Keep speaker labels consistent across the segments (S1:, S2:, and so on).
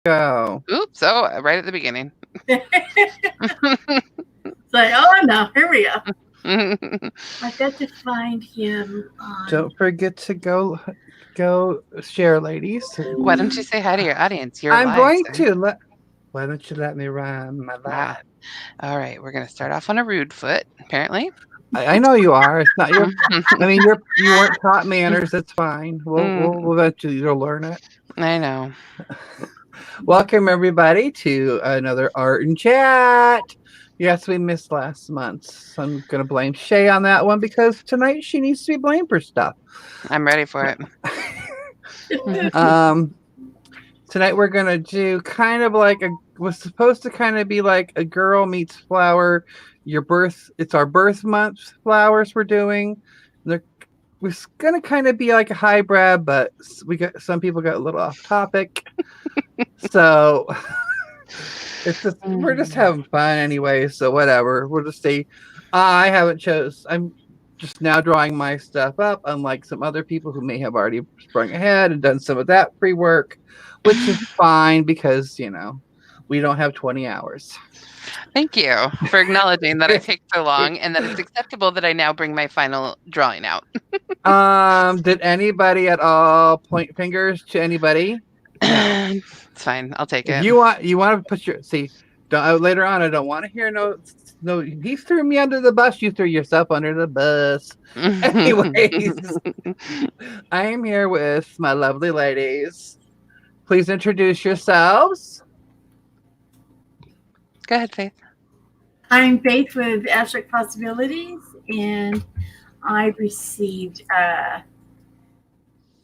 S1: go.
S2: Oops. Oh, right at the beginning.
S3: It's like, oh no, here we go. I've got to find him on.
S1: Don't forget to go share, ladies.
S2: Why don't you say hi to your audience? You're
S1: I'm
S2: live,
S1: going
S2: sir.
S1: to let. Why don't you let me run my
S2: Ah,
S1: live?
S2: all right. We're going to start off on a rude foot, apparently.
S1: I know you are. It's not your. I mean, you weren't taught manners. That's fine. We'll eventually you'll learn it.
S2: I know.
S1: Welcome everybody to another art and chat. Yes, we missed last month. So I'm gonna blame Shay on that one because tonight she needs to be blamed for stuff.
S2: I'm ready for it.
S1: Tonight we're gonna do kind of like was supposed to kind of be like a girl meets flower. It's our birth month flowers we're doing. They're was gonna kind of be like a hybrid, but some people got a little off topic. So we're just having fun anyway. So whatever. We'll just see. I'm just now drawing my stuff up, unlike some other people who may have already sprung ahead and done some of that pre work, which is fine because we don't have 20 hours.
S2: Thank you for acknowledging that I take so long and that it's acceptable that I now bring my final drawing out.
S1: Did anybody at all point fingers to anybody?
S2: No. It's fine. I'll take it.
S1: You want to put your later on. I don't want to hear no. He threw me under the bus. You threw yourself under the bus. Anyways, I am here with my lovely ladies. Please introduce yourselves.
S2: Go ahead, Faith.
S3: I'm Faith with Abstract Possibilities, and I received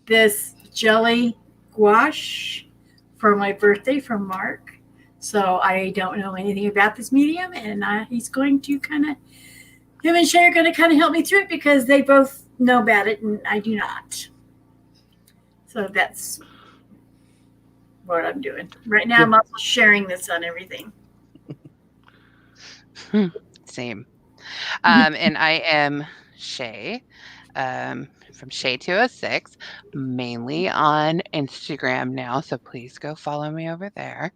S3: this jelly gouache for my birthday from Mark. So I don't know anything about this medium, and he's going to him and Shay are going to kind of help me through it because they both know about it and I do not. So that's what I'm doing. Right now I'm also sharing this on everything.
S2: Same. And I am Shay from Shay206, mainly on Instagram now. So please go follow me over there.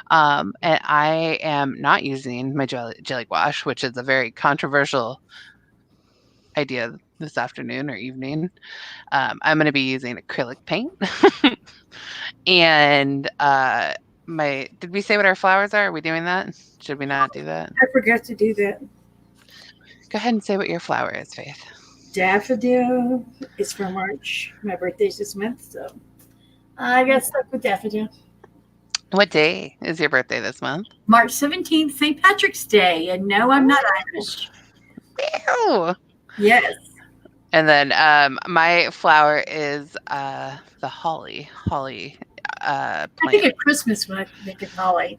S2: And I am not using my jelly gouache, which is a very controversial idea this afternoon or evening. I'm going to be using acrylic paint. And did we say what our flowers are? Are we doing that? Should we not do that?
S3: I forgot to do that.
S2: Go ahead and say what your flower is, Faith.
S3: Daffodil is for March. My birthday's this month, so I got stuck with daffodil.
S2: What day is your birthday this month?
S3: March 17th, St. Patrick's Day. And no, I'm not Irish.
S2: Ew.
S3: Yes.
S2: And then my flower is the holly. Holly plant.
S3: I think at Christmas when I think of holly.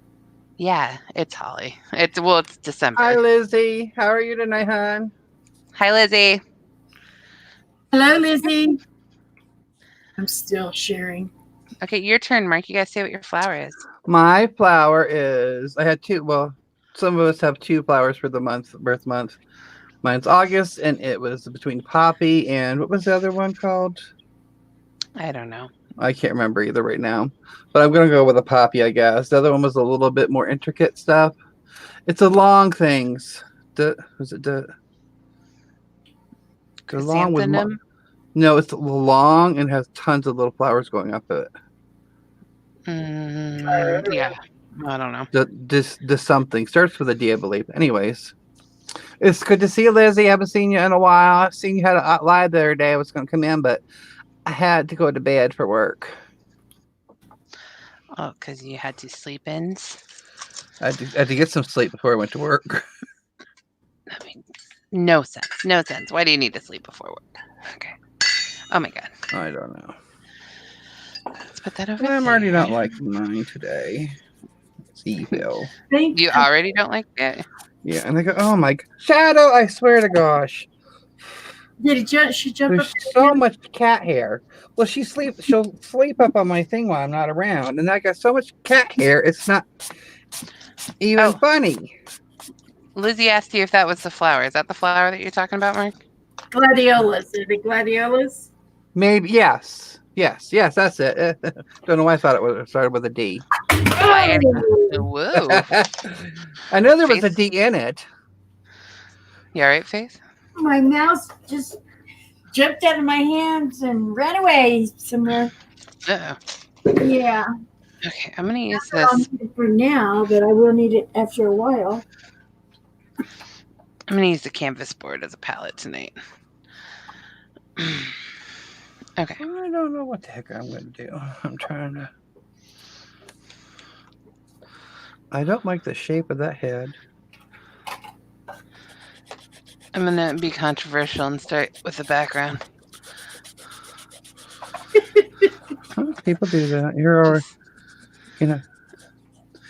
S2: Yeah, it's holly. It's December.
S1: Hi, Lizzie. How are you tonight, hon?
S2: Hi, Lizzie.
S3: Hello, Lizzie. I'm still sharing.
S2: Okay, your turn, Mark. You guys say what your flower is.
S1: My flower is. I had two. Well, some of us have two flowers for the birth month. Mine's August, and it was between poppy and what was the other one called?
S2: I don't know.
S1: I can't remember either right now, but I'm gonna go with a poppy, I guess. The other one was a little bit more intricate stuff. It's a long things. Was it the long with? No, it's long and has tons of little flowers going up it.
S2: Yeah, I don't know.
S1: This something starts with a D, I believe. Anyways. It's good to see you, Lizzie. I haven't seen you in a while. I've seen you had a live the other day. I was going to come in, but I had to go to bed for work.
S2: Oh, because you had to sleep in?
S1: I had to get some sleep before I went to work.
S2: I mean, no sense. No sense. Why do you need to sleep before work? Okay. Oh, my God.
S1: I don't know.
S2: Let's put that over
S1: I'm
S2: there.
S1: already not liking mine today. It's evil.
S2: You already don't like it?
S1: Yeah, and they go, oh my Shadow, I swear to gosh.
S3: She jump
S1: There's
S3: up?
S1: so much cat hair. Well, she'll sleep up on my thing while I'm not around. And I got so much cat hair, it's not even funny.
S2: Lizzie asked you if that was the flower. Is that the flower that you're talking about, Mark?
S3: Gladiolas. Are they gladiolas?
S1: Maybe, yes. Yes, that's it. Don't know why I thought it started with a D.
S2: Whoa.
S1: I know there was a
S2: Faith?
S1: D in it.
S2: You all right, Faith?
S3: My mouse just jumped out of my hands and ran away somewhere.
S2: Uh-oh.
S3: Yeah,
S2: Okay, I'm going to use
S3: I'll
S2: this.
S3: need it for now, but I will need it after a while.
S2: I'm going to use the canvas board as a palette tonight. Okay.
S1: I don't know what the heck I'm going to do. I'm trying to. I don't like the shape of that head.
S2: I'm going to be controversial and start with the background.
S1: People do that. You're, you know.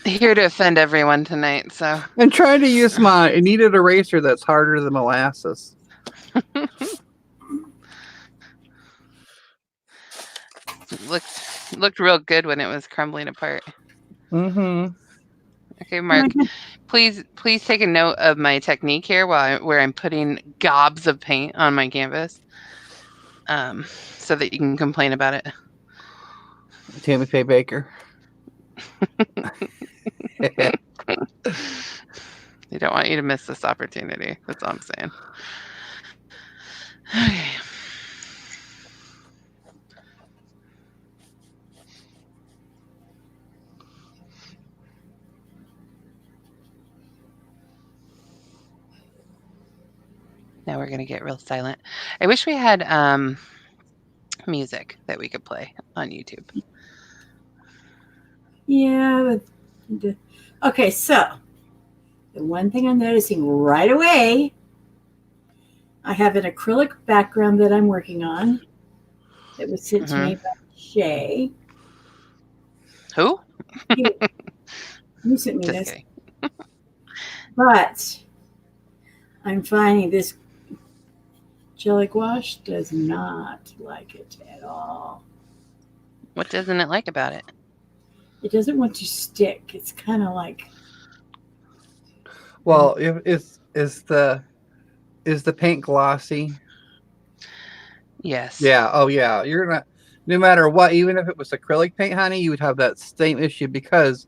S2: Here to offend everyone tonight, so.
S1: I'm trying to use my kneaded eraser that's harder than molasses.
S2: Looked real good when it was crumbling apart.
S1: Mm-hmm.
S2: Okay, Mark, please take a note of my technique here where I'm putting gobs of paint on my canvas, so that you can complain about it.
S1: Tammy Faye Baker.
S2: They don't want you to miss this opportunity. That's all I'm saying. Okay. Now we're gonna get real silent. I wish we had music that we could play on YouTube.
S3: Yeah. Okay, so the one thing I'm noticing right away, I have an acrylic background that I'm working on that was sent to me by Shay.
S2: Who?
S3: You sent me
S2: Just
S3: this.
S2: kidding.
S3: But I'm finding this jelly gouache does not like it at all.
S2: What doesn't it like about it?
S3: It doesn't want to stick. It's kind of like.
S1: Well, is the paint glossy?
S2: Yes.
S1: Yeah. Oh, yeah. You're not. No matter what, even if it was acrylic paint, honey, you would have that same issue because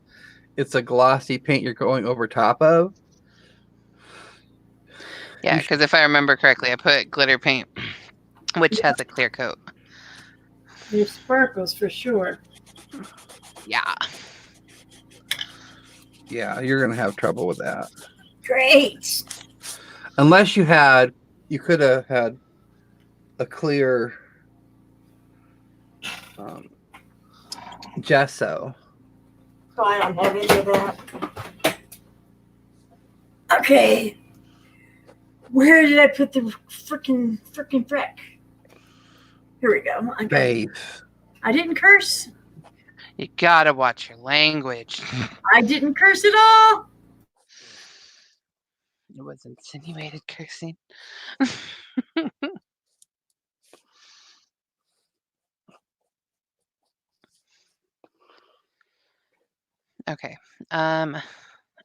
S1: it's a glossy paint you're going over top of.
S2: Yeah, because if I remember correctly, I put glitter paint, which has a clear coat.
S3: There's sparkles for sure.
S2: Yeah.
S1: Yeah, you're gonna have trouble with that.
S3: Great.
S1: Unless you could have had a clear gesso.
S3: So I don't have any of that. Okay. Where did I put the frickin' frick? Here we go.
S1: Babe.
S3: I didn't curse.
S2: You gotta watch your language.
S3: I didn't curse at all.
S2: It was insinuated cursing. Okay. I'm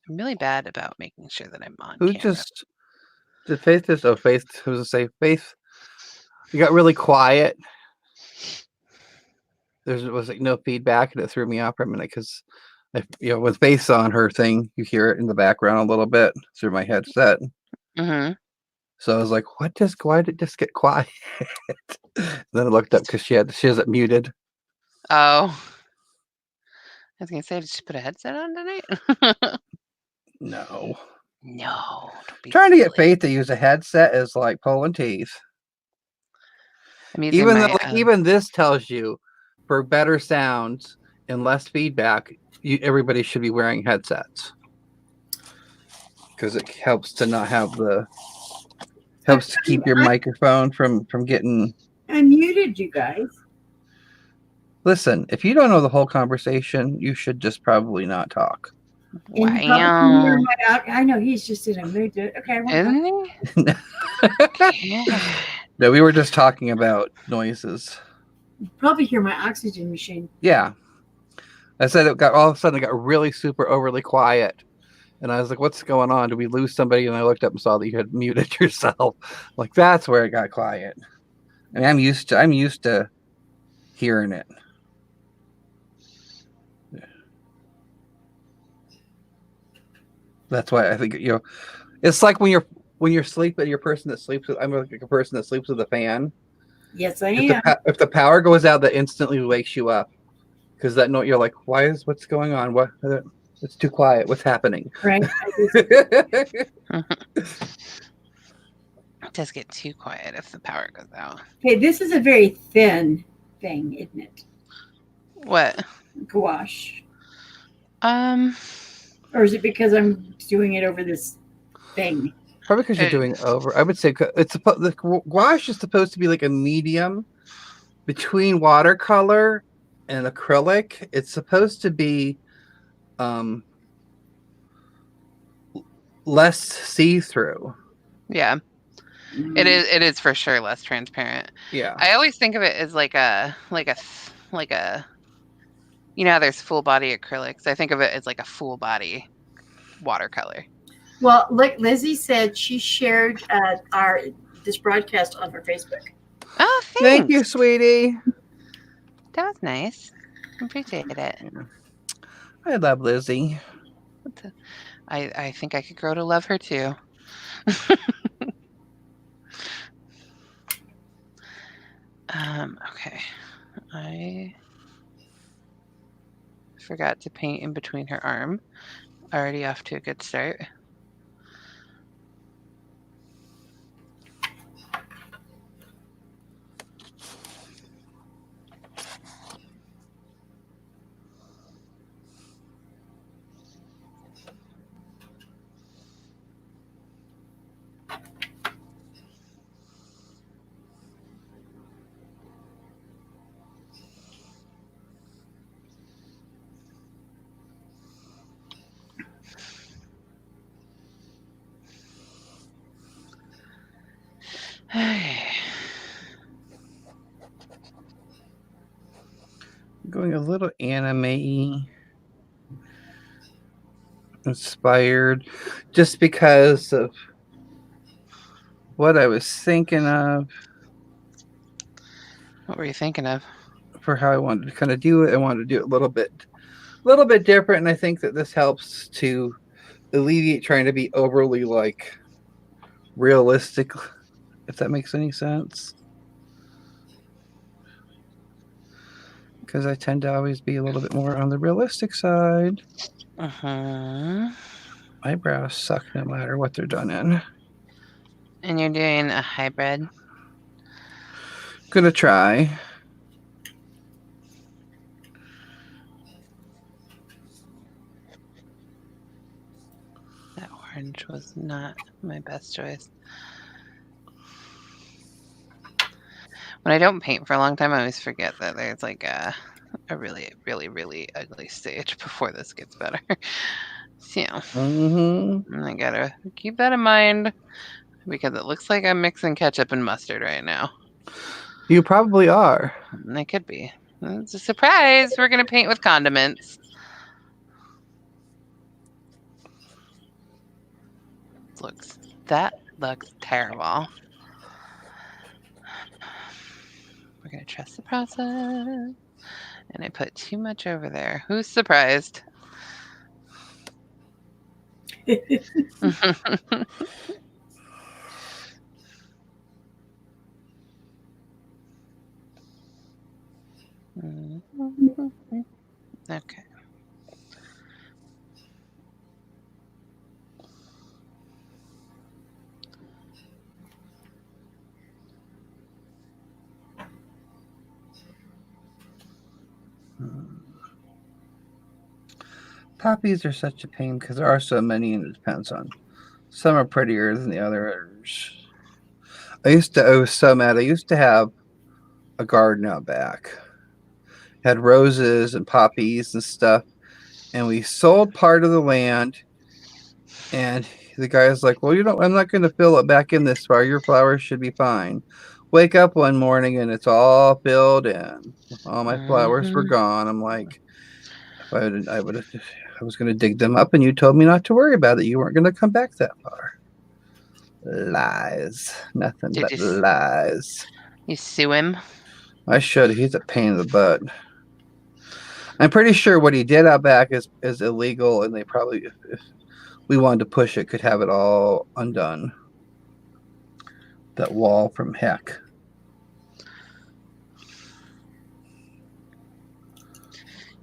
S2: really bad about making sure that I'm on
S1: Who
S2: camera.
S1: just did Faith just? Oh, Faith. Who was to say Faith? You got really quiet. There was like no feedback, and it threw me off for a minute because, with Faith on her thing, you hear it in the background a little bit through my headset.
S2: Mm-hmm.
S1: So I was like, "Why did it just get quiet?" Then I looked up because she has it muted.
S2: Oh. I was gonna say, did she put a headset on tonight?
S1: No.
S2: No. Don't be
S1: Trying to get
S2: silly.
S1: Faith to use a headset is like pulling teeth.
S2: I'm using
S1: Even
S2: my,
S1: though, even this tells you, for better sounds and less feedback, everybody should be wearing headsets because it helps to not have helps to keep your microphone from getting.
S3: I muted you guys.
S1: Listen, if you don't know the whole conversation, you should just probably not talk.
S2: wow.
S3: I know he's just in a mood. Okay.
S2: Isn't he? Yeah.
S1: No, we were just talking about noises.
S3: You probably hear my oxygen machine.
S1: Yeah. I said all of a sudden it got really super overly quiet. And I was like, what's going on? Did we lose somebody? And I looked up and saw that you had muted yourself. Like, that's where it got quiet. I mean, I'm used to hearing it. That's why I think it's like when you're sleeping, you're a person that sleeps with. I'm like a person that sleeps with a fan.
S3: Yes, I
S1: If
S3: am.
S1: if the power goes out, that instantly wakes you up because that note you're like, what's going on? What? It's too quiet. What's happening?
S3: Right.
S2: It does get too quiet if the power goes out.
S3: Okay, this is a very thin thing, isn't it?
S2: What?
S3: Gouache.
S2: Um,
S3: Or is it because I'm doing it over this thing?
S1: Probably because you're doing it over. I would say the gouache is supposed to be like a medium between watercolor and acrylic. It's supposed to be less see-through.
S2: yeah, it is. It is for sure less transparent.
S1: Yeah.
S2: I always think of it as like a. You know how there's full body acrylics. I think of it as like a full body watercolor.
S3: Well, look, Lizzie said she shared this broadcast on her Facebook.
S2: Oh, thanks.
S1: Thank you, sweetie.
S2: That was nice. Appreciate it.
S1: I love Lizzie.
S2: I think I could grow to love her too. Okay. I forgot to paint in between her arm. Already off to a good start.
S1: Going a little anime inspired just because of what I was thinking of.
S2: What were you thinking of?
S1: For how I wanted to kind of do it. I wanted to do it a little bit different, and I think that this helps to alleviate trying to be overly like realistic, if that makes any sense. Because I tend to always be a little bit more on the realistic side. Eyebrows suck no matter what they're done in.
S2: And you're doing a hybrid?
S1: Gonna try.
S2: That orange was not my best choice. When I don't paint for a long time, I always forget that there's like a really, really, really ugly stage before this gets better. So, I gotta keep that in mind because it looks like I'm mixing ketchup and mustard right now.
S1: You probably are.
S2: It could be. It's a surprise. We're gonna paint with condiments. That looks terrible. We're going to trust the process. And I put too much over there. Who's surprised? Okay.
S1: Poppies are such a pain because there are so many and it depends on. Some are prettier than the others. I was so mad. I used to have a garden out back. Had roses and poppies and stuff. And we sold part of the land. And the guy's like, well, I'm not going to fill it back in this far. Your flowers should be fine. Wake up one morning and it's all filled in. All my flowers were gone. I'm like, I was going to dig them up and you told me not to worry about it. You weren't going to come back that far. Lies. Nothing but lies.
S2: You sue him?
S1: I should. He's a pain in the butt. I'm pretty sure what he did out back is illegal, and they probably, we wanted to push it, could have it all undone. That wall from heck.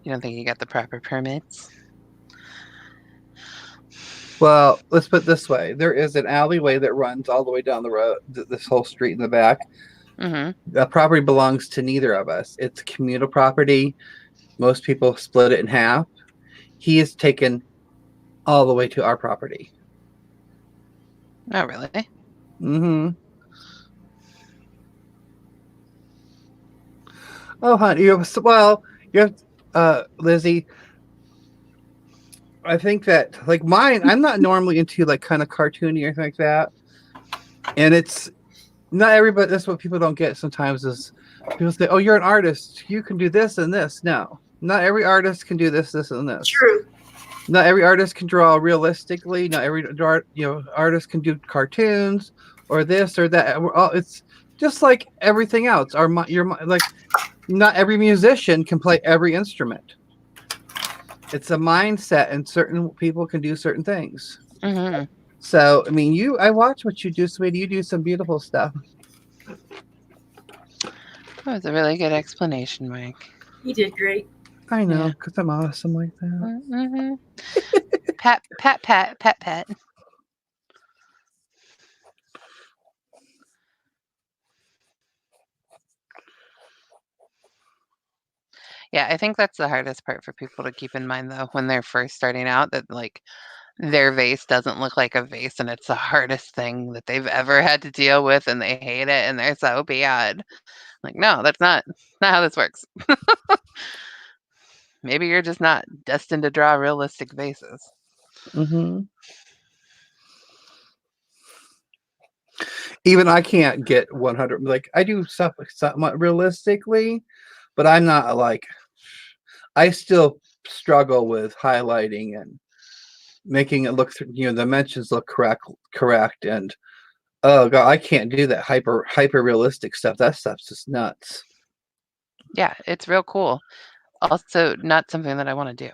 S2: You don't think you got the proper permits?
S1: Well, let's put it this way. There is an alleyway that runs all the way down the road, this whole street in the back.
S2: Mm-hmm.
S1: The property belongs to neither of us. It's communal property. Most people split it in half. He is taken all the way to our property.
S2: Oh, really?
S1: Mm-hmm. Oh, honey, you have, Lizzie. I think that like mine, I'm not normally into like kind of cartoony or anything like that. And it's not everybody. That's what people don't get sometimes is people say, "Oh, you're an artist. You can do this and this." No, not every artist can do this, this, and this.
S3: True.
S1: Not every artist can draw realistically. Not every artist can do cartoons or this or that. It's just like everything else. Like not every musician can play every instrument. It's a mindset, and certain people can do certain things.
S2: Mm-hmm.
S1: So, I mean, I watch what you do, sweetie. You do some beautiful stuff.
S2: That was a really good explanation, Mike.
S3: You did great.
S1: I know,
S2: Yeah.
S1: because I'm awesome like that.
S2: Mm-hmm. Pat, pat, pat, pat, pat. Yeah, I think that's the hardest part for people to keep in mind, though, when they're first starting out, that like their vase doesn't look like a vase, and it's the hardest thing that they've ever had to deal with, and they hate it, and they're so bad. Like, no, that's not how this works. Maybe you're just not destined to draw realistic vases.
S1: Mm-hmm. Even I can't get 100. Like I do stuff somewhat realistically, but I'm not like. I still struggle with highlighting and making it look, the dimensions look correct, and oh god, I can't do that hyper realistic stuff. That stuff's just nuts.
S2: Yeah, it's real cool. Also, not something that I want to do.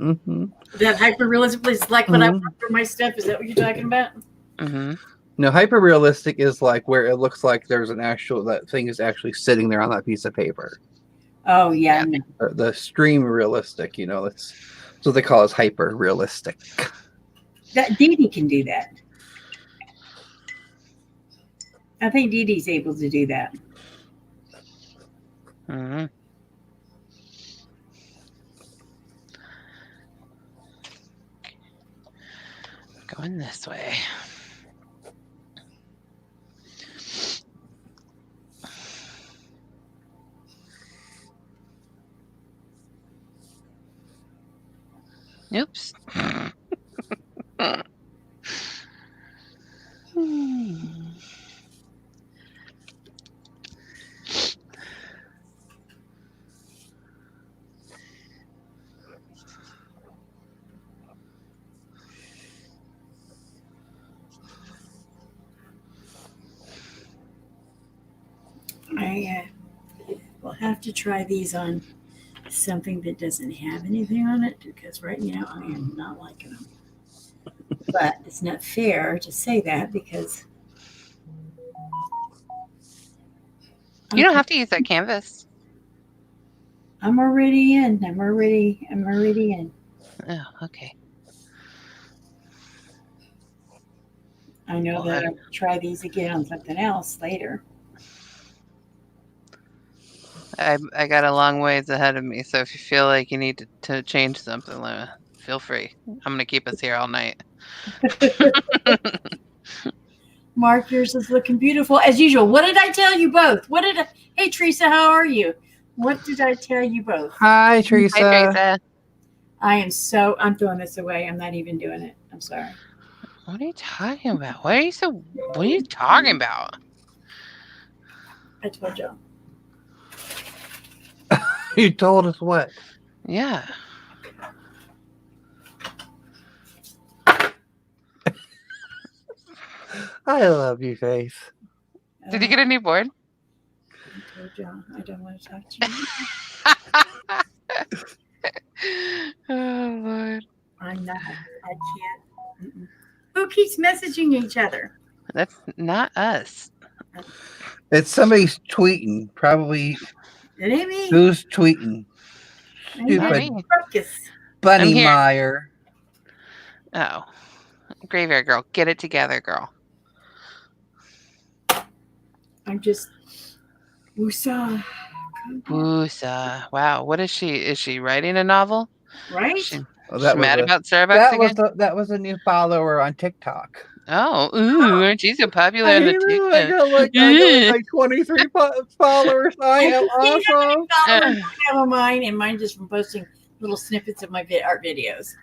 S1: Mm-hmm.
S3: That hyper realism is like what I want for my stuff. Is that what you're talking about?
S2: Mm-hmm.
S1: No, hyper realistic is like where it looks like there's that thing is actually sitting there on that piece of paper.
S3: Oh yeah.
S1: Or the stream realistic, that's what they call is hyper realistic.
S3: That Dee Dee can do that. I think Dee Dee's able to do that.
S2: Mm-hmm. Going this way. Oops.
S3: I will have to try these on something that doesn't have anything on it because right now I am not liking them. But it's not fair to say that because
S2: You don't have to use that canvas.
S3: I'm already in. I'm already in.
S2: Oh, okay.
S3: I know that I'll try these again on something else later.
S2: I got a long ways ahead of me, so if you feel like you need to change something, feel free. I'm going to keep us here all night.
S3: Mark, yours is looking beautiful as usual. What did I tell you both? Hey, Teresa, how are you? What did I tell you both?
S1: Hi, Teresa.
S2: Hi, Teresa.
S3: I'm throwing this away. I'm not even doing it. I'm sorry.
S2: What are you talking about? What are you talking about?
S3: I told you.
S1: You told us what?
S2: Yeah.
S1: I love you, Faith.
S2: Did you get a new board?
S3: I told you. I don't want to talk to you.
S2: Oh, Lord.
S3: I'm not. I can't. Who keeps messaging each other?
S2: That's not us.
S1: It's somebody's tweeting. Probably
S3: It ain't me.
S1: who's tweeting?
S3: It ain't
S2: Not
S1: Stupid
S2: me.
S3: Ruckus.
S1: Bunny
S2: here.
S1: Meyer.
S2: Oh, Graveyard Girl, get it together, girl.
S3: I'm just woosah.
S2: Woosa. Wow, what is she? Is she writing a novel?
S3: Right?
S2: She,
S1: Oh,
S2: she mad about Starbucks again?
S1: that was a new follower on TikTok.
S2: Oh, ooh, aren't you so popular
S1: I
S2: on the
S1: hate it.
S2: TikTok?
S1: I got like 23 followers. I am awesome.
S3: I have mine, and mine just from posting little snippets of my art videos.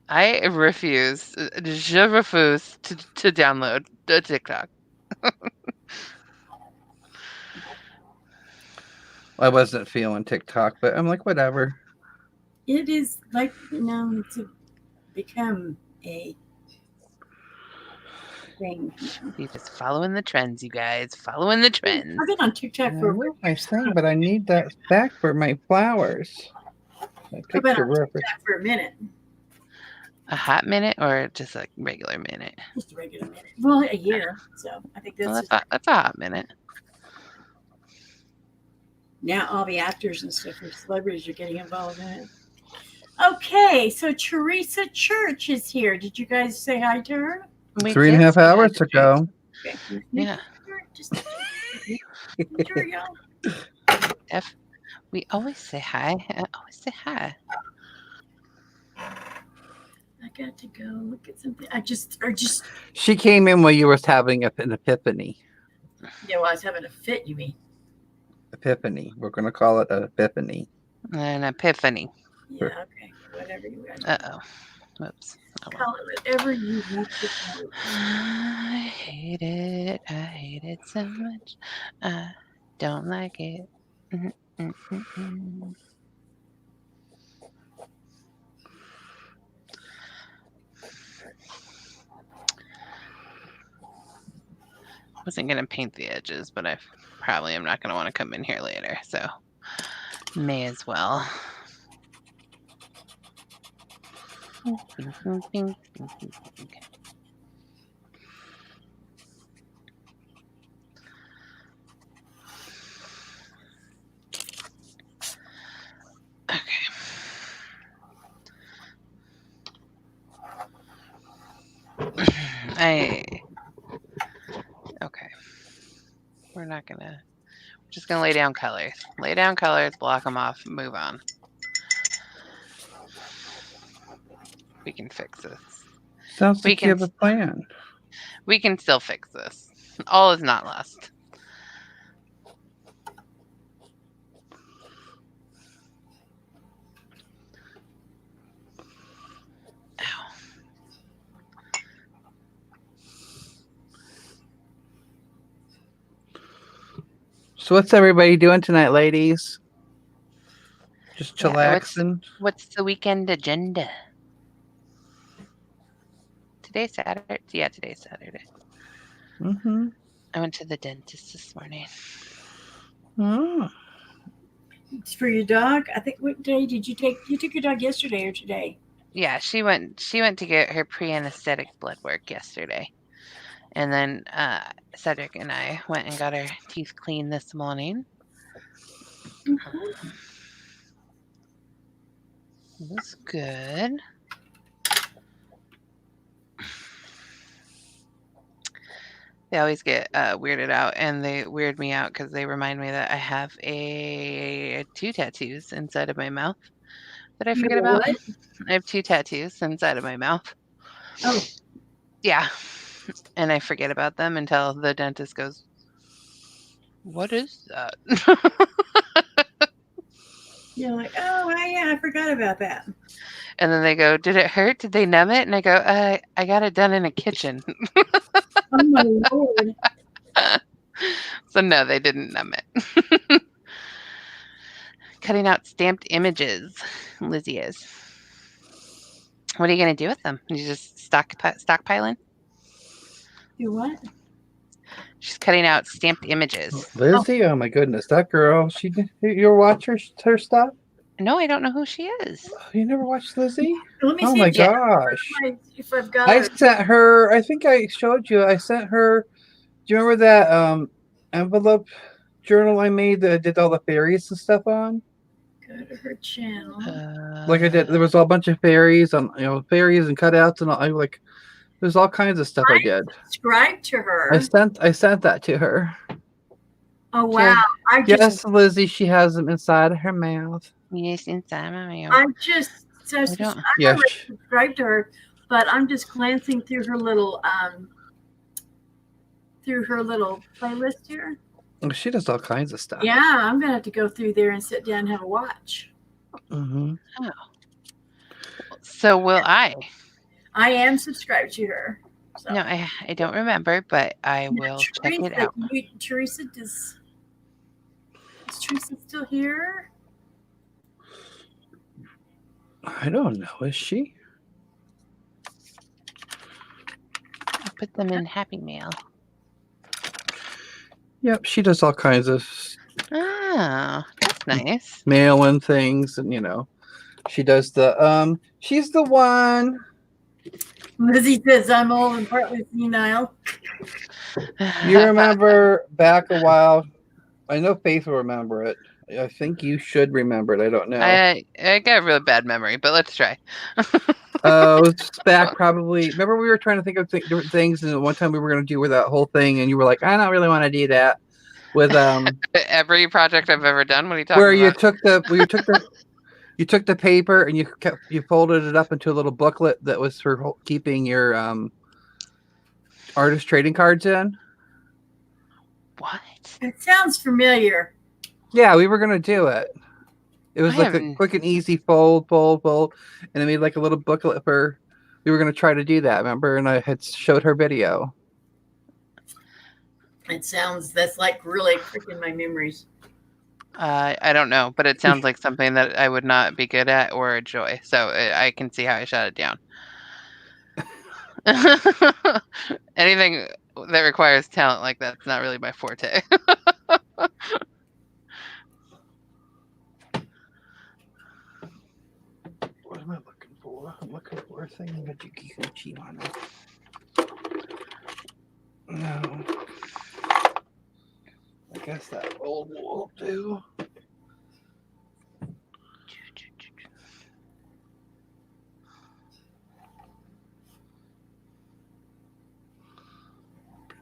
S2: I refuse. Je refuse to download the TikTok.
S1: I wasn't feeling TikTok, but I'm like, whatever.
S3: It is like, to become a thing.
S2: You just following the trends, you guys. Following the trends.
S3: I've been on TikTok
S1: I
S3: for
S1: know my thing, but I need that back for my flowers. My
S3: I've been
S1: picture
S3: on
S1: reference.
S3: TikTok for a minute.
S2: A hot minute or just a regular minute?
S3: Just a regular minute. Well, a year. So I think that's
S2: Well,
S3: just,
S2: that's a hot minute.
S3: now all the actors and stuff or celebrities are getting involved in it. Okay, so Teresa Church is here. Did you guys say hi to her?
S2: We
S1: 3.5
S2: did say hi
S1: hours
S2: to
S1: ago.
S3: Okay.
S2: Yeah.
S3: Just sure, y'all.
S2: We always say hi. I always say hi.
S3: I got to go look at something.
S1: She came in while you were having an epiphany.
S3: Yeah, well, I was having a fit, you mean?
S1: Epiphany. We're going to call it an epiphany.
S2: An epiphany.
S3: Yeah, okay. Whatever you want.
S2: Uh-oh. Whoops. Oh, well.
S3: Call it whatever you want to call it.
S2: I hate it. I hate it so much. I don't like it. Wasn't going to paint the edges, but I probably am not going to want to come in here later, so may as well. Okay. We're not gonna. We're just gonna lay down colors. Lay down colors, block them off, move on. We can fix this.
S1: Sounds like you have a plan.
S2: We can still fix this. All is not lost.
S1: So what's everybody doing tonight, ladies? Just
S2: Yeah,
S1: chillaxing?
S2: What's the weekend agenda? Today's Saturday. Yeah, today's Saturday.
S1: Mm-hmm.
S2: I went to the dentist this morning.
S1: Oh.
S3: It's for your dog. I think, what day did you take? You took your dog yesterday or today?
S2: Yeah, she went to get her pre-anesthetic blood work yesterday. And then Cedric and I went and got our teeth cleaned this morning.
S3: Mm-hmm.
S2: It was good. They always get weirded out, and they weird me out because they remind me that I have two tattoos inside of my mouth that I forget about.
S3: What?
S2: I have 2 tattoos inside of my mouth.
S3: Oh.
S2: Yeah. And I forget about them until the dentist goes, "What is that?"
S3: You're like, oh, yeah, I forgot about that.
S2: And then they go, "Did it hurt? Did they numb it?" And I go, I got it done in a kitchen.
S3: Oh, my Lord.
S2: So no, they didn't numb it. Cutting out stamped images, Lizzie is. What are you going to do with them? You just stockpiling?
S3: Do what?
S2: She's cutting out stamped images.
S1: Lizzie, oh my goodness, that girl. You'll watch her stuff.
S2: No, I don't know who she is.
S1: You never watched Lizzie?
S3: Let me
S1: Oh
S3: see
S1: my
S3: if,
S1: gosh.
S3: if I've got
S1: I
S3: her.
S1: sent her, I think I showed you, I sent her, do you remember that envelope journal I made that I did all the fairies and stuff on?
S3: Go to her channel.
S1: Like I did, there was a bunch of fairies on, fairies and cutouts and all, there's all kinds of stuff I did.
S3: Subscribe to her.
S1: I sent that to her.
S3: Oh wow!
S1: Yes, Lizzie, she has them inside of her mouth.
S2: Yes, inside my mouth.
S3: I'm just so
S2: don't-
S3: I'm
S1: Yes.
S3: already subscribed to her, but I'm just glancing through her little playlist here.
S1: She does all kinds of stuff.
S3: Yeah, I'm gonna have to go through there and sit down and have a watch.
S1: Mm-hmm.
S2: So will I?
S3: I am subscribed to her. So.
S2: No, I don't remember, but I will check it out.
S3: Teresa, is Teresa still here?
S1: I don't know. Is she?
S2: I'll put them in Happy Mail.
S1: Yep, she does all kinds of
S2: Oh, that's nice.
S1: mailing things, and she does the she's the one.
S3: Lizzie says I'm old and partly senile.
S1: You remember back a while? I know Faith will remember it. I think you should remember it. I don't know.
S2: I got a real bad memory, but let's try.
S1: It was back probably. Remember, we were trying to think of different things, and one time we were going to do with that whole thing, and you were like, "I don't really want to do that." With
S2: every project I've ever done. What are you talking
S1: where
S2: about?
S1: you took the paper and you folded it up into a little booklet that was for keeping your artist trading cards in.
S2: What?
S3: It sounds familiar.
S1: Yeah, we were gonna do it. It was like a quick and easy fold, and I made like a little booklet for. We were gonna try to do that, remember? And I had showed her video.
S3: That's like really freaking my memories.
S2: I don't know, but it sounds like something that I would not be good at or enjoy. So I can see how I shut it down. Anything that requires talent like that's not really my forte.
S1: What am I looking for? I'm looking for a thing that you can cheat on. No. I guess that old will do.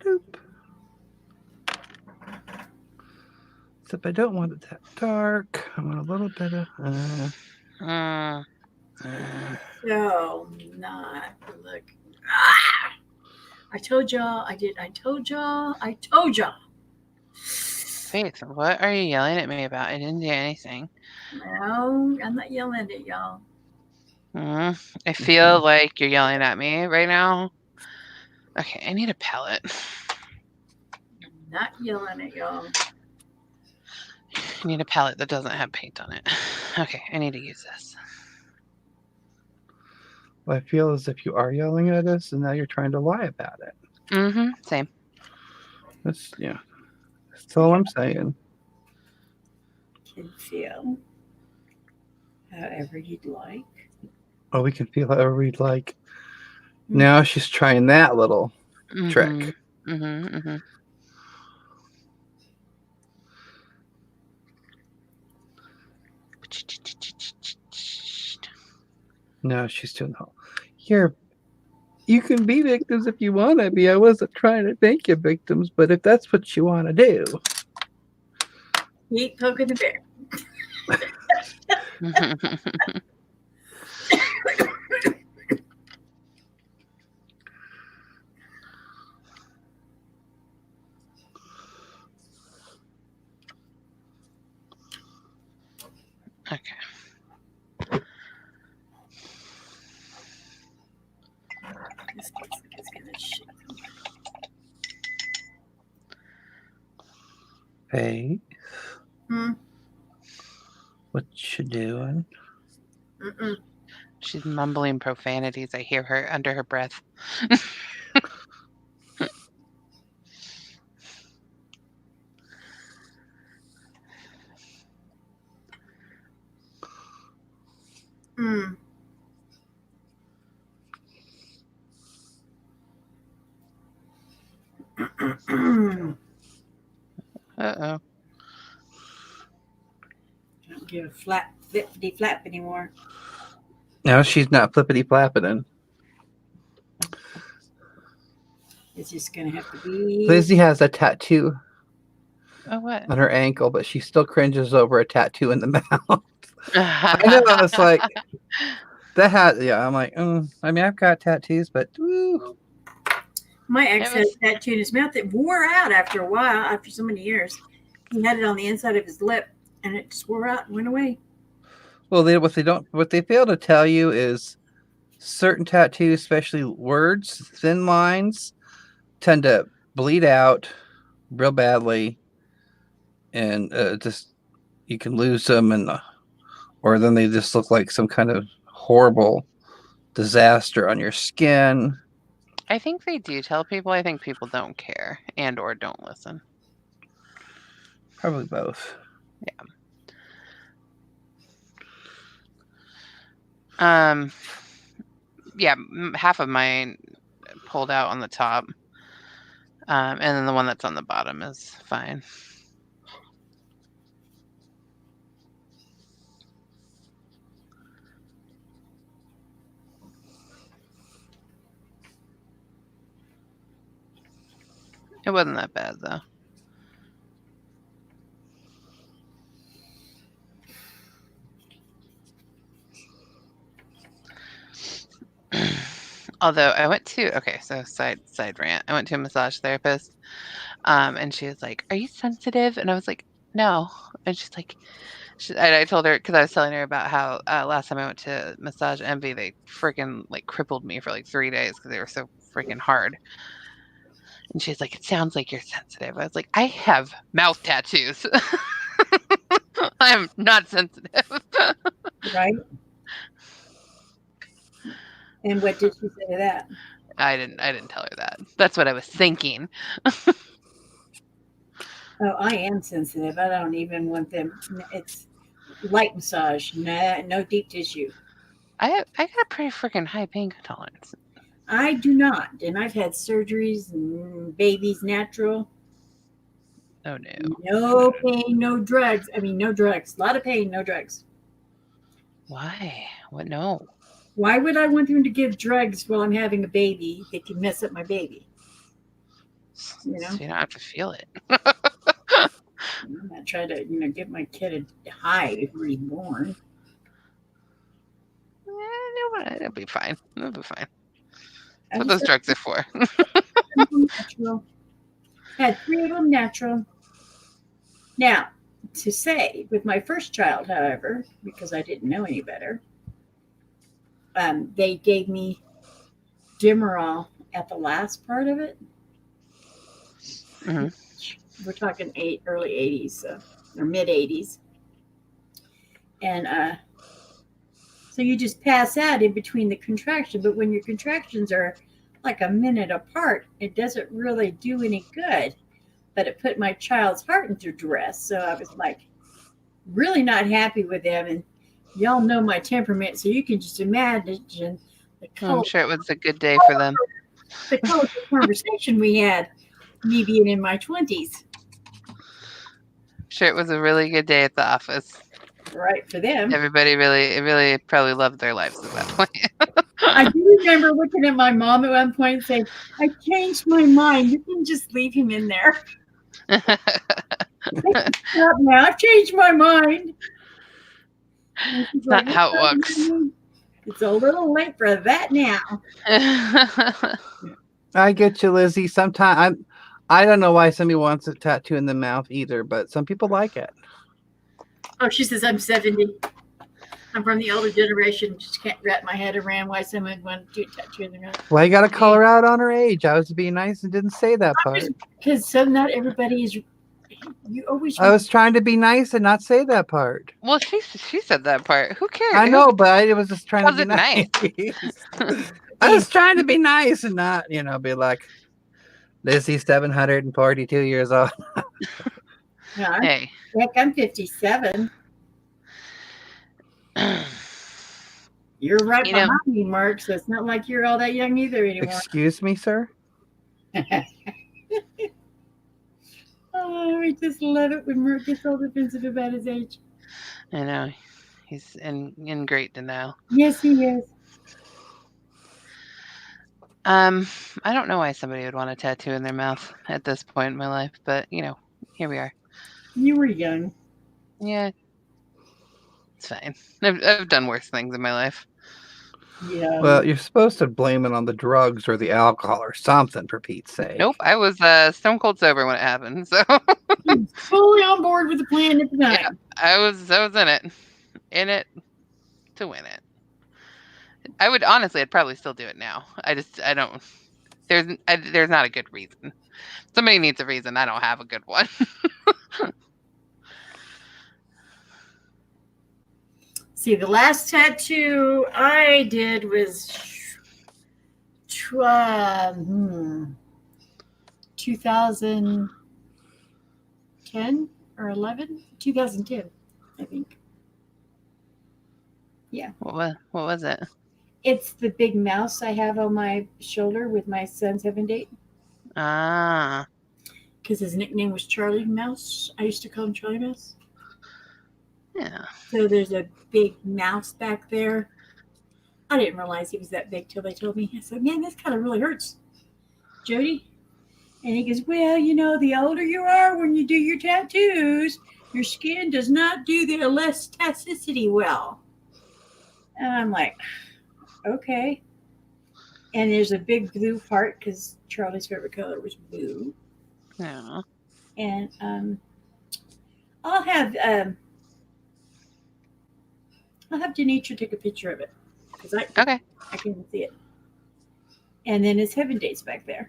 S1: Bloop. Except I don't want it that dark. I want a little bit of.
S3: So not look. Ah! I told y'all. I did. I told y'all.
S2: Faith, what are you yelling at me about? I didn't do anything.
S3: No, I'm not yelling at y'all.
S2: I feel like you're yelling at me right now. Okay, I need a palette.
S3: Not yelling at y'all.
S2: I need a palette that doesn't have paint on it. Okay, I need to use this.
S1: I feel as if you are yelling at us, and now you're trying to lie about it.
S2: Same.
S1: That's all I'm saying.
S3: Can feel however you'd like.
S1: Oh, we can feel however we'd like. Now she's trying that little trick. No, she's doing the whole. You can be victims if you want to be. I wasn't trying to make you victims, but if that's what you want to do.
S3: Keep poking the bear.
S2: Okay.
S3: This looks like it's gonna shake.
S1: Hey.
S3: Hmm.
S1: What you doing?
S2: She's mumbling profanities. I hear her under her breath.
S3: Mm.
S2: Uh-oh.
S3: Don't give a flippity flap anymore.
S1: No, she's not flippity flapping.
S3: It's just gonna have to be.
S1: Lizzie has a tattoo
S2: Oh, what?
S1: on her ankle, but she still cringes over a tattoo in the mouth. I know. It's like that hat. Yeah, I'm like, I mean, I've got tattoos, but woo.
S3: My ex
S2: It
S3: had
S2: was-
S3: a tattoo in his mouth that wore out after a while, after so many years. He had it on the inside of his lip, and it just wore out and went away.
S1: Well, what they fail to tell you is certain tattoos, especially words, thin lines, tend to bleed out real badly, and just you can lose them, or then they just look like some kind of horrible disaster on your skin.
S2: I think they do tell people. I think people don't care and or don't listen.
S1: Probably both.
S2: Yeah, half of mine pulled out on the top. And then the one that's on the bottom is fine. It wasn't that bad though. Although I went to side rant. I went to a massage therapist, and she was like, "Are you sensitive?" And I was like, "No." And she's like, and I told her because I was telling her about how last time I went to Massage Envy, they freaking like crippled me for like 3 days because they were so freaking hard. And she's like, "It sounds like you're sensitive." I was like, "I have mouth tattoos. I am not sensitive."
S3: Right? And what did she say to that?
S2: I didn't tell her that. That's what I was thinking.
S3: Oh, I am sensitive. I don't even want them. It's light massage, no deep tissue.
S2: I got a pretty freaking high pain tolerance.
S3: I do not, and I've had surgeries and babies natural.
S2: Oh no.
S3: No pain, no drugs. I mean, no drugs. A lot of pain, no drugs.
S2: Why? What? No.
S3: Why would I want them to give drugs while I'm having a baby that could mess up my baby? You know,
S2: So you don't have to feel it.
S3: I'm not trying to, give my kid a high before he's born.
S2: No, it'll be fine. It'll be fine.
S3: I
S2: That's what
S3: just
S2: those drugs are for.
S3: had them natural. Had 3 of them natural. Now, to say, with my first child, however, because I didn't know any better, they gave me Demerol at the last part of it.
S2: Mhm.
S3: We're talking early 80s or mid 80s. And so you just pass out in between the contraction. But when your contractions are like a minute apart, it doesn't really do any good. But it put my child's heart into duress. So I was like really not happy with them. And y'all know my temperament, so you can just imagine the
S2: I'm
S3: color,
S2: sure it was a good day for them.
S3: the colorful conversation we had, me being in my 20s.
S2: I'm sure it was a really good day at the office.
S3: Right, for them.
S2: Everybody really probably loved their lives at that point.
S3: I do remember looking at my mom at one point and saying, I changed my mind. You can just leave him in there. Stop now. I've changed my mind.
S2: It's not how it works.
S3: It's a little late for that now.
S1: I get you, Lizzie. Sometimes I don't know why somebody wants a tattoo in the mouth either, but some people like it.
S3: Oh, she says I'm 70. I'm from the older generation. Just can't wrap my head around why someone would do a tattoo in their mouth.
S1: Well, you got to call her out on her age. I was being nice and didn't say that part.
S3: Because not everybody is. You always.
S1: I was trying to be nice and not say that part.
S2: Well, she said that part. Who cares?
S1: I know, but I was just trying to be
S2: Wasn't
S1: nice. I was trying to be nice and not, be like, Lizzie's 742 years old.
S2: Hey.
S3: Heck, I'm 57. You're right
S2: You know-
S3: behind me, Mark, so it's not like you're all that young either anymore.
S1: Excuse me, sir?
S3: Oh, we just love it when Mark gets all defensive about his age.
S2: I know. He's in great denial.
S3: Yes, he is.
S2: I don't know why somebody would want a tattoo in their mouth at this point in my life, but here we are.
S3: You were young.
S2: Yeah, it's fine. I've done worse things in my life.
S3: Yeah.
S1: Well, you're supposed to blame it on the drugs or the alcohol or something, for Pete's sake.
S2: Nope, I was stone cold sober when it happened, so
S3: fully on board with the plan at the time.
S2: Yeah. I was in it to win it. I'd probably still do it now. I don't. There's not a good reason. Somebody needs a reason. I don't have a good one.
S3: See, the last tattoo I did was 2010 or 11? 2010, I think. Yeah.
S2: What was it?
S3: It's the big mouse I have on my shoulder with my son's heaven date.
S2: Ah.
S3: Because his nickname was Charlie Mouse. I used to call him Charlie Mouse.
S2: Yeah.
S3: So there's a big mouse back there. I didn't realize he was that big till they told me. I said, man, this kind of really hurts, Jody. And he goes, well, the older you are when you do your tattoos, your skin does not do the elasticity well. And I'm like, okay. And there's a big blue heart because Charlie's favorite color was blue.
S2: Yeah.
S3: And I'll have Denitra take a picture of it because I can see it. And then his heaven date's back there.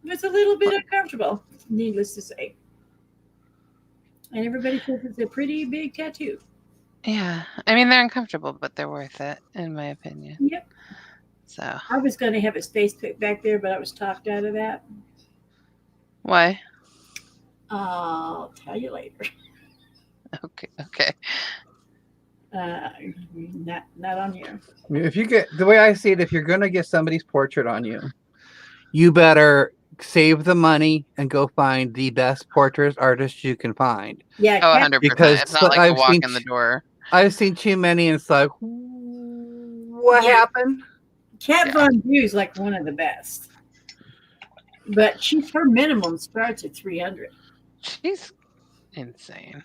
S3: It's a little bit uncomfortable, needless to say. And everybody says it's a pretty big tattoo.
S2: Yeah. I mean, they're uncomfortable, but they're worth it, in my opinion.
S3: Yep.
S2: So.
S3: I was going to have his face put back there, but I was talked out of that.
S2: Why?
S3: I'll tell you later.
S2: Okay.
S3: Not on you.
S1: I mean, the way I see it, if you're going to get somebody's portrait on you, you better save the money and go find the best portrait artist you can find.
S3: Yeah.
S2: Oh, 100%.
S1: Because
S2: it's not like
S1: I've
S2: a walk
S1: seen
S2: in the door.
S1: I've seen too many, and it's like, what happened?
S3: Kat Von D is like one of the best. But her minimum starts at 300.
S2: She's insane.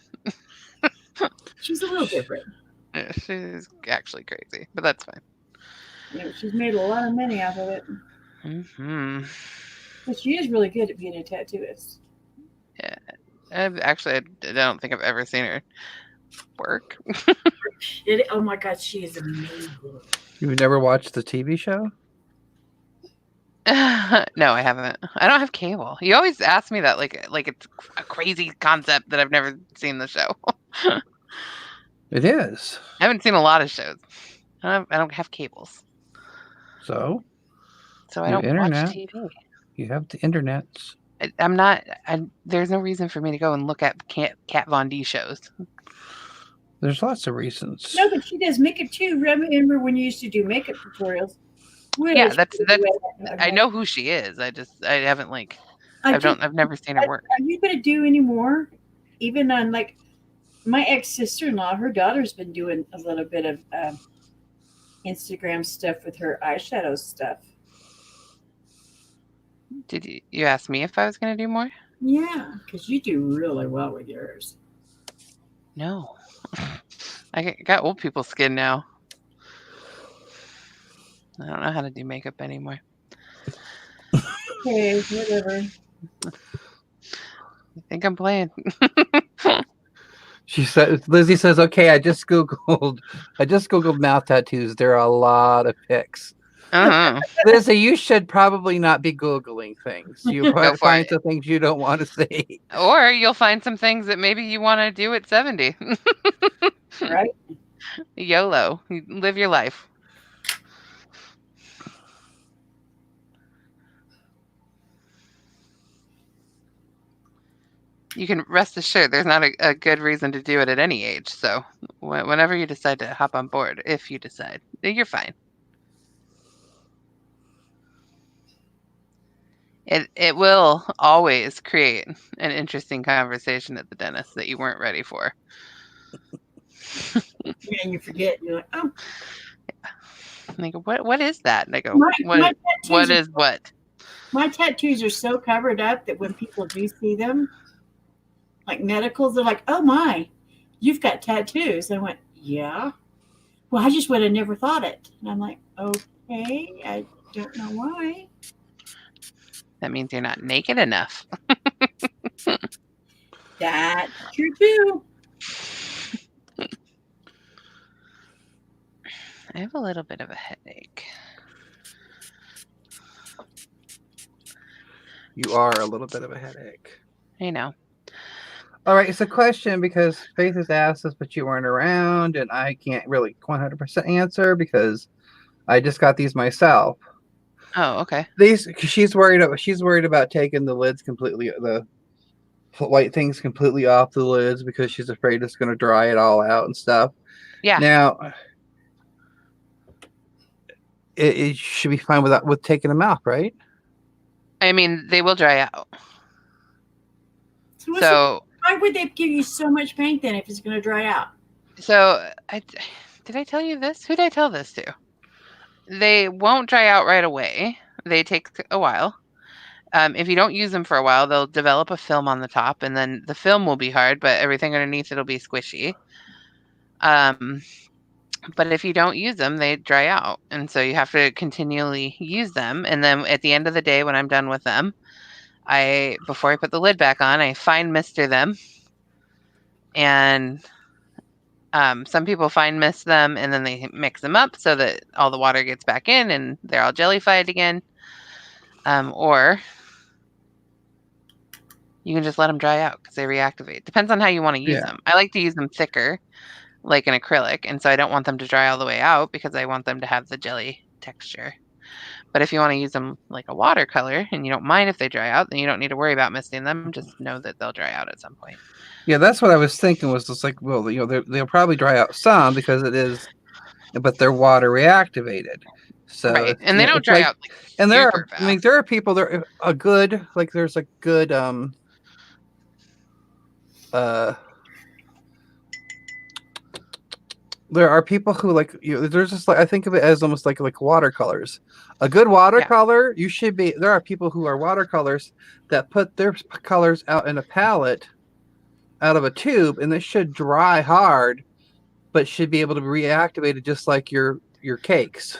S3: She's a little different.
S2: Yeah, she's actually crazy, but that's fine.
S3: She's made a lot of money off of it.
S2: Mm-hmm.
S3: But she is really good at being a tattooist.
S2: Yeah. I don't think I've ever seen her work.
S3: Oh my God, she is amazing.
S1: You've never watched the TV show?
S2: No, I haven't. I don't have cable. You always ask me that like it's a crazy concept that I've never seen the show.
S1: It is.
S2: I haven't seen a lot of shows. I don't have cables.
S1: So
S2: I don't
S1: internet.
S2: watch TV.
S1: You have the internets.
S2: I'm not. There's no reason for me to go and look at Kat Von D shows.
S1: There's lots of reasons.
S3: No, but she does makeup too. Remember when you used to do makeup tutorials?
S2: Yeah, that's. I know who she is. I haven't I've never seen her work.
S3: Are you going to do any more? Even on my ex-sister-in-law, her daughter's been doing a little bit of Instagram stuff with her eyeshadow stuff.
S2: Did you ask me if I was going to do more?
S3: Yeah, because you do really well with yours.
S2: No. I got old people skin now. I don't know how to do makeup anymore.
S3: Okay, whatever.
S2: I think I'm playing.
S1: Lizzie says, okay, I just Googled mouth tattoos. There are a lot of pics.
S2: Uh-huh.
S1: Lizzie, you should probably not be Googling things. You might find some things you don't want to see.
S2: Or you'll find some things that maybe you want to do at 70.
S3: Right?
S2: YOLO. Live your life. You can rest assured there's not a good reason to do it at any age. So whenever you decide to hop on board, if you decide, you're fine. It will always create an interesting conversation at the dentist that you weren't ready for.
S3: Yeah, and you forget. You're like, oh,
S2: And they go, what is that? And I go,
S3: my
S2: what is what?
S3: My tattoos are so covered up that when people do see them, like medicals, they're like, oh my, you've got tattoos. I went, yeah. Well, I just would have never thought it. And I'm like, okay, I don't know why.
S2: That means you're not naked enough.
S3: That's true too.
S2: I have a little bit of a headache.
S1: You are a little bit of a headache.
S2: I know.
S1: All right, it's a question because Faith has asked us, but you weren't around, and I can't really 100% answer because I just got these myself.
S2: Oh, okay.
S1: She's worried about taking the lids completely, the white things completely off the lids because she's afraid it's going to dry it all out and stuff.
S2: Yeah.
S1: Now, it should be fine with taking them out, right?
S2: I mean, they will dry out.
S3: So why would they give you so much paint then if it's going to dry out?
S2: So did I tell you this? Who did I tell this to? They won't dry out right away. They take a while. If you don't use them for a while, they'll develop a film on the top, and then the film will be hard, but everything underneath it'll be squishy. But if you don't use them, they dry out, and so you have to continually use them. And then at the end of the day, when I'm done with them, before I put the lid back on, I fine mister them. And some people fine mist them and then they mix them up so that all the water gets back in and they're all jellified again. Or you can just let them dry out because they reactivate. Depends on how you want to use them. I like to use them thicker, like an acrylic, and so I don't want them to dry all the way out because I want them to have the jelly texture. But if you want to use them like a watercolor and you don't mind if they dry out, then you don't need to worry about misting them. Just know that they'll dry out at some point.
S1: Yeah, that's what I was thinking. Was just like, well, they'll probably dry out some because it is, but they're water reactivated. So
S2: right, and they don't dry out. Like,
S1: and there are people. There a good like there's a good there are people who like there's just like I think of it as almost like watercolors. A good watercolor, you should be. There are people who are watercolors that put their colors out in a palette, out of a tube, and they should dry hard, but should be able to be reactivated just like your cakes.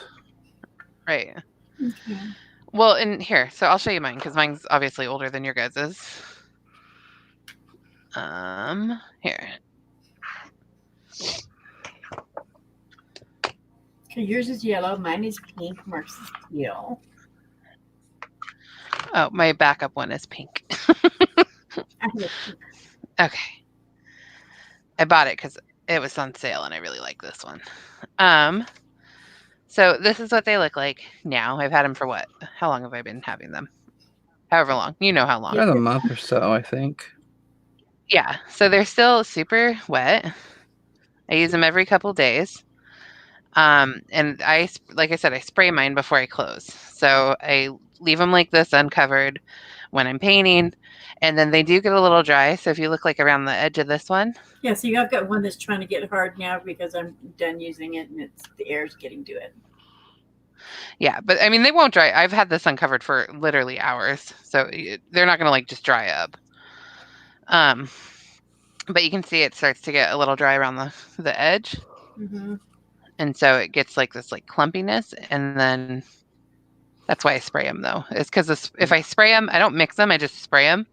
S2: Right. Okay. Well, and here, so I'll show you mine because mine's obviously older than your guys's. Here.
S3: Okay, yours is yellow. Mine is pink. Mark's is teal.
S2: Oh, my backup one is pink. Okay. I bought it because it was on sale and I really like this one. So this is what they look like now. I've had them for what? How long have I been having them? However long. You know how long.
S1: About a month or so, I think.
S2: Yeah. So they're still super wet. I use them every couple days. And like I said, I spray mine before I close. So I leave them like this uncovered when I'm painting. And then they do get a little dry. So if you look like around the edge of this one.
S3: Yeah, see, I've got one that's trying to get hard now because I'm done using it and the air's getting to it.
S2: Yeah, but I mean, they won't dry. I've had this uncovered for literally hours. So they're not going to like just dry up. But you can see it starts to get a little dry around the edge. Mm-hmm. And so it gets like this like clumpiness. And then that's why I spray them though. It's because if I spray them, I don't mix them. I just spray them.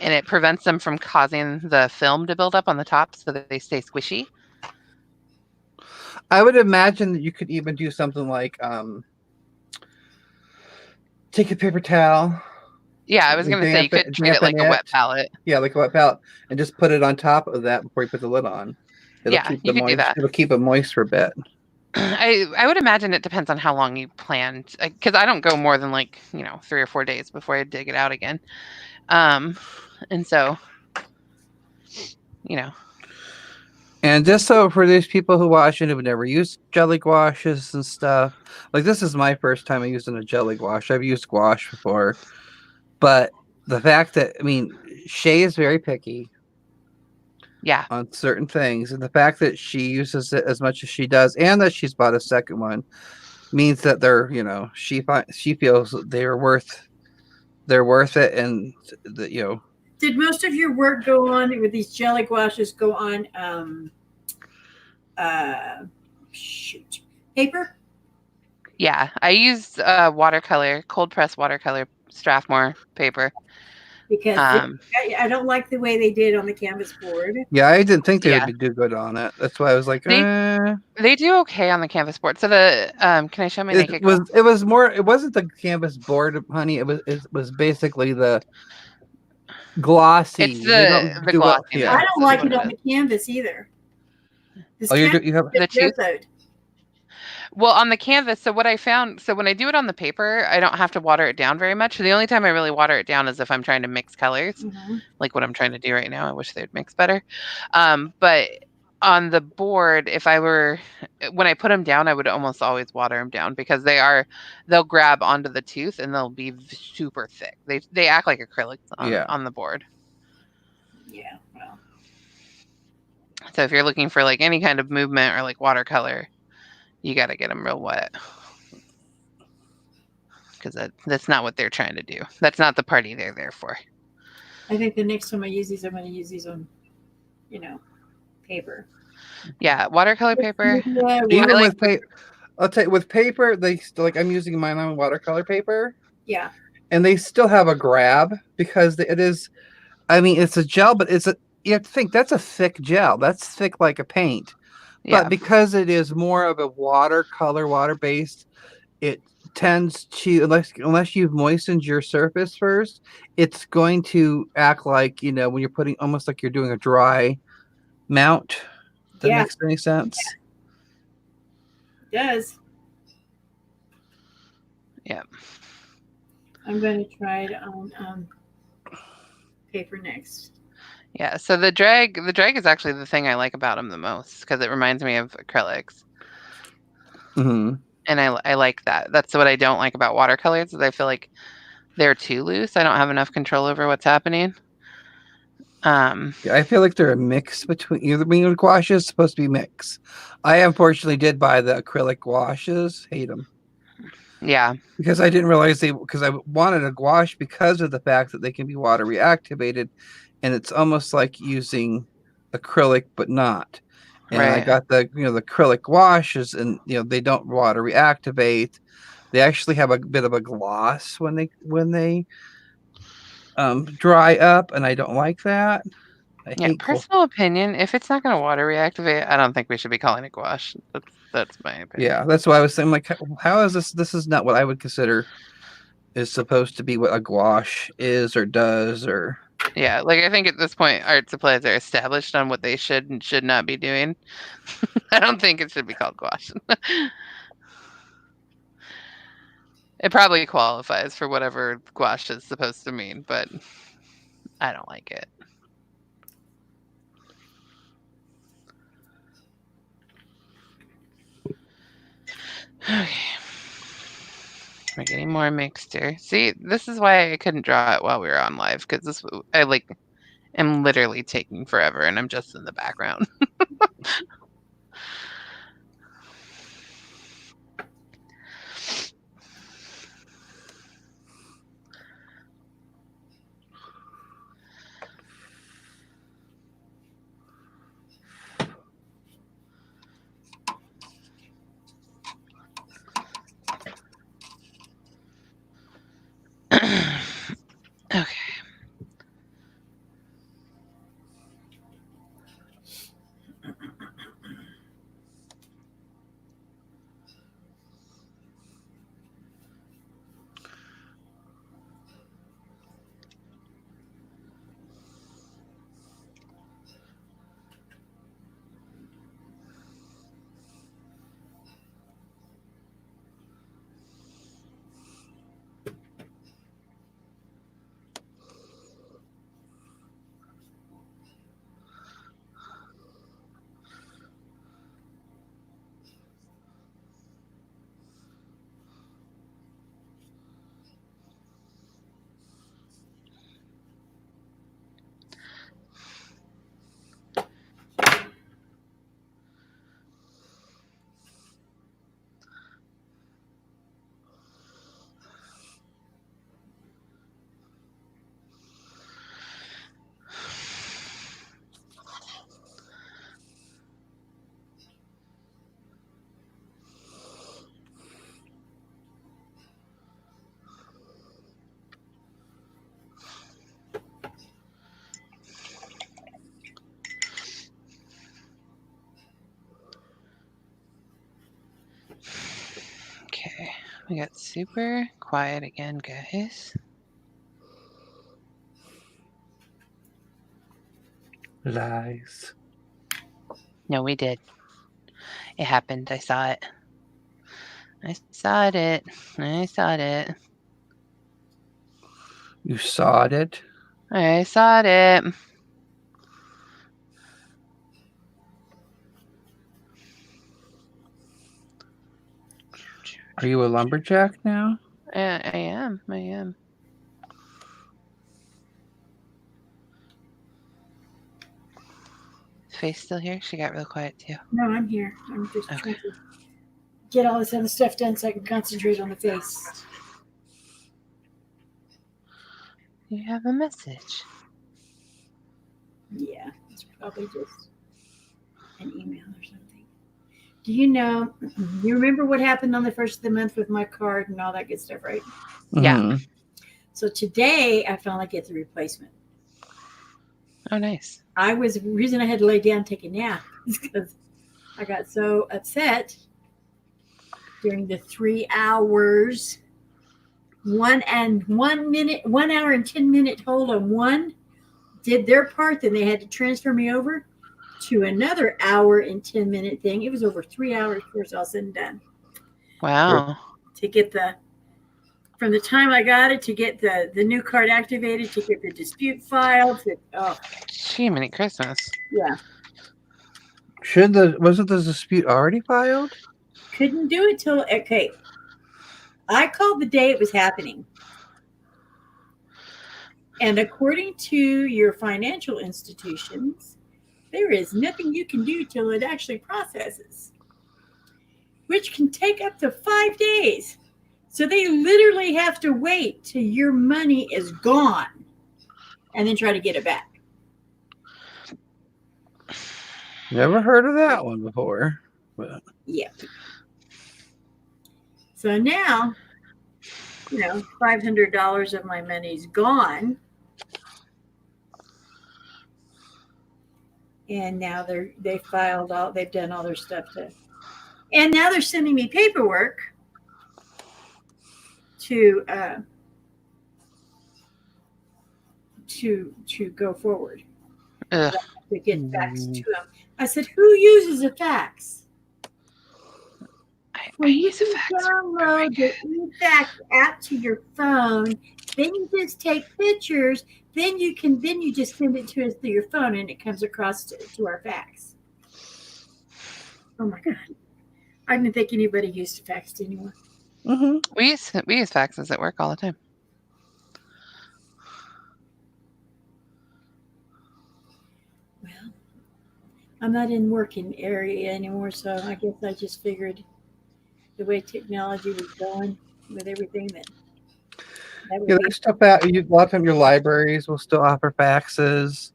S2: And it prevents them from causing the film to build up on the top so that they stay squishy.
S1: I would imagine that you could even do something like take a paper towel.
S2: Yeah, I was going to say you could treat it like a wet palette.
S1: Yeah, like a wet palette. And just put it on top of that before you put the lid on.
S2: You could do that.
S1: It'll keep it moist for a bit.
S2: I would imagine it depends on how long you planned. Because I don't go more than 3 or 4 days before I dig it out again. And so you know.
S1: And just so for these people who watch and have never used jelly gouaches and stuff, like this is my first time using a jelly gouache. I've used gouache before, but the fact that Shay is very picky
S2: Yeah.
S1: on certain things, and the fact that she uses it as much as she does, and that she's bought a second one, means that they're she feels that they're worth it, and
S3: Did most of your work go on with these jelly gouaches go on paper?
S2: Yeah, I used watercolor, cold press watercolor Strathmore paper.
S3: Because I don't like the way they did on the canvas board.
S1: Yeah, I didn't think they would do good on it. That's why I was like,
S2: They do okay on the canvas board. So the can I show my naked girl?
S1: It was more. It wasn't the canvas board, honey. It was basically the glossy.
S2: It's the glossy.
S3: I don't like it on the canvas either.
S1: You have
S2: the tooth. Well, on the canvas, so what I found, so when I do it on the paper, I don't have to water it down very much. So the only time I really water it down is if I'm trying to mix colors, like what I'm trying to do right now. I wish they'd mix better. But on the board, when I put them down, I would almost always water them down because they'll grab onto the tooth and they'll be super thick. They act like acrylics on the board.
S3: Yeah. Well.
S2: So if you're looking for like any kind of movement or like watercolor, you got to get them real wet because that's not what they're trying to do. That's not the party they're there for.
S3: I think the next time I use these, I'm going to use these on, paper.
S2: Yeah, watercolor paper.
S3: Yeah,
S1: even with paper, I'll tell you, with paper, they still I'm using mine on watercolor paper.
S3: Yeah.
S1: And they still have a grab because it is. It's a gel, but you have to think that's a thick gel. That's thick like a paint. But because it is more of a water-based, it tends to, unless you've moistened your surface first, it's going to act like, when you're putting, almost like you're doing a dry mount. That makes any sense?
S3: Yeah. It does.
S2: Yeah.
S3: I'm going to try it on paper next.
S2: Yeah, so the drag is actually the thing I like about them the most because it reminds me of acrylics.
S1: Mm-hmm.
S2: And I like that. That's what I don't like about watercolors is I feel like they're too loose. I don't have enough control over what's happening.
S1: I feel like they're a mix between gouache is supposed to be mix. I unfortunately did buy the acrylic gouaches. Hate them.
S2: Yeah.
S1: Because I didn't realize because I wanted a gouache because of the fact that they can be water reactivated. And it's almost like using acrylic, but not. And I got the the acrylic gouaches, and they don't water reactivate. They actually have a bit of a gloss when they dry up, and I don't like that.
S2: Personal opinion: if it's not going to water reactivate, I don't think we should be calling it gouache. That's my opinion.
S1: Yeah, that's why I was saying, like, how is this? This is not what I would consider is supposed to be what a gouache is or does or.
S2: Yeah, like I think at this point, art supplies are established on what they should and should not be doing. I don't think it should be called gouache. It probably qualifies for whatever gouache is supposed to mean, but I don't like it. Okay. We're getting more mixture. See, this is why I couldn't draw it while we were on live, because I am literally taking forever and I'm just in the background. Okay. We got super quiet again, guys.
S1: Lies.
S2: No, we did. It happened. I saw it. I saw it. I saw it.
S1: You sawed it?
S2: I saw it.
S1: Are you a lumberjack now?
S2: I am. I am. Is Faith still here? She got real quiet too.
S3: No, I'm here. I'm just
S2: Okay.
S3: trying to get all this other stuff done so I can concentrate on the face.
S2: You have a message.
S3: Yeah, it's probably just an email or something. Do you know? You remember what happened on the first of the month with my card and all that good stuff, right?
S2: Yeah.
S1: Mhm.
S3: So today I finally get the replacement.
S2: Oh, nice.
S3: The reason I had to lay down and take a nap is because I got so upset during the 3 hours, 1 hour and 10-minute hold on one did their part, then they had to transfer me over to another hour and 10-minute thing. It was over 3 hours before it's all said and done.
S2: Wow.
S3: To get from the time I got it to get the new card activated, to get the dispute filed.
S2: Gee, many Christmas.
S3: Yeah.
S1: Wasn't the dispute already filed?
S3: Couldn't do it till, okay. I called the day it was happening. And according to your financial institutions, there is nothing you can do till it actually processes, which can take up to 5 days. So they literally have to wait till your money is gone and then try to get it back.
S1: Never heard of that one before. But
S3: Yeah. So now, $500 of my money's gone. And now they've done all their stuff and now they're sending me paperwork to go forward.
S2: Ugh.
S3: To get fax to them. I said, who uses a fax?
S2: I use a fax.
S3: Download the eFax app to your phone. Then you just take pictures. Then you just send it to us through your phone, and it comes across to our fax. Oh my God! I didn't think anybody used a fax anymore.
S1: mhm.
S2: We use faxes at work all the time.
S3: Well, I'm not in working area anymore, so I guess I just figured the way technology was going with everything that would
S1: Yeah,
S3: be.
S1: there's stuff out. A lot of time your libraries will still offer faxes.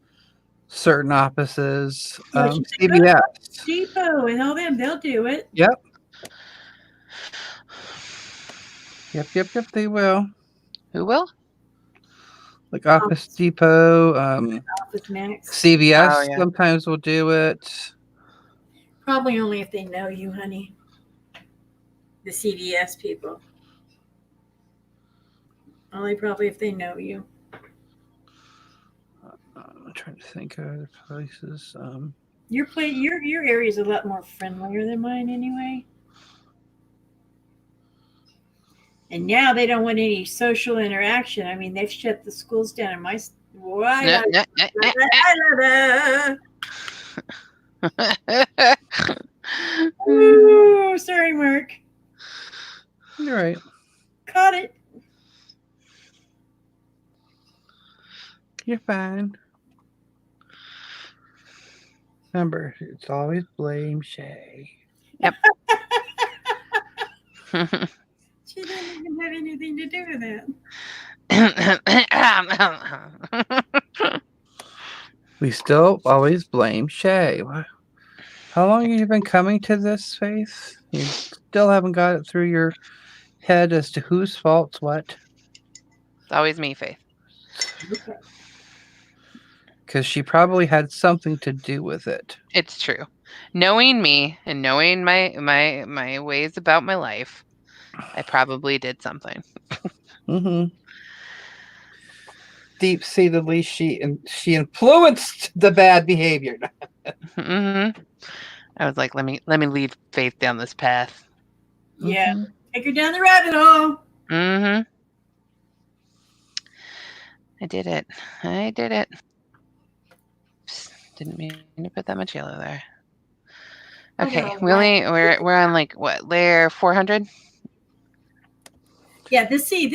S1: Certain offices,
S3: Well, you
S1: CVS.
S3: Depot and all them, they'll do it.
S1: Yep. They will.
S2: Who will?
S1: Like Office Depot,
S3: Office Max.
S1: CVS
S2: Oh, yeah.
S1: sometimes will do it.
S3: Probably only if they know you, honey. The CVS people. Only probably if they know you.
S1: I'm trying to think of other places.
S3: Your area is a lot more friendlier than mine anyway. And now they don't want any social interaction. I mean, they've shut the schools down in my. Ooh, sorry, Mark.
S1: You're right.
S3: Caught it.
S1: You're fine. Remember, it's always blame Shay.
S2: Yep.
S3: She didn't even have anything to do with it.
S1: We still always blame Shay. How long have you been coming to this, Faith? You still haven't got it through your head as to whose fault's what?
S2: It's always me, Faith.
S3: Okay.
S1: Because she probably had something to do with it.
S2: It's true. Knowing me and knowing my ways about my life, I probably did something.
S1: Mm-hmm. Deep-seatedly, she influenced the bad behavior.
S2: Hmm. I was like, let me lead Faith down this path.
S3: Yeah.
S1: Mhm.
S3: Take her down the rabbit hole.
S2: Hmm. I did it. I did it. Oops, didn't mean to put that much yellow there. Okay, we're on like what, layer 400?
S3: Yeah, this
S2: I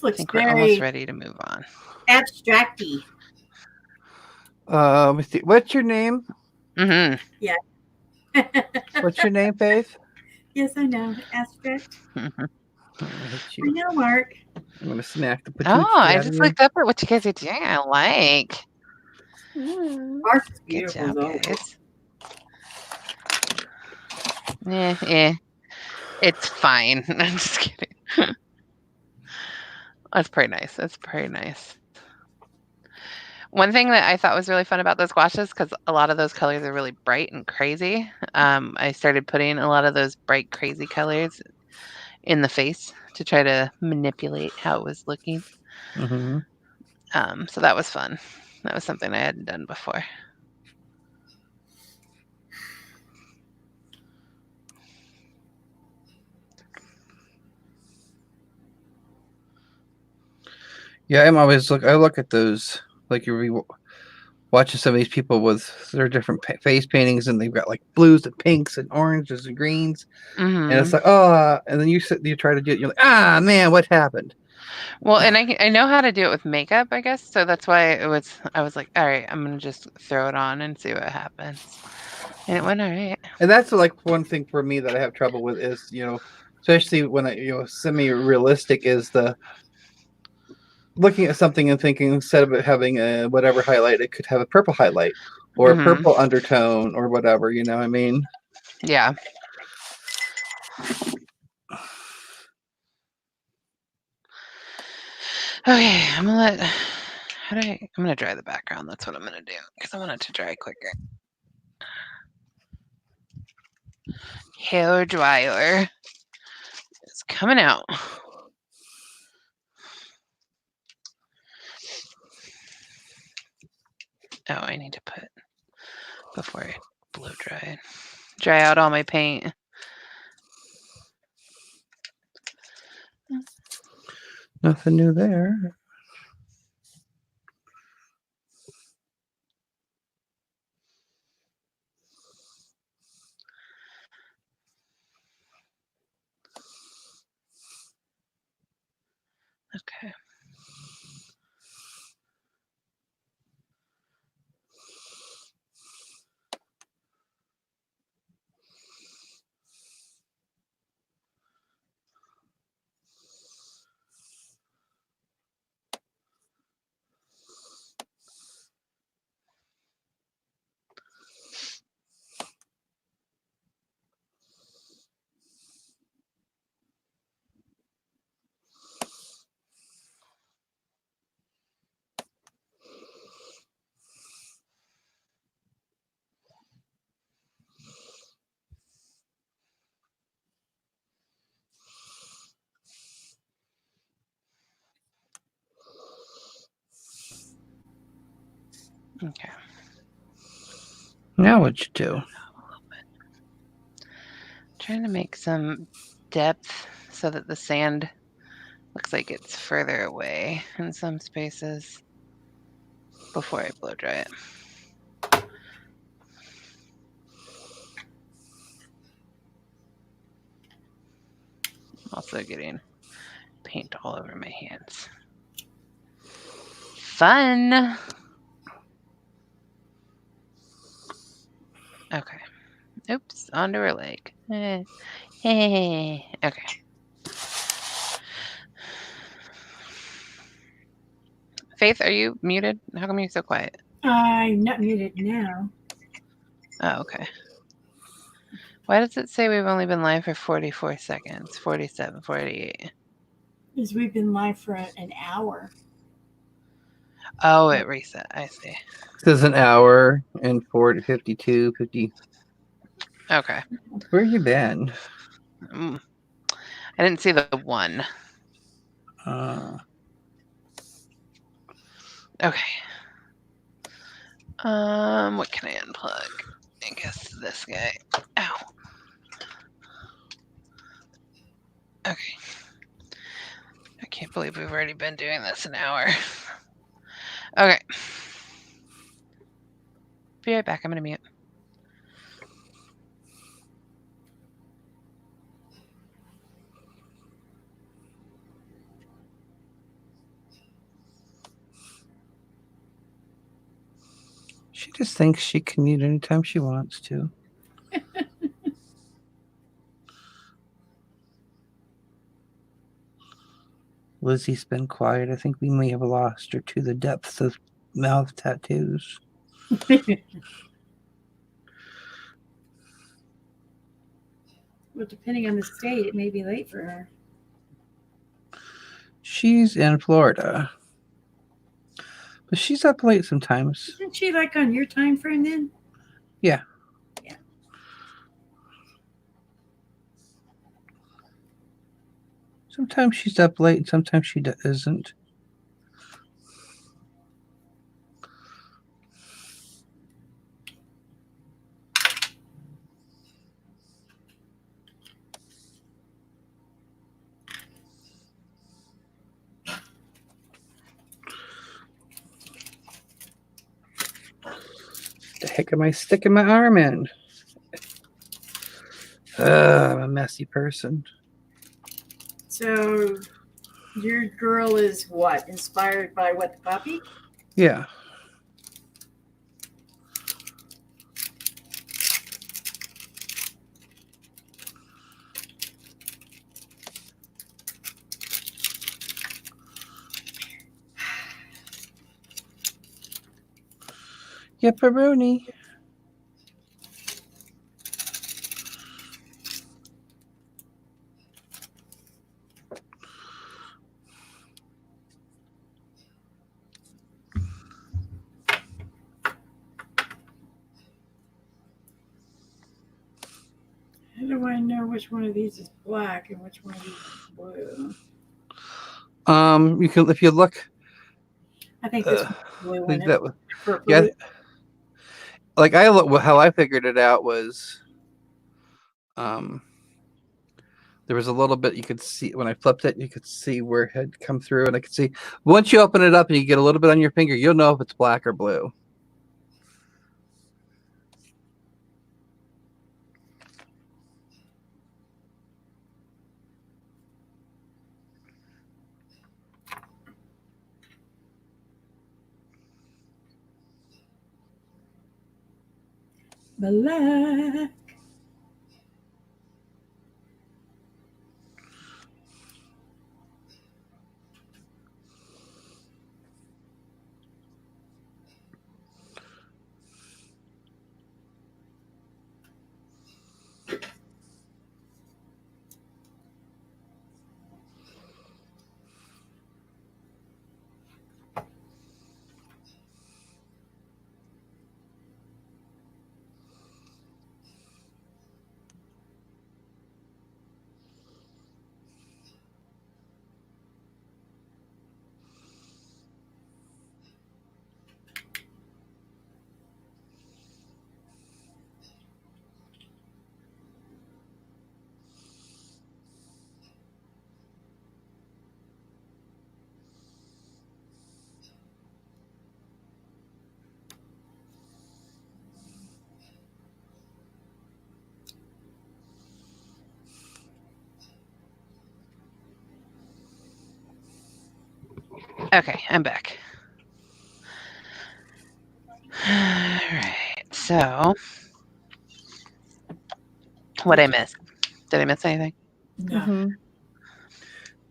S3: looks
S2: think we're almost
S3: very
S2: ready to move on.
S3: abstracty.
S1: Let me see. What's your name?
S2: Hmm.
S1: What's your name, Faith?
S3: Yes, I know. Abstract.
S1: I'm gonna hit
S3: I
S1: you.
S3: know, Mark.
S1: I'm gonna smack the
S2: Oh,
S1: patoochie
S2: I
S1: out of
S2: just
S1: you.
S2: looked up at what you guys are doing. I like.
S3: Mark is
S2: Good
S3: beautiful
S2: job,
S3: as always.
S2: guys. Yeah. It's fine. I'm just kidding. That's pretty nice. That's pretty nice. One thing that I thought was really fun about those gouaches, because a lot of those colors are really bright and crazy, I started putting a lot of those bright, crazy colors in the face to try to manipulate how it was looking.
S1: Mm-hmm.
S2: So that was fun. That was something I hadn't done before.
S1: Yeah, I'm always I look at those like you're watching some of these people with their different face paintings, and they've got like blues and pinks and oranges and greens, and it's
S2: Hmm.
S1: like, and then you try to do it, you're like, man, what happened?
S2: Well, and I know how to do it with makeup, I guess. So that's why I was like, all right, I'm going to just throw it on and see what happens. And it went all right.
S1: And that's like one thing for me that I have trouble with is, especially when semi-realistic is the looking at something and thinking instead of it having a whatever highlight, it could have a purple highlight or a
S2: Hmm.
S1: purple undertone or whatever, you know what I mean?
S2: Yeah. Okay, I'm gonna dry the background. That's what I'm gonna do because I want it to dry quicker. Hair dryer is coming out. Oh, I need to put before I blow dry out all my paint.
S1: Nothing new there.
S2: Okay. Okay.
S1: Now what you do?
S2: Trying to make some depth so that the sand looks like it's further away in some spaces before I blow dry it. Also getting paint all over my hands. Fun. Okay. Oops, onto her leg. Okay. Faith, are you muted? How come you're so quiet?
S3: I'm not muted now.
S2: Oh, okay. Why does it say we've only been live for 44 seconds? 47, 48.
S3: Because we've been live for an hour.
S2: Oh, it reset. I see.
S1: This is an hour and 52, 50.
S2: Okay.
S1: Where you been?
S2: I I didn't see the one. Okay. What can I unplug? I guess this guy. Ow. Okay. I can't believe we've already been doing this an hour. Okay. Be right back. I'm gonna mute.
S1: She just thinks she can mute anytime she wants to. Lizzie's been quiet. I think we may have lost her to the depths of mouth tattoos.
S3: Well, depending on the state, it may be late for her.
S1: She's in Florida. But she's up late sometimes.
S3: Isn't she like on your time frame then?
S1: Yeah.
S3: Yeah.
S1: Sometimes she's up late and sometimes she isn't. The heck am I sticking my arm in? I'm a messy person.
S3: So your girl is what? Inspired by what, the puppy?
S1: Yeah. Yepperoni.
S3: How do I know which one of these is black and which one of these is blue?
S1: You can, if you look.
S3: I think this one's blue one.
S1: That,
S3: Purple.
S1: yeah. Like I look, how I figured it out was, there was a little bit you could see when I flipped it. You could see where it had come through, and I could see once you open it up and you get a little bit on your finger, you'll know if it's black or blue.
S3: Black.
S2: Okay, I'm back. All right. So, what I miss? Did I miss anything?
S3: No.
S1: Mm-hmm.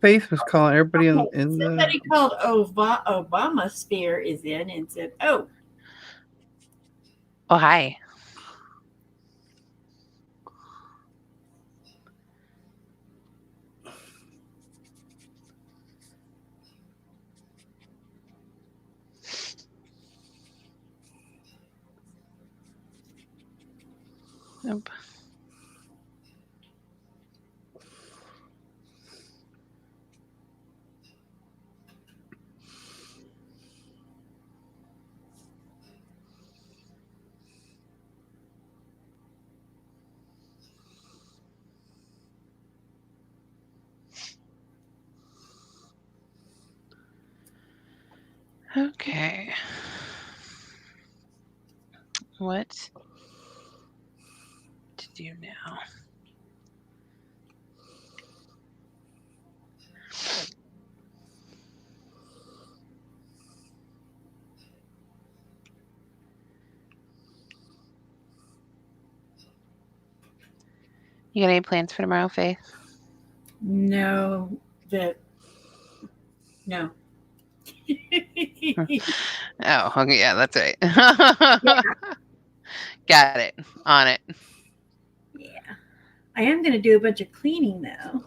S1: Faith was calling everybody in
S3: Somebody
S1: the.
S3: called Obama Sphere is in and said, "Oh,
S2: Oh, hi. Nope. Okay. What to do now? You got any plans for tomorrow, Faith?
S3: No, no.
S2: Oh, okay, yeah, that's right. Got it. On it.
S3: Yeah. I am going to do a bunch of cleaning though.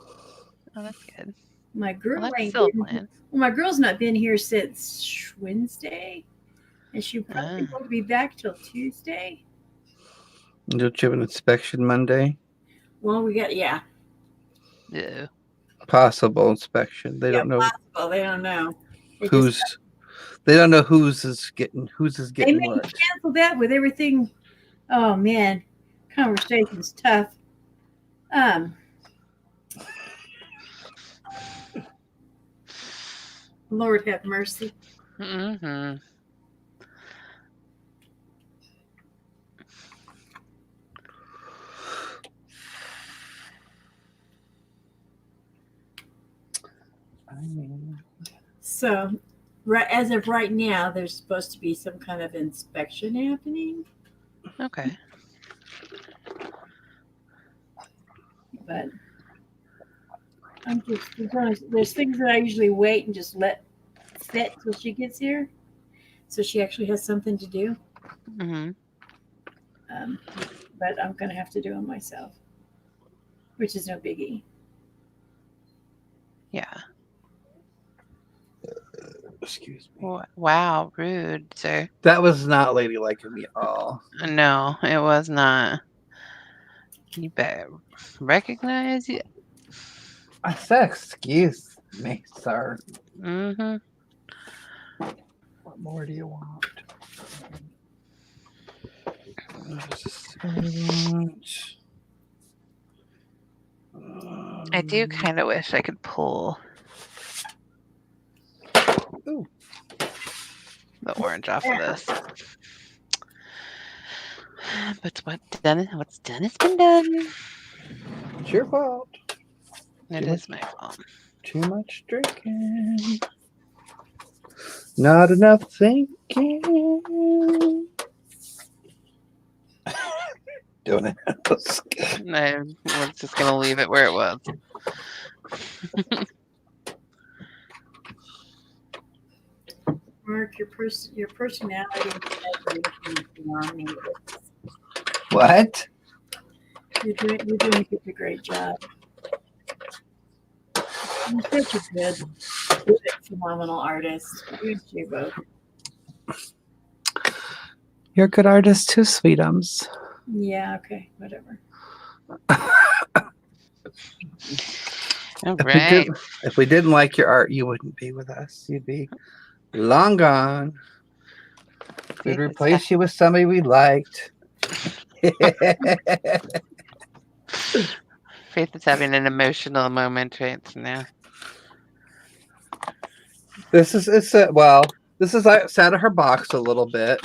S2: Oh, that's good.
S3: My girl
S2: Well, that's
S3: ain't
S2: still a
S3: been,
S2: plan.
S3: well, my girl's not been here since Wednesday, and she probably won't be back till Tuesday.
S1: Don't you have an inspection Monday?
S3: Well, we got
S2: Yeah.
S1: Possible inspection. They don't know
S3: possible. They don't know. They
S1: who's.
S3: just,
S1: They don't know who's is getting
S3: they may
S1: what.
S3: cancel that with everything. Oh man, conversation's tough. Lord have mercy.
S2: Mm-hmm.
S3: So, right as of right now, there's supposed to be some kind of inspection happening,
S2: Okay.
S3: but I'm just there's things that I usually wait and just let sit till she gets here, so she actually has something to do.
S2: Mm-hmm.
S3: But I'm gonna have to do them myself, which is no biggie.
S2: Yeah.
S1: Excuse me.
S2: Wow, rude, sir.
S1: That was not ladylike of me at all.
S2: No, it was not. You better recognize it.
S1: I said, excuse me, sir.
S2: Mm-hmm.
S1: What more do you want?
S2: I do kind of wish I could pull
S1: Ooh.
S2: the orange off of this. But what's done has been done.
S1: It's your fault.
S2: It is my fault.
S1: Too much drinking. Not enough thinking. Doing it.
S2: I was just gonna leave it where it was.
S3: Mark, your personality is beyond me.
S1: What?
S3: You're doing such a great job. You're such a good, phenomenal artist. You two both.
S1: You're a good artist too, sweetums.
S3: Yeah. Okay. Whatever.
S2: All right.
S1: If we didn't like your art, you wouldn't be with us. You'd be long gone. We'd replace you with somebody we liked.
S2: Faith is having an emotional moment right now.
S1: This is out of her box a little bit.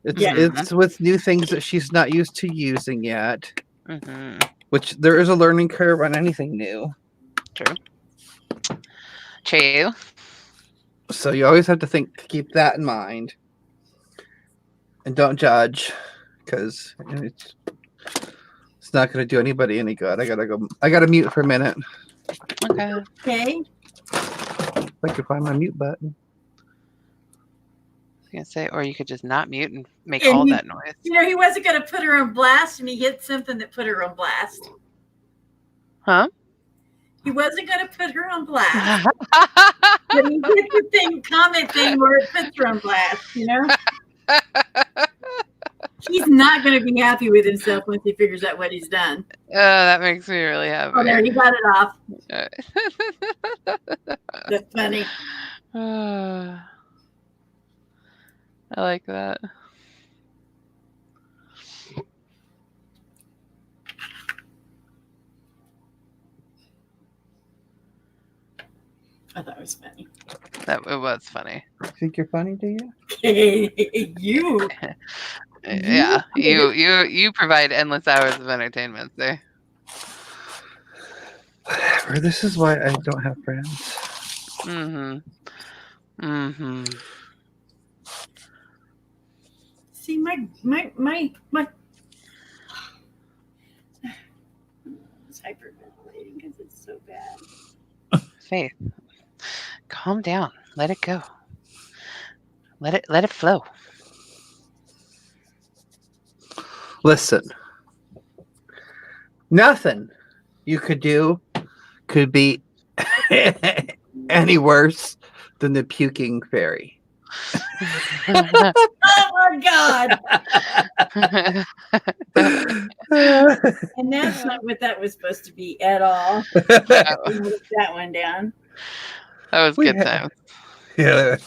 S1: It's with new things that she's not used to using yet.
S2: Mm-hmm.
S1: Which there is a learning curve on anything new.
S2: True.
S1: So you always have to keep that in mind, and don't judge, because it's not going to do anybody any good. I gotta mute for a minute.
S2: Okay.
S3: Okay.
S1: If I could find my mute button.
S2: I was gonna say, or you could just not mute and make all that noise.
S3: You know, he wasn't going to put her on blast, and he hit something that put her on blast.
S2: Huh?
S3: He wasn't going to put her on blast. But he hit the comment thing where it puts her on blast, you know? He's not going to be happy with himself once he figures out what he's done.
S2: Oh, that makes me really happy.
S3: Oh, there, he got it off. That's funny.
S2: I like that.
S3: I thought it was funny.
S2: That it was funny.
S1: Think you're funny, do you?
S3: You.
S2: Yeah, you provide endless hours of entertainment there.
S1: Whatever. This is why I don't have friends.
S3: See, my it's hyperventilating because it's so bad.
S2: Faith, calm down. Let it go. Let it flow.
S1: Listen, nothing you could do could be any worse than the puking fairy.
S3: Oh my God! And that's not what that was supposed to be at all. That one down.
S2: That was good times.
S1: Yeah.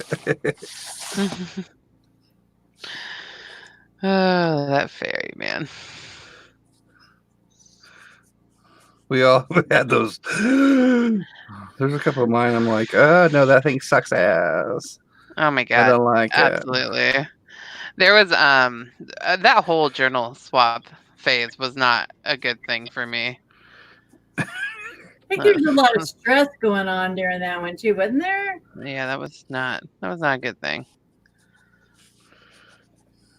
S2: Oh, that fairy, man.
S1: We all had those. There's a couple of mine. I'm like, oh no, that thing sucks ass.
S2: Oh my
S1: I
S2: God.
S1: don't like it.
S2: Absolutely. There was that whole journal swap phase was not a good thing for me.
S3: I think there's a lot of stress going on during that one too, wasn't there?
S2: Yeah, that was not a good thing.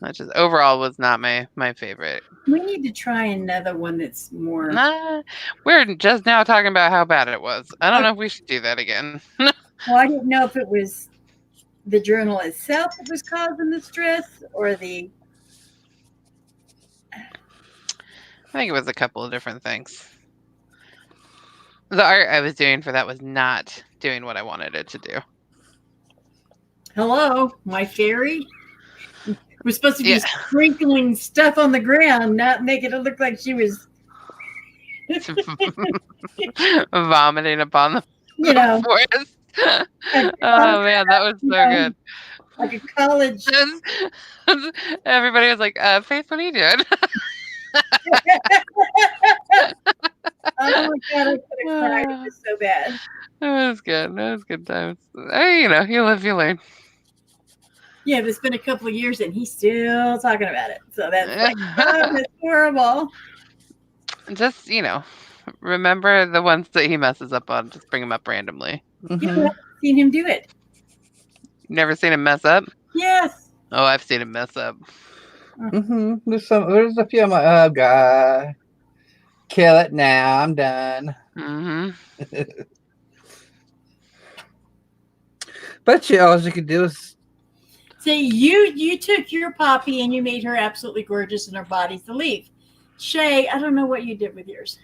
S2: That just overall was not my favorite.
S3: We need to try another one that's more.
S2: Nah, we're just now talking about how bad it was. I don't know if we should do that again.
S3: Well, I didn't know if it was the journal itself that was causing the stress or the.
S2: I think it was a couple of different things. The art I was doing for that was not doing what I wanted it to do.
S3: Hello, my fairy. Was supposed to be sprinkling stuff on the ground, not making it look like she was
S2: vomiting upon the forest. Oh man, that was so good.
S3: Like a college.
S2: Everybody was like, Faith, what are you doing?
S3: Oh my God, I could have cried. It was so bad.
S2: It was good. It was good times. You live, you learn.
S3: Yeah, but it's been a couple of years and he's still talking about it. So that's like, oh, that's horrible.
S2: Just, remember the ones that he messes up on. Just bring them up randomly.
S3: Mm-hmm. You haven't seen him do it.
S2: You've never seen him mess up?
S3: Yes.
S2: Oh, I've seen him mess up.
S1: Mm-hmm. There's a few of my, oh God. Kill it now. I'm done.
S2: Mm-hmm.
S1: But all you could do is.
S3: See, you took your Poppy and you made her absolutely gorgeous and her body's the leaf. Shay, I don't know what you did with yours.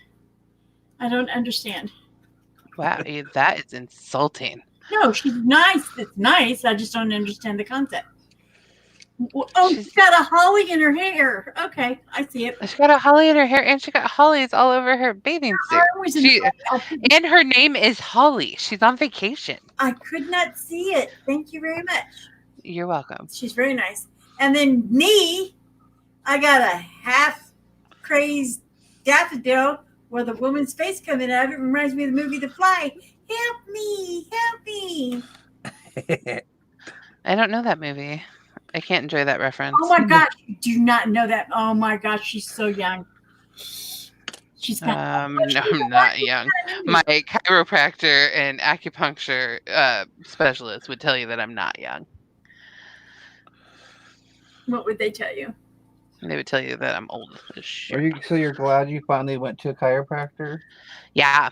S3: I don't understand.
S2: Wow, that is insulting.
S3: No, she's nice. It's nice. I just don't understand the concept. Oh, she's got a holly in her hair. Okay, I see it.
S2: She got a holly in her hair, and she got hollies all over her bathing suit. And her name is Holly. She's on vacation.
S3: I could not see it. Thank you very much.
S2: You're welcome.
S3: She's very nice. And then me, I got a half-crazed daffodil with a woman's face coming out of it. It reminds me of the movie The Fly. Help me, help me.
S2: I don't know that movie. I can't enjoy that reference.
S3: Oh my gosh, you do not know that. Oh my gosh, she's so young. She's got
S2: no, I'm not young. My chiropractor and acupuncture specialist would tell you that I'm not young.
S3: What would they tell you?
S2: They would tell you that I'm old as shit.
S1: So you're glad you finally went to a chiropractor?
S2: Yeah.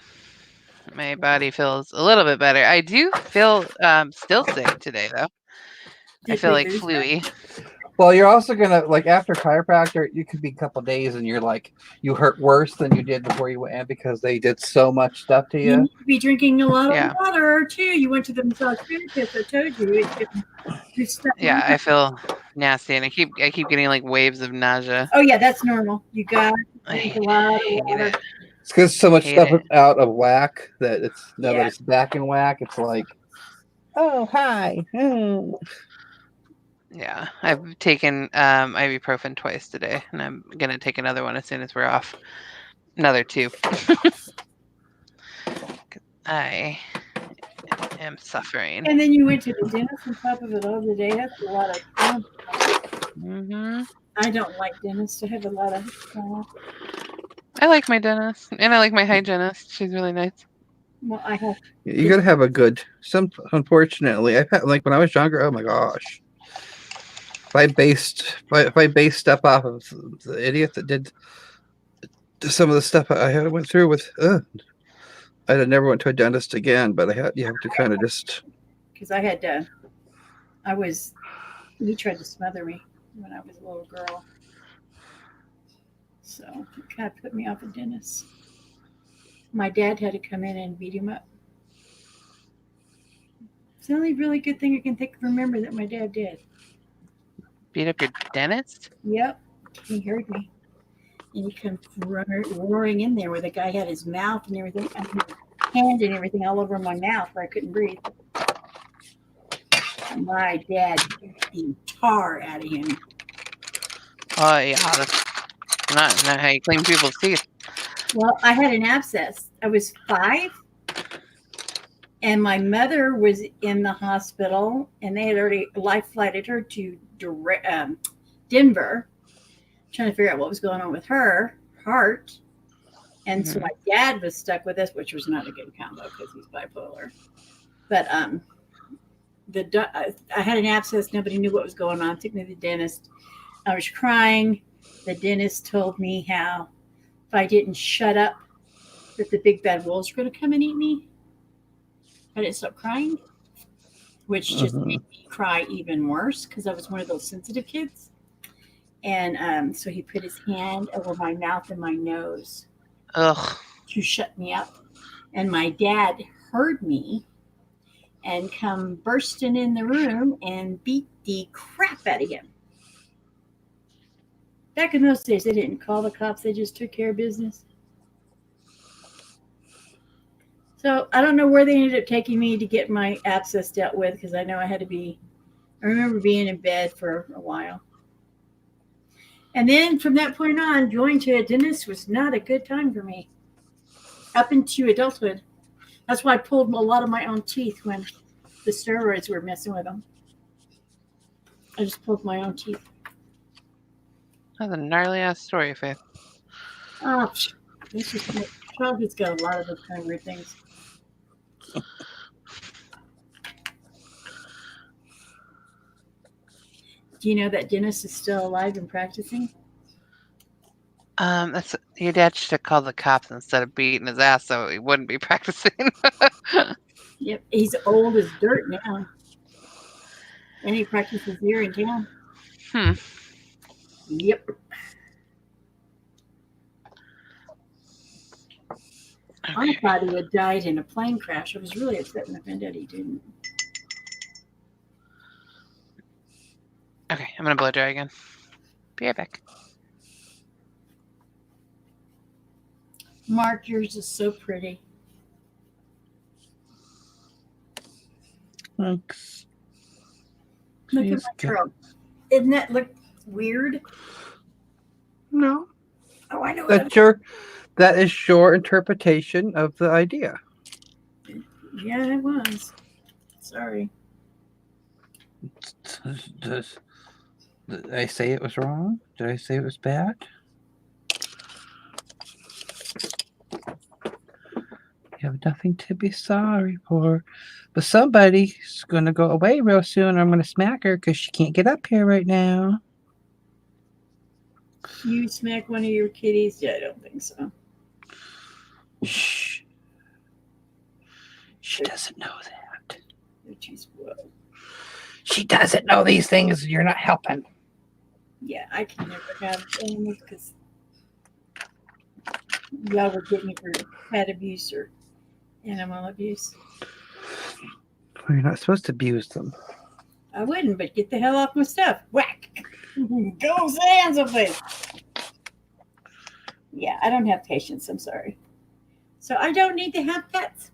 S2: My body feels a little bit better. I do feel still sick today, though. I feel like flu-y.
S1: Well, you're also gonna after chiropractor, you could be a couple days and you're like you hurt worse than you did before you went in because they did so much stuff to you.
S3: You need to be drinking a lot of water too. You went to the massage therapist. I told you.
S2: Yeah, I feel nasty, and I keep getting like waves of nausea.
S3: Oh yeah, that's normal. You got to drink a lot of water.
S1: It's because so much stuff is out of whack that it's now that it's back in whack. It's like, oh hi.
S2: Yeah, I've taken ibuprofen twice today, and I'm going to take another one as soon as we're off. Another 2. I am suffering.
S3: And then you went to the dentist on top of it all the day. That's a lot of fun.
S2: Hmm.
S3: I don't like dentists. I have a lot of
S2: I like my dentist, and I like my hygienist. She's really nice.
S3: well, I have
S1: You gotta have a good. Unfortunately, I've had like when I was younger. Oh my gosh, if I based stuff off of the idiot that did some of the stuff I had went through with, I'd have never went to a dentist again. But you have to kind of just.
S3: because he tried to smother me when I was a little girl. So it kind of put me off a dentist. My dad had to come in and beat him up. It's the only really good thing I can remember that my dad did.
S2: Beat up your dentist?
S3: Yep, he heard me. And he come roaring in there where the guy had his mouth and everything, and his hand and everything all over my mouth where I couldn't breathe. My dad beat the tar out of him.
S2: Oh yeah, that's not how you clean people's teeth.
S3: Well, I had an abscess. I was 5, and my mother was in the hospital, and they had already life flighted her to Denver, trying to figure out what was going on with her heart. And so my dad was stuck with us, which was not a good combo because he's bipolar. But I had an abscess. Nobody knew what was going on. Took me to the dentist. I was crying. The dentist told me how if I didn't shut up, that the big bad wolves were going to come and eat me. I didn't stop crying, which just made me cry even worse because I was one of those sensitive kids. And so he put his hand over my mouth and my nose to shut me up. And my dad heard me and come bursting in the room and beat the crap out of him. Back in those days, they didn't call the cops. They just took care of business. So I don't know where they ended up taking me to get my abscess dealt with because I know I remember being in bed for a while. And then from that point on, going to a dentist was not a good time for me up into adulthood. That's why I pulled a lot of my own teeth when the steroids were messing with them. I just pulled my own teeth.
S2: That's a gnarly ass story, Faith.
S3: Oh, this is childhood's got a lot of those kind of weird things. Do you know that dentist is still alive and practicing?
S2: That's your dad should have called the cops instead of beating his ass so he wouldn't be practicing.
S3: Yep, he's old as dirt now. And he practices here in town. Yep. I thought he had died in a plane crash. I was really upset when I found out he didn't.
S2: Okay, I'm going to blow dry again. Be right back.
S3: Mark, yours is so pretty.
S1: Thanks.
S3: Look at my girl. Isn't that look weird?
S1: No.
S3: Oh, I know.
S1: That is your interpretation of the idea.
S3: Yeah, it was. Sorry.
S1: Did I say it was wrong? Did I say it was bad? You have nothing to be sorry for. But somebody's going to go away real soon. I'm going to smack her because she can't get up here right now.
S3: You smack one of your kitties? Yeah, I don't think so.
S1: Shh. She doesn't know that. She doesn't know these things. You're not helping.
S3: Yeah, I can never have animals because y'all would get me for pet abuse or animal abuse.
S1: Well, you're not supposed to abuse them.
S3: I wouldn't, but get the hell off my stuff. Whack. Go sit down someplace. Yeah, I don't have patience. I'm sorry. So I don't need to have pets.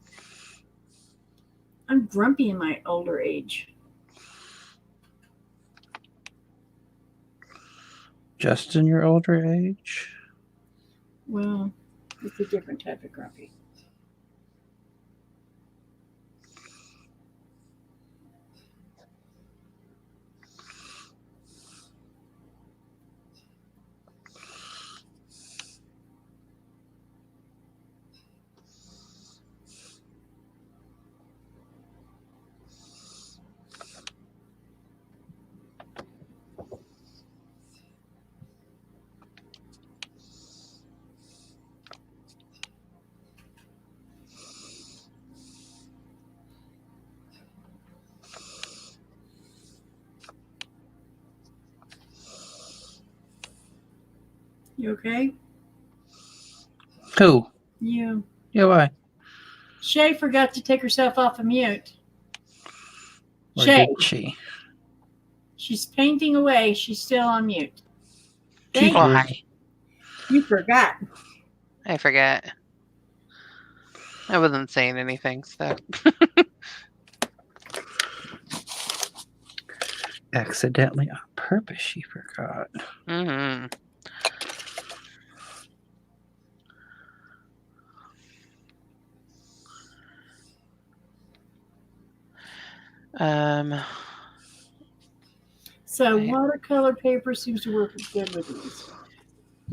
S3: I'm grumpy in my older age.
S1: Just in your older age?
S3: Well, it's a different type of grumpy. You okay?
S1: Who?
S3: You.
S1: Yeah, why?
S3: Shay forgot to take herself off of mute.
S1: Or
S3: Shay,
S1: did she?
S3: she's painting away. She's still on mute.
S1: Keep
S3: Thank
S2: Well,
S1: her.
S2: hi.
S3: you. Forgot.
S2: I forget. I wasn't saying anything, so.
S1: Accidentally on purpose, she forgot.
S2: Mm-hmm.
S3: So
S2: Right.
S3: watercolor paper seems to work good with these.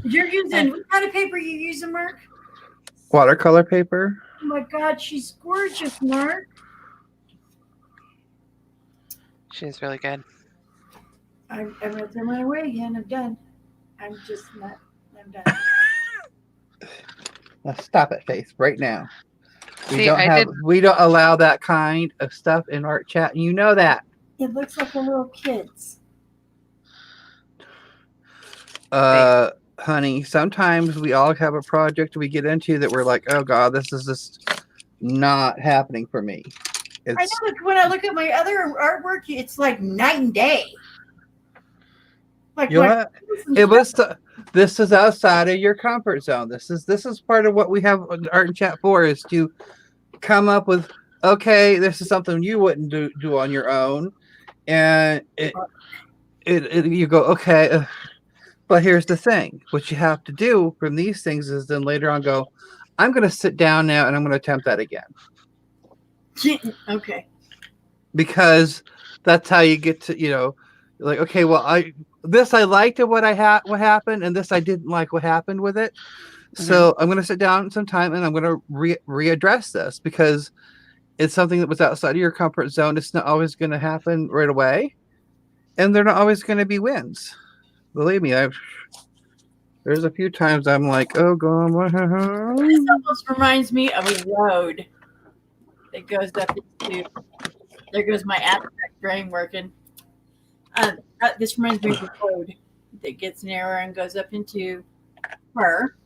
S3: You're using what kind of paper you using, Mark?
S1: Watercolor paper.
S3: Oh my God, she's gorgeous, Mark.
S2: She's really good.
S3: I'm gonna throw mine away again. I'm done. I'm just not. I'm done.
S1: Now stop it, Faith, right now.
S2: See, I
S1: We don't allow that kind of stuff in art chat, and you know that.
S3: It looks like a little kid's.
S1: Honey, sometimes we all have a project we get into that we're like, oh God, this is just not happening for me.
S3: I
S1: It's
S3: know, like when I look at my other artwork, it's like night and day. Like
S1: you know
S3: my
S1: what? It was this is outside of your comfort zone. This is part of what we have art and chat for, is to come up with, okay, this is something you wouldn't do on your own, and you go, okay, but here's the thing: what you have to do from these things is then later on go, I'm going to sit down now and I'm going to attempt that again,
S3: okay.
S1: because that's how you get to, like, okay, well, I liked what happened, and this I didn't like what happened with it. So I'm going to sit down sometime and I'm going to readdress this, because it's something that was outside of your comfort zone. It's not always going to happen right away, and they're not always going to be wins. Believe me, there's a few times I'm like, oh God,
S3: This almost reminds me of a road that goes up into. There goes my abstract brain working. This reminds me of a road that gets narrower and goes up into her,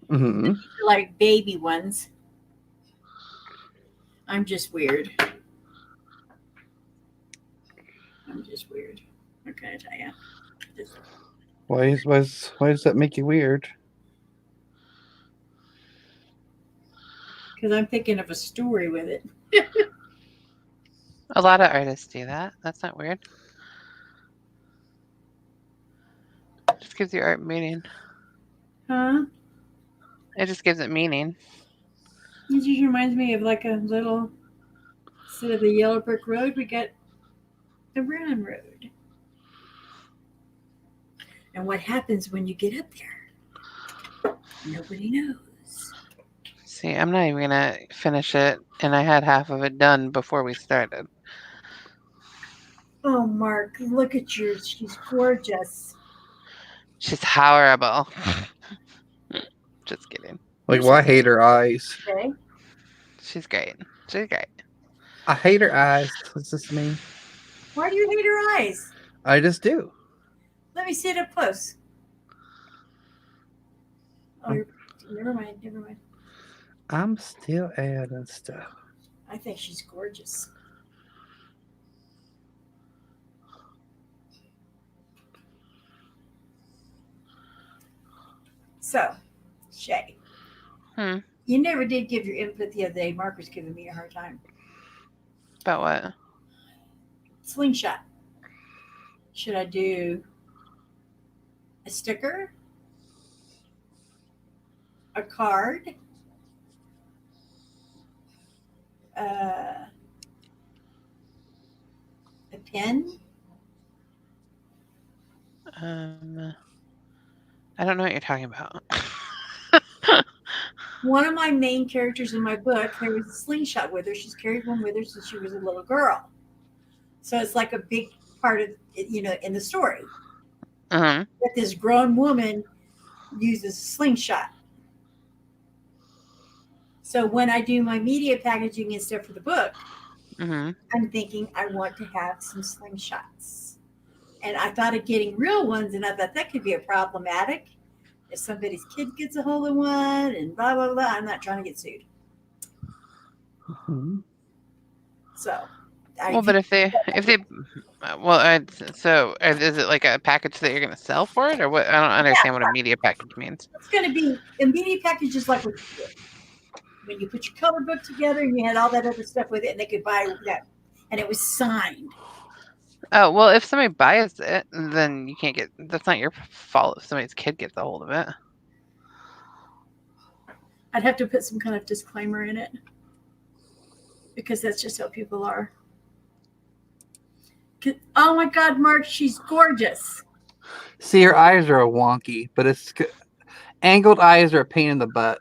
S1: Mm-hmm.
S3: like baby ones. I'm just weird. What can I tell you?
S1: Why does that make you weird?
S3: Because I'm thinking of a story with it.
S2: A lot of artists do that. That's not weird. Just gives your art meaning.
S3: Huh?
S2: It just gives it meaning.
S3: It just reminds me of like a little, instead of the yellow brick road, we got the brown road. And what happens when you get up there? Nobody knows.
S2: See, I'm not even gonna finish it, and I had half of it done before we started.
S3: Oh, Mark, look at yours. She's gorgeous.
S2: She's horrible. Just kidding.
S1: Like, well, I hate her eyes.
S3: Okay.
S2: She's great. She's great.
S1: I hate her eyes. What's this mean?
S3: Why do you hate her eyes?
S1: I just do.
S3: Let me see it up close. Oh, never mind.
S1: I'm still adding stuff.
S3: I think she's gorgeous. So, Shay, you never did give your input the other day. Mark was giving me a hard time.
S2: About what?
S3: Slingshot. Should I do a sticker, a card, a pen?
S2: I don't know what you're talking about.
S3: One of my main characters in my book carries a slingshot with her. She's carried one with her since she was a little girl. So it's like a big part of it, in the story.
S2: Mm-hmm.
S3: But this grown woman uses a slingshot. So when I do my media packaging and stuff for the book, I'm thinking I want to have some slingshots. And I thought of getting real ones, and I thought that could be a problematic if somebody's kid gets a hold of one and blah blah blah. I'm not trying to get sued.
S1: Mhm.
S3: So,
S2: Well, but if they, well, so is it like a package that you're going to sell for it, or what? I don't understand what a media package means.
S3: it's going to be a media package, just like what you did when you put your color book together and you had all that other stuff with it, and they could buy that, and it was signed.
S2: Oh, well, if somebody buys it, then you can't get. That's not your fault if somebody's kid gets a hold of it.
S3: I'd have to put some kind of disclaimer in it because that's just how people are. Oh my God, Mark, she's gorgeous.
S1: See, her eyes are wonky, but angled eyes are a pain in the butt.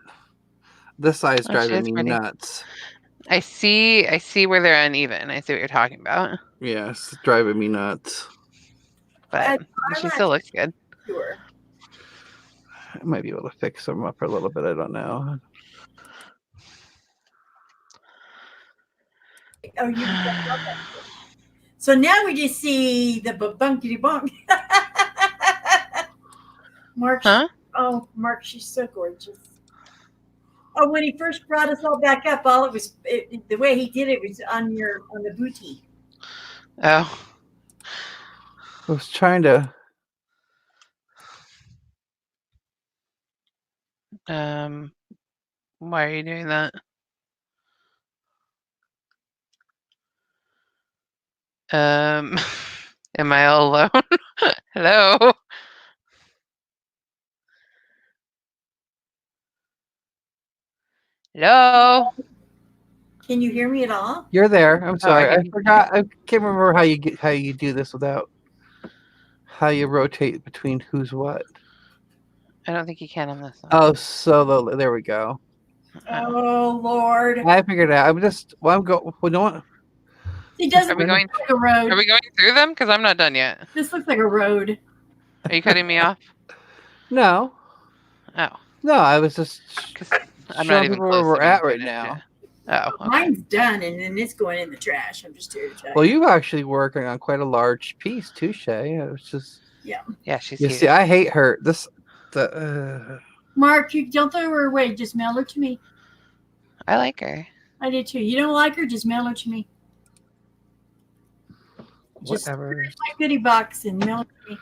S1: This eye's
S2: Oh, she
S1: driving
S2: is
S1: me
S2: pretty.
S1: nuts.
S2: I see where they're uneven. I see what you're talking about.
S1: Yeah, it's driving me nuts.
S2: But she still looks good.
S3: Sure.
S1: I might be able to fix them up a little bit. I don't know.
S3: Oh, you. So now we just see the bunkity bunk. Mark.
S2: Huh?
S3: Oh, Mark, she's so gorgeous. Oh, when he first brought us all back up, the way he did it was on the booty.
S2: Oh.
S1: I was trying to.
S2: Why are you doing that? Am I all alone? Hello? Hello?
S3: Can you hear me at all?
S1: You're there. I'm sorry. I
S2: can-
S1: forgot. I can't remember how you do this without how you rotate between who's what.
S2: I don't think you can on this one.
S1: Oh, solo. There we go.
S3: Oh Lord!
S1: I figured it out. I'm just. Well, I'm going. Well, no one.
S3: He doesn't
S2: Are we
S3: look
S2: going?
S3: like a road.
S2: Are we going through them? Because I'm not done yet.
S3: This looks like a road.
S2: Are you cutting me off?
S1: No.
S2: Oh,
S1: No, I was just
S2: because I'm not
S1: showing
S2: even
S1: people
S2: close
S1: where
S2: to
S1: we're
S2: being
S1: at right
S2: finished
S1: now.
S2: yet. Oh, okay.
S3: Mine's done, and then it's going in the trash. I'm just here to tell
S1: Well,
S3: you.
S1: you actually working on quite a large piece too, Shay. It was just.
S2: Yeah, she's
S1: You
S2: huge.
S1: see, I hate her.
S3: Mark, you don't throw her away. Just mail her to me.
S2: I like her.
S3: I did too. You don't like her? Just mail her to me. Just put her
S1: Whatever.
S3: in my goodie box and mail her to me.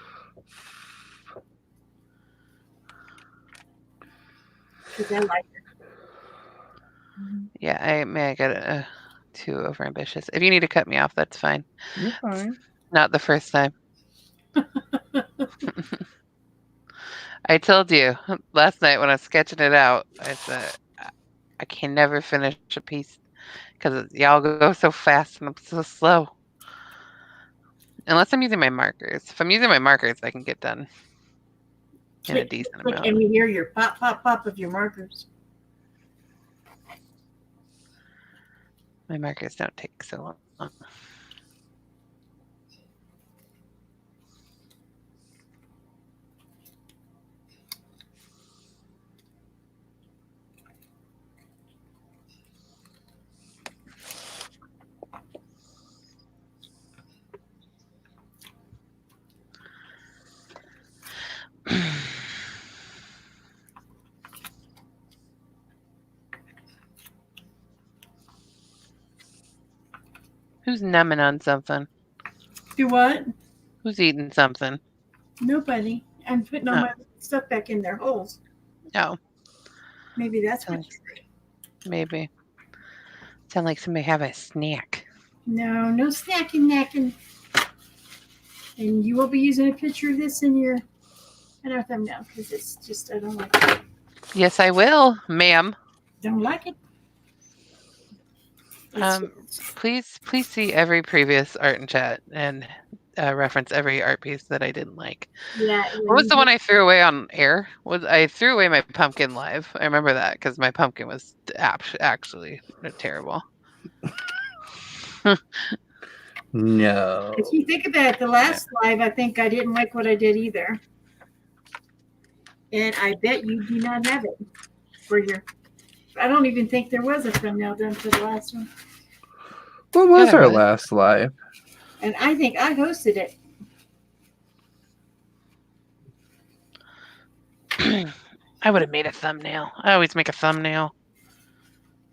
S3: Because I like her.
S2: Yeah, I got too overambitious. If you need to cut me off, that's fine.
S1: You're fine.
S2: Not the first time. I told you last night when I was sketching it out, I said I can never finish a piece because y'all go so fast and I'm so slow. Unless I'm using my markers. If I'm using my markers, I can get done in a decent amount.
S3: And we hear your pop, pop, pop of your markers.
S2: My markers don't take so long. Who's numbing on something?
S3: Do what?
S2: Who's eating something?
S3: Nobody. I'm putting all my stuff back in their holes.
S2: Oh,
S3: Maybe that's what you heard.
S2: maybe. Sound like somebody have a snack.
S3: No snacking, knacking. And you will be using a picture of this in your. I don't know if I'm now because it's just I don't like it.
S2: Yes, I will, ma'am.
S3: Don't like it.
S2: Please see every previous art and chat and reference every art piece that I didn't like.
S3: Yeah.
S2: What was the one I threw away on air? I threw away my pumpkin live. I remember that because my pumpkin was actually terrible.
S1: No.
S3: If you think about it, the last live, I think I didn't like what I did either. And I bet you do not have it for your. I don't even think there was a thumbnail done for the last one.
S1: What was
S2: Yeah,
S1: our
S2: really.
S1: last live?
S3: And I think I hosted it.
S2: I would have made a thumbnail. I always make a thumbnail.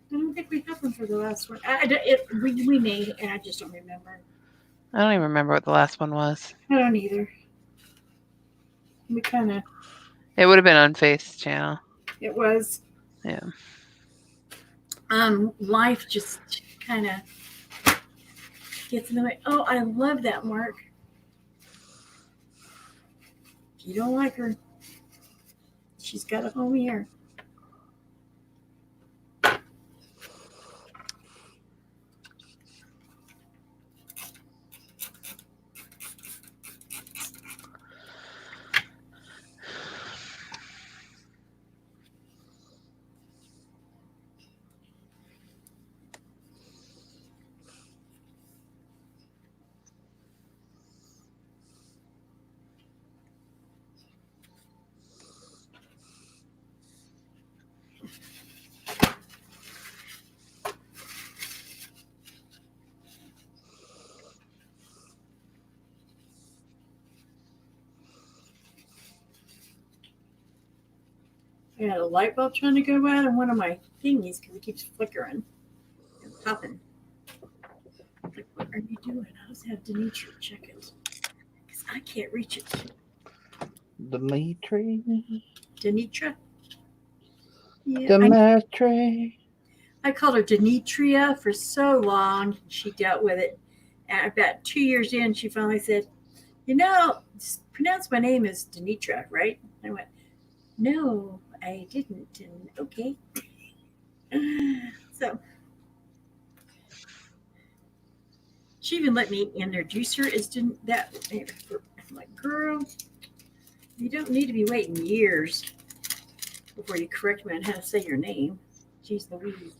S3: I don't think we have one for the last one. We may, and I just don't remember.
S2: I don't even remember what the last one was.
S3: I don't either. We kind of.
S2: It would have been on Faith's channel.
S3: It was.
S2: Yeah.
S3: Life just kind of gets in the way. Oh, I love that, Mark. If you don't like her, she's got a home here. I had a light bulb trying to go out on one of my thingies because it keeps flickering and popping. Like, what are you doing? I was have Demetri check it because I can't reach it.
S1: Dimitri.
S3: Denitra? Yeah,
S1: Dimitri.
S3: I called her Denitria for so long. She dealt with it. And about 2 years in, she finally said, pronounce my name as Denitra, right? I went, no, I didn't. And okay. So she even let me introduce her as that. I'm like, girl, you don't need to be waiting years before you correct me on how to say your name. Jeez Louise.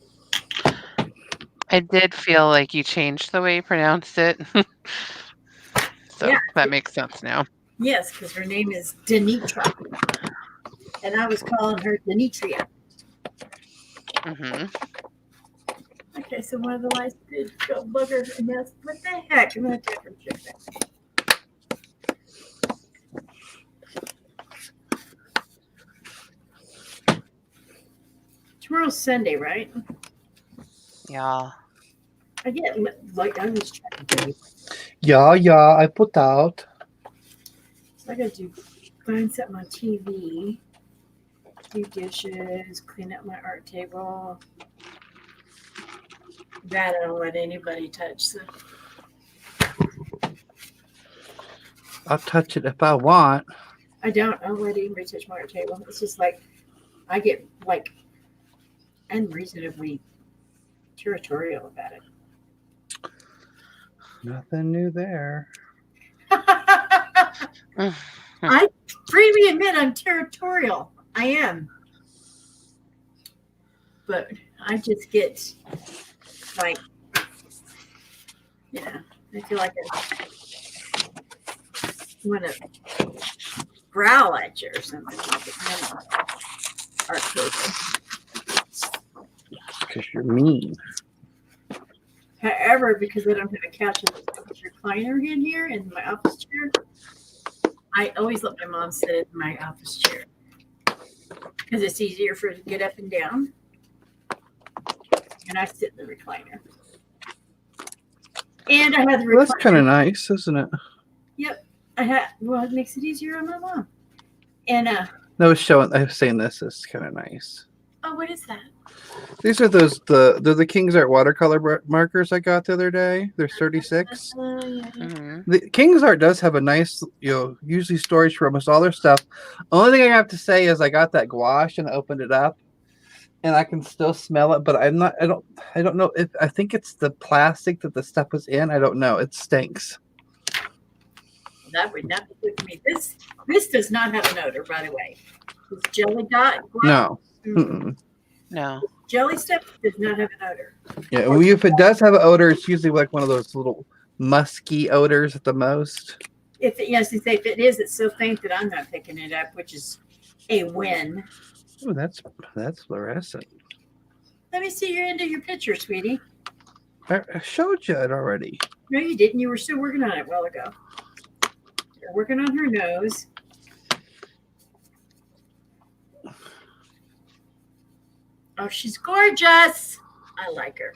S2: I did feel like you changed the way you pronounced it. So
S3: Yeah.
S2: that makes sense now.
S3: Yes, because her name is Denitra. And I was calling her Denitria.
S2: Mm-hmm.
S3: Okay, so one of the lights did go bugger. And that's what the heck? I'm going to take her check that. Tomorrow's Sunday, right?
S2: Yeah.
S3: I get like I was trying to
S1: Yeah, I put out.
S3: So I got to find something on TV, do dishes, clean up my art table. That I don't let anybody touch. So
S1: I'll touch it if I want.
S3: I don't let anybody touch my art table. It's just like I get like unreasonably territorial about it.
S1: Nothing new there.
S3: I freely admit I'm territorial. I am. But I just get like, I feel like I want to growl at you or something. Art table.
S1: Because you're mean.
S3: However, because I don't have a couch and a recliner in here in my office chair, I always let my mom sit in my office chair because it's easier for her to get up and down. And I sit in the recliner. And I have the recliner.
S1: Well, that's kind of nice, isn't it?
S3: Yep. Well, it makes it easier on my mom. And
S1: No, I was saying this is kind of nice.
S3: oh, what is that?
S1: These are they're the King's Art watercolor markers I got the other day. They're 36.
S3: Yeah.
S2: Mm-hmm.
S1: The King's Art does have a nice, usually storage for almost all their stuff. Only thing I have to say is I got that gouache and I opened it up, and I can still smell it. But I don't know if I think it's the plastic that the stuff was in. I don't know. It stinks.
S3: That would not be good for me. This does not have an odor, by the way. This jelly dot.
S1: No.
S3: Mm-mm.
S2: No.
S3: Jelly stuff does not have an odor.
S1: Yeah, well, if it does have an odor, it's usually like one of those little musky odors at the most.
S3: If it is, it's so faint that I'm not picking it up, which is a win.
S1: Oh, that's fluorescent.
S3: Let me see your end of your picture, sweetie.
S1: I showed you it already.
S3: No, you didn't. You were still working on it a while ago. You're working on her nose. Oh, she's gorgeous. I like her.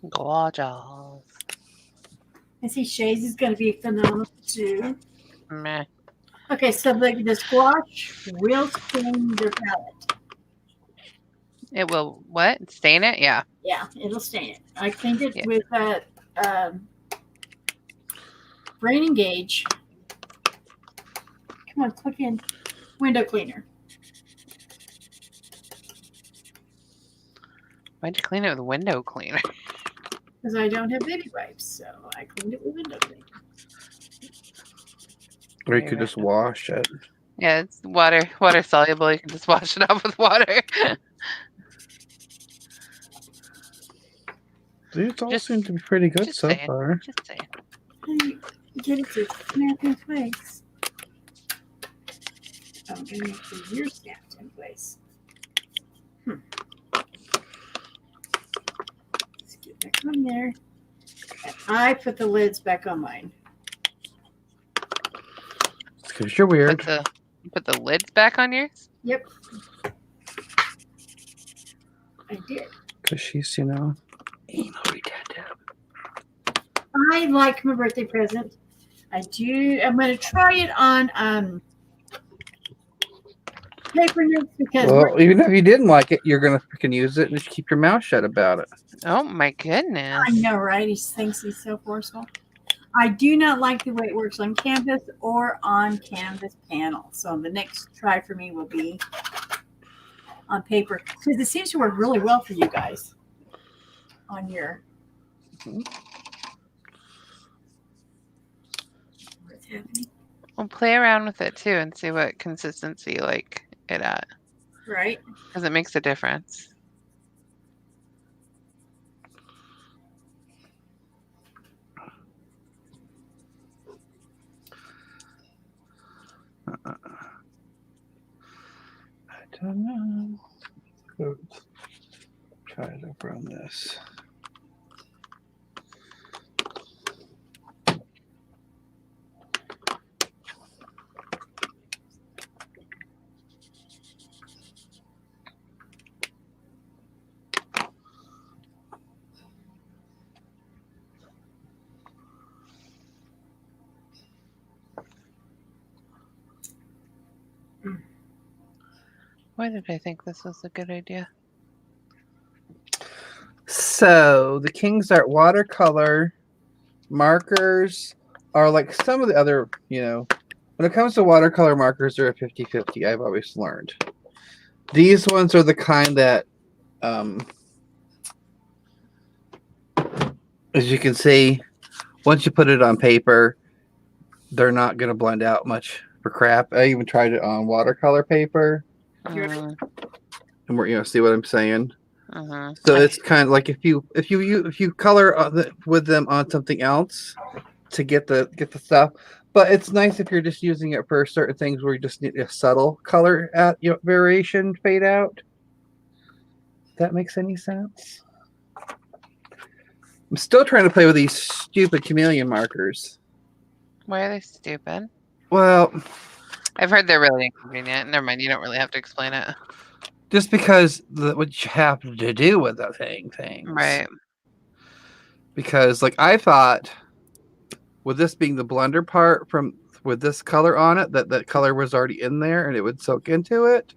S2: Gorgeous.
S3: I see Shay's is going to be phenomenal too.
S2: Meh.
S3: Okay, so the squash will stain your palette.
S2: It will what? Stain it? Yeah.
S3: Yeah, it'll stain it. I cleaned it
S2: Yeah.
S3: with Brain Engage. Come on, click in. Window cleaner.
S2: Why'd you clean it with a window cleaner?
S3: Because I don't have baby wipes, so I cleaned it with window cleaner.
S1: Or you could just wash it.
S2: Yeah, it's water soluble. You can just wash it off with water.
S1: These all
S2: Just-
S1: seem to be pretty good
S2: just
S1: so
S2: saying.
S1: far.
S2: Just saying.
S3: Hey, get it to snap in place. Oh, I'm going to make sure you're snapped in place. Let's get back on there. And I put the lids back on mine.
S1: It's because you're weird.
S2: Put the lids back on yours?
S3: Yep. I did.
S1: Because she's, anal retentive.
S3: I like my birthday present. I do. I'm going to try it on paper notes because
S1: Well, even if you didn't like it, you're going to freaking use it and just keep your mouth shut about it.
S2: Oh my goodness.
S3: I know, right? He thinks he's so forceful. I do not like the way it works on Canvas or on Canvas panel. So the next try for me will be on paper because it seems to work really well for you guys on your. What's happening?
S2: Well, play around with it too and see what consistency you like it at.
S3: Right?
S2: Because it makes a difference.
S1: I don't know. Let's try it over on this.
S2: Why did I think this was a good idea?
S1: So the King's Art watercolor markers are like some of the other, when it comes to watercolor markers, they're a 50-50, I've always learned. These ones are the kind that, as you can see, once you put it on paper, they're not going to blend out much for crap. I even tried it on watercolor paper.
S2: Mhm,
S1: And we're, see what I'm saying?
S2: mhm.
S1: So it's kind of like if you color with them on something else to get the stuff, but it's nice if you're just using it for certain things where you just need a subtle color at variation fade out. If that makes any sense? I'm still trying to play with these stupid chameleon markers.
S2: Why are they stupid?
S1: Well,
S2: I've heard they're really inconvenient. Never mind, you don't really have to explain it.
S1: just because what you have to do with the things.
S2: Right.
S1: Because like I thought with this being the blender part with this color on it, that color was already in there and it would soak into it.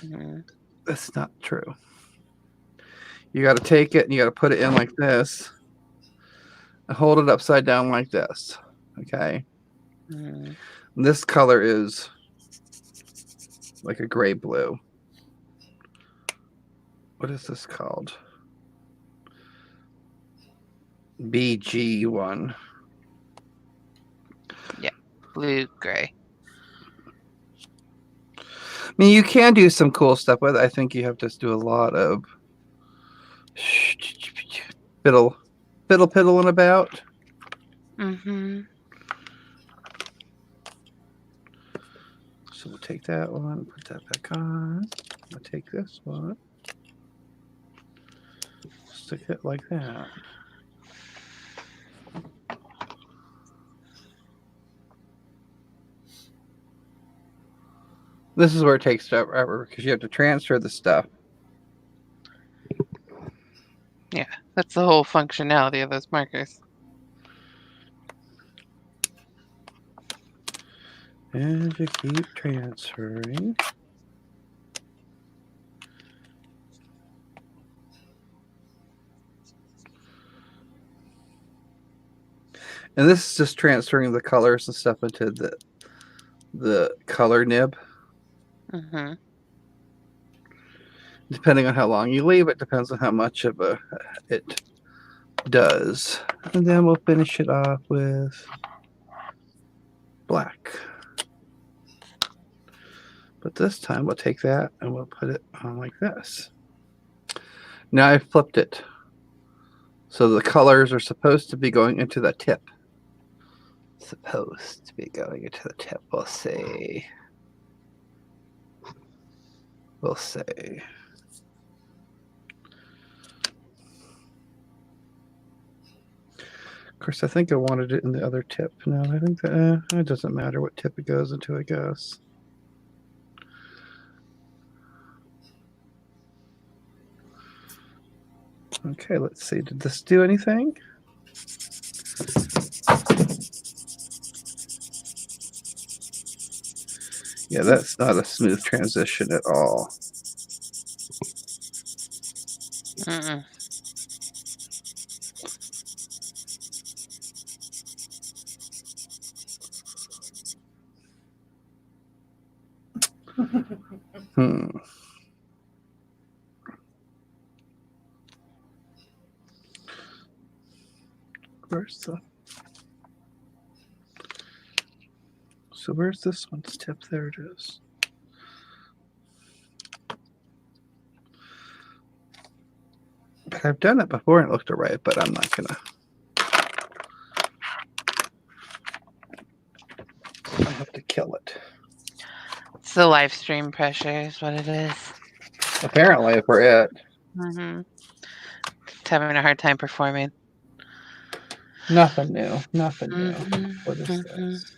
S2: Mhm.
S1: That's not true. You got to take it and you got to put it in like this and hold it upside down like this. Okay.
S2: Mhm.
S1: And this color is like a gray blue. What is this called? BG1.
S2: Blue, gray.
S1: I mean, you can do some cool stuff with it. I think you have to do a lot of fiddling about.
S2: Mm-hmm.
S1: So we'll take that one, put that back on. We'll take this one, stick it like that. This is where it takes forever because you have to transfer the stuff
S2: That's the whole functionality of those markers.
S1: And you keep transferring. And this is just transferring the colors and stuff into the color nib.
S2: Mm-hmm.
S1: Depending on how long you leave it, depends on how much of it does. And then we'll finish it off with black. But this time we'll take that and we'll put it on like this. Now I flipped it. So the colors are supposed to be going into the tip. Supposed to be going into the tip, we'll see. We'll see. Of course, I think I wanted it in the other tip. No, I think that it doesn't matter what tip it goes into, I guess. Okay, let's see. Did this do anything? Yeah, that's not a smooth transition at all.
S2: Mm-mm.
S1: Where's the... So where's this one's tip? There it is. But I've done it before and it looked alright, but I'm not gonna. I have to kill it.
S2: It's the live stream pressure is what it is.
S1: Apparently, for it.
S2: Mm-hmm. It's having a hard time performing.
S1: Nothing new. Nothing new.
S2: Mm-hmm.
S1: What is this?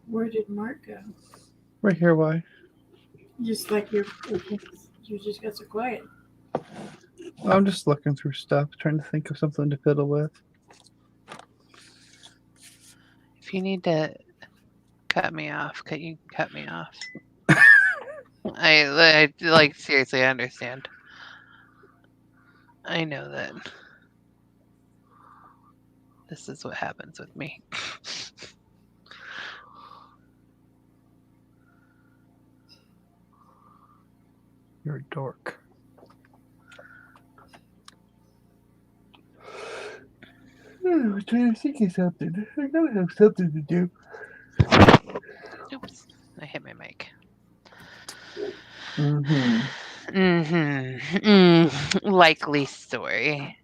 S3: Where did Mark go?
S1: Right here, why?
S3: Just like you just got so quiet.
S1: I'm just looking through stuff, trying to think of something to fiddle with.
S2: If you need to cut me off, you cut me off. I like seriously, I understand. I know that this is what happens with me.
S1: You're a dork. I'm trying to think of something. I gotta have something to do.
S2: Oops, I hit my mic. Likely story.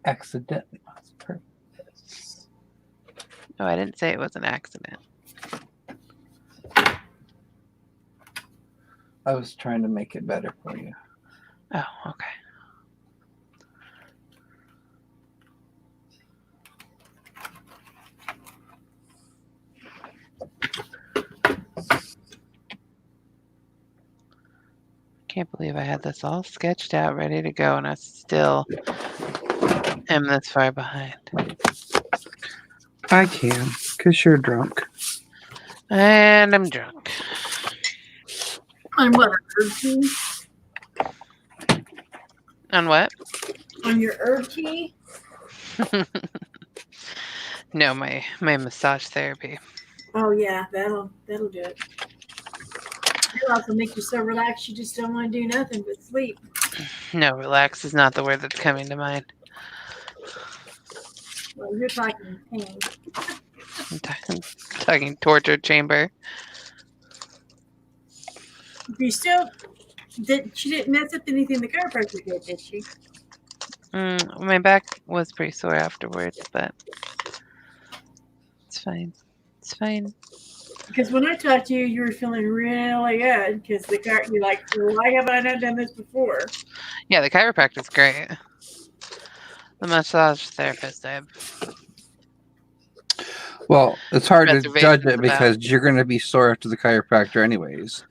S1: Accidentally lost purpose.
S2: Oh, I didn't say it was an accident.
S1: I was trying to make it better for you.
S2: Oh, okay. Can't believe I had this all sketched out, ready to go, and I still am this far behind.
S1: I can, because you're drunk.
S2: And I'm drunk.
S3: On what? Herb tea?
S2: On what?
S3: On your herb tea?
S2: No, my massage therapy.
S3: Oh yeah, that'll do it. It'll also make you so relaxed you just don't want to do nothing but sleep.
S2: No, relax is not the word that's coming to mind.
S3: Well, you're talking pain.
S2: I'm talking torture chamber.
S3: You still she didn't mess up anything the chiropractor did she?
S2: My back was pretty sore afterwards, but it's fine. It's fine.
S3: Because when I talked to you, you were feeling really good. Because you're like, well, why have I not done this before?
S2: Yeah, the chiropractor's great. The massage therapist,
S1: Well, it's hard to
S2: Reservations
S1: judge it
S2: about.
S1: because you're going to be sore after the chiropractor anyways.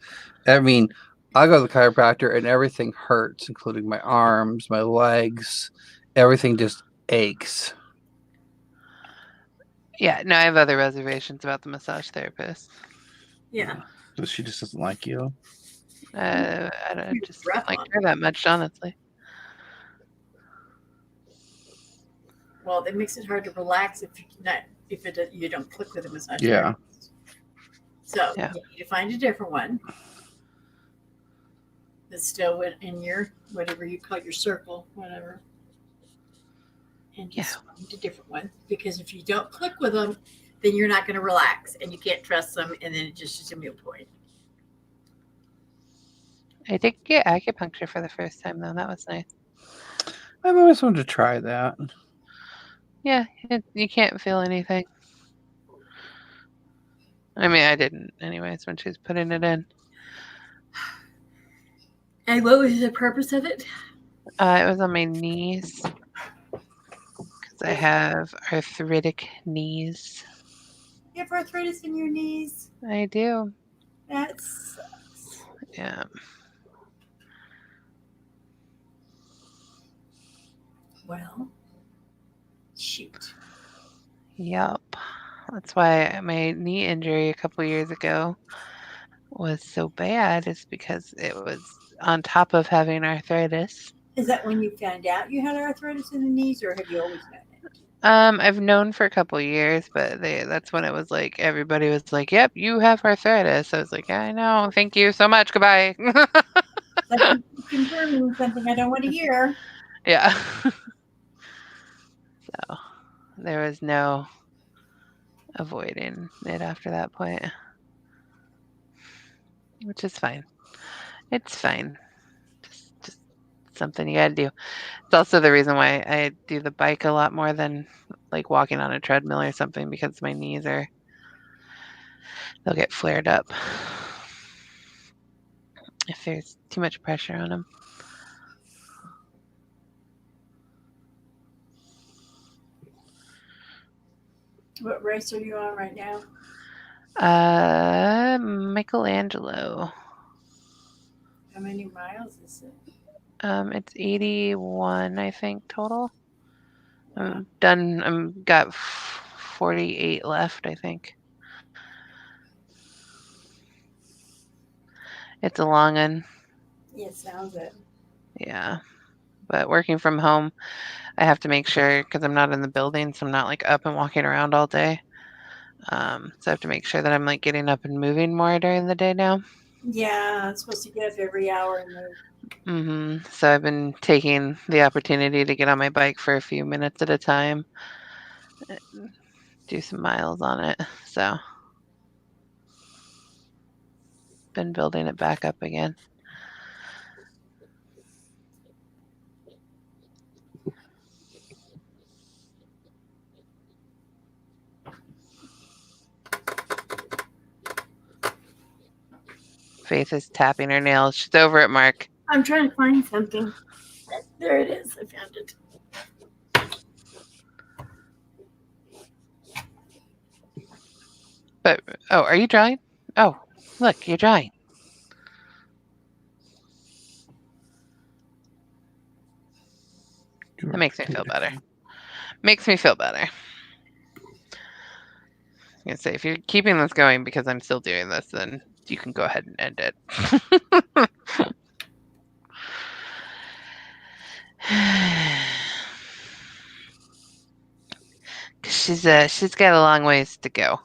S1: I mean, I go to the chiropractor and everything hurts, including my arms, my legs. Everything just aches.
S2: Yeah, no, I have other reservations about the massage therapist.
S3: Yeah.
S1: So she just doesn't like you.
S2: I don't
S3: It's
S2: just
S3: rough
S2: like
S3: on
S2: her that much, honestly.
S3: Well, it makes it hard to relax if you don't click with a massage
S1: Yeah.
S3: therapist. So
S2: Yeah.
S3: you need to find a different one that's still in your whatever you call your circle, whatever. And just find a different one, because if you don't click with them, then you're not going to relax and you can't trust them, and then it's just a moot point.
S2: I did get acupuncture for the first time, though. That was nice.
S1: I've always wanted to try that.
S2: Yeah, you can't feel anything. I mean, I didn't, anyways, when she was putting it in.
S3: And what was the purpose of it?
S2: It was on my knees. Because I have arthritic knees.
S3: You have arthritis in your knees?
S2: I do.
S3: That sucks.
S2: Yeah.
S3: Well, shoot.
S2: Yep. That's why my knee injury a couple years ago was so bad, is because it was on top of having arthritis.
S3: Is that when you found out you had arthritis in the knees, or have you always known it?
S2: I've known for a couple years, but that's when it was like everybody was like, "Yep, you have arthritis." I was like, "Yeah, I know. Thank you so much. Goodbye."
S3: Like you confirming something I don't want to hear.
S2: Yeah. So there was no avoiding it after that point, which is fine. It's fine. Just something you gotta do. It's also the reason why I do the bike a lot more than like walking on a treadmill or something, because my knees they'll get flared up if there's too much pressure on them.
S3: What race are you on right now?
S2: Michelangelo.
S3: How many miles is it?
S2: It's 81, I think, total. I'm done. Got 48 left, I think. It's a long one.
S3: Yeah, it sounds it.
S2: Yeah. But working from home, I have to make sure, because I'm not in the building, so I'm not like up and walking around all day. So I have to make sure that I'm like getting up and moving more during the day now.
S3: Yeah, I'm supposed to get up every hour and move.
S2: So I've been taking the opportunity to get on my bike for a few minutes at a time, do some miles on it. So been building it back up again. Faith is tapping her nails. She's over at Mark.
S3: I'm trying to find something. There it is. I found it.
S2: But, oh, are you drawing? Oh, look, you're drawing. That makes me feel better. Makes me feel better. I was gonna say, if you're keeping this going because I'm still doing this, then you can go ahead and end it. She's got a long ways to go.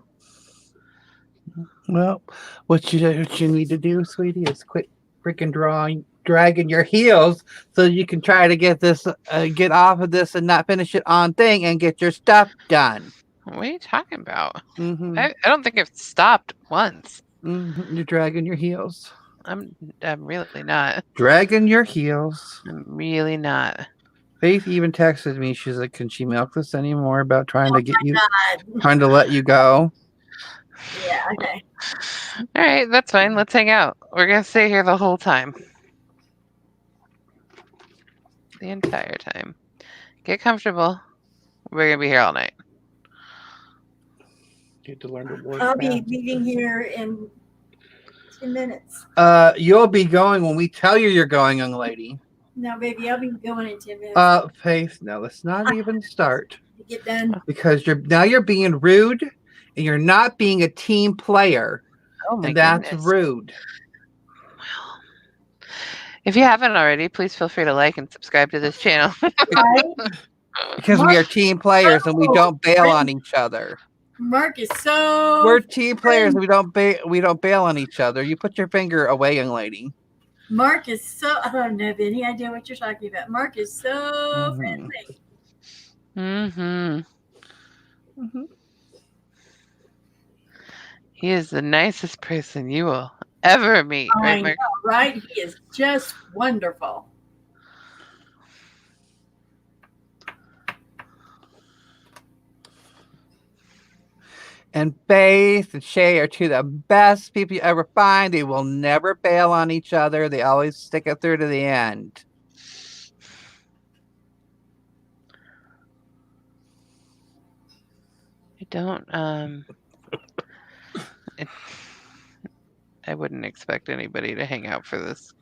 S1: Well, what you need to do, sweetie, is quit freaking dragging your heels so you can try to get off of this and not finish it on thing and get your stuff done.
S2: What are you talking about?
S1: Mm-hmm.
S2: I don't think I've stopped once.
S1: Mm-hmm. You're dragging your heels.
S2: I'm really not.
S1: Dragging your heels.
S2: I'm really not.
S1: Faith even texted me. She's like, "Can she milk this anymore?" About trying to get you,
S3: God.
S1: trying to let you go.
S3: Yeah, okay.
S2: All right, that's fine. Let's hang out. We're gonna stay here the whole time. The entire time. Get comfortable. We're gonna be here all night.
S1: You have to learn to work.
S3: I'll be leaving here in 10 minutes.
S1: You'll be going when we tell you you're going, young lady.
S3: No, baby, I'll be going in 10 minutes.
S1: Faith, no, let's not even start.
S3: To get done.
S1: Because you're being rude and you're not being a team player.
S2: Oh my
S1: And that's
S2: goodness.
S1: rude.
S2: If you haven't already, please feel free to like and subscribe to this channel.
S3: Right?
S1: Because we are team players and we don't bail on each other.
S3: Mark is so.
S1: We're team players and we don't bail on each other. You put your finger away, young lady.
S3: Mark is so. I don't have any idea what you're talking about. Mark is so friendly.
S2: Mm-hmm. He is the nicest person you will ever meet, right, Mark?
S3: Right? He is just wonderful.
S1: And Faith and Shay are two of the best people you ever find. They will never bail on each other. They always stick it through to the end.
S2: I don't, I wouldn't expect anybody to hang out for this.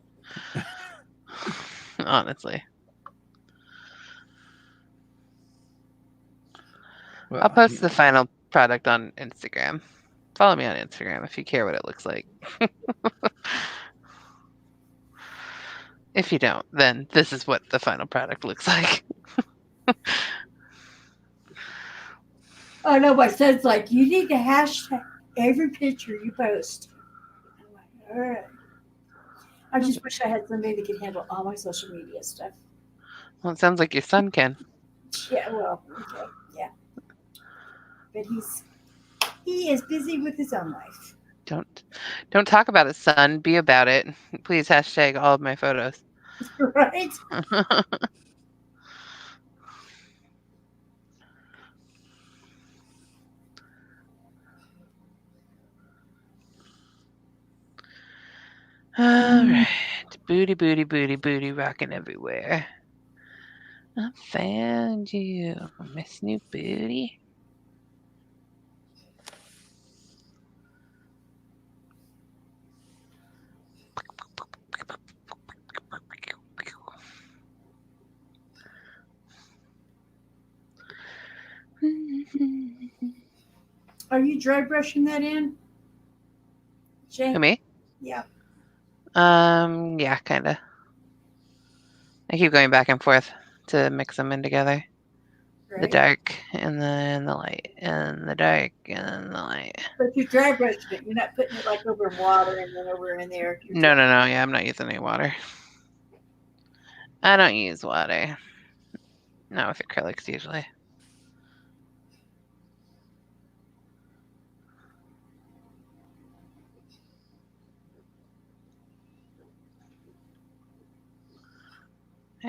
S2: Honestly.
S1: Well,
S2: I'll post the final product on Instagram. Follow me on Instagram if you care what it looks like. If you don't, then this is what the final product looks like.
S3: Oh no, my son's like, you need to hashtag every picture you post. I'm like, all right. I just wish I had somebody that could handle all my social media stuff.
S2: Well, it sounds like your son can.
S3: Yeah, well, okay, yeah. But he is busy with his own life.
S2: Don't talk about it, son. Be about it. Please hashtag all of my photos.
S3: Right?
S2: All right. Booty, booty, booty, booty rocking everywhere. I found you, Miss New Booty.
S3: Are you dry brushing that in? Jay?
S2: Who, me?
S3: Yeah.
S2: Yeah, kind of. I keep going back and forth to mix them in together.
S3: Right.
S2: The dark and the light, and the dark and the light.
S3: But you're dry brushing it. You're not putting it like over in water and then over in there.
S2: No. Yeah, I'm not using any water. I don't use water. Not with acrylics usually.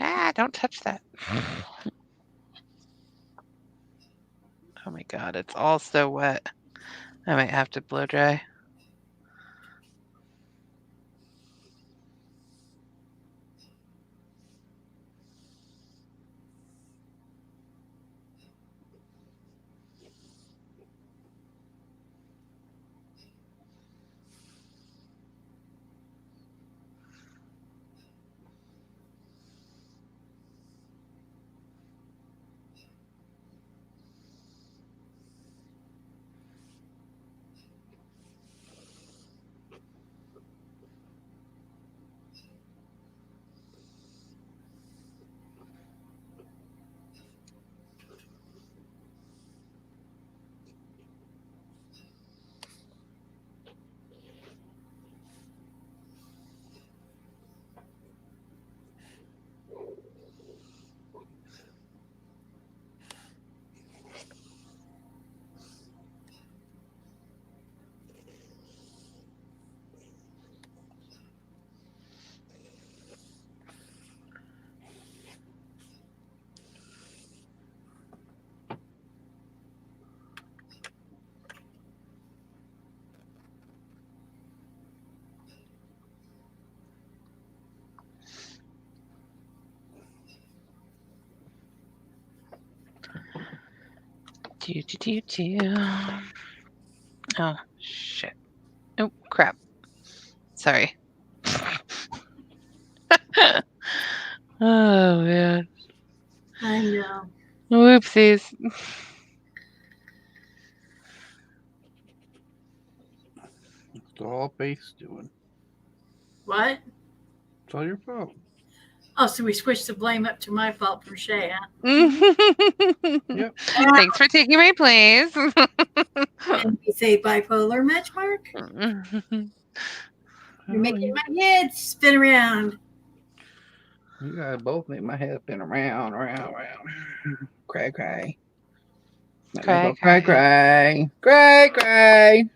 S2: Ah, don't touch that. Oh my god, it's all so wet. I might have to blow dry. Oh, shit. Oh, crap. Sorry. Oh, man.
S3: I know.
S2: Whoopsies.
S1: It's all base doing.
S3: What?
S1: It's all your fault.
S3: Oh, so we switched the blame up to my fault for Shay, huh?
S1: Yep.
S2: Thanks for taking my place.
S3: And we say bipolar much, Mark? You're making my head spin around.
S1: You guys both make my head spin around. Cray, cray.
S2: Cray,
S1: Cray, cray. Cray, cray.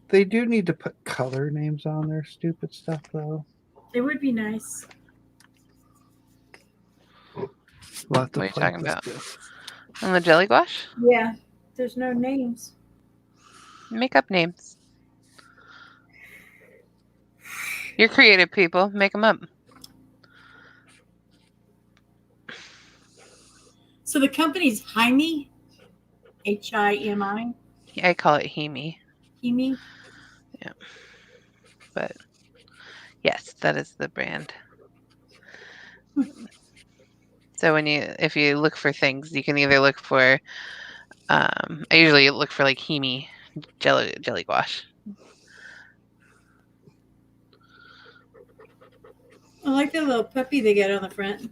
S1: They do need to put color names on their stupid stuff, though.
S3: It would be nice.
S1: What
S2: are you talking about? On the jelly gouache?
S3: Yeah, there's no names.
S2: Make up names. You're creative people. Make them up.
S3: So the company's Himi, Himi.
S2: I call it Himi.
S3: Himi.
S2: Yeah. But yes, that is the brand. So if you look for things, you can either look for I usually look for like Himi jelly gouache.
S3: I like the little puppy they got on the front.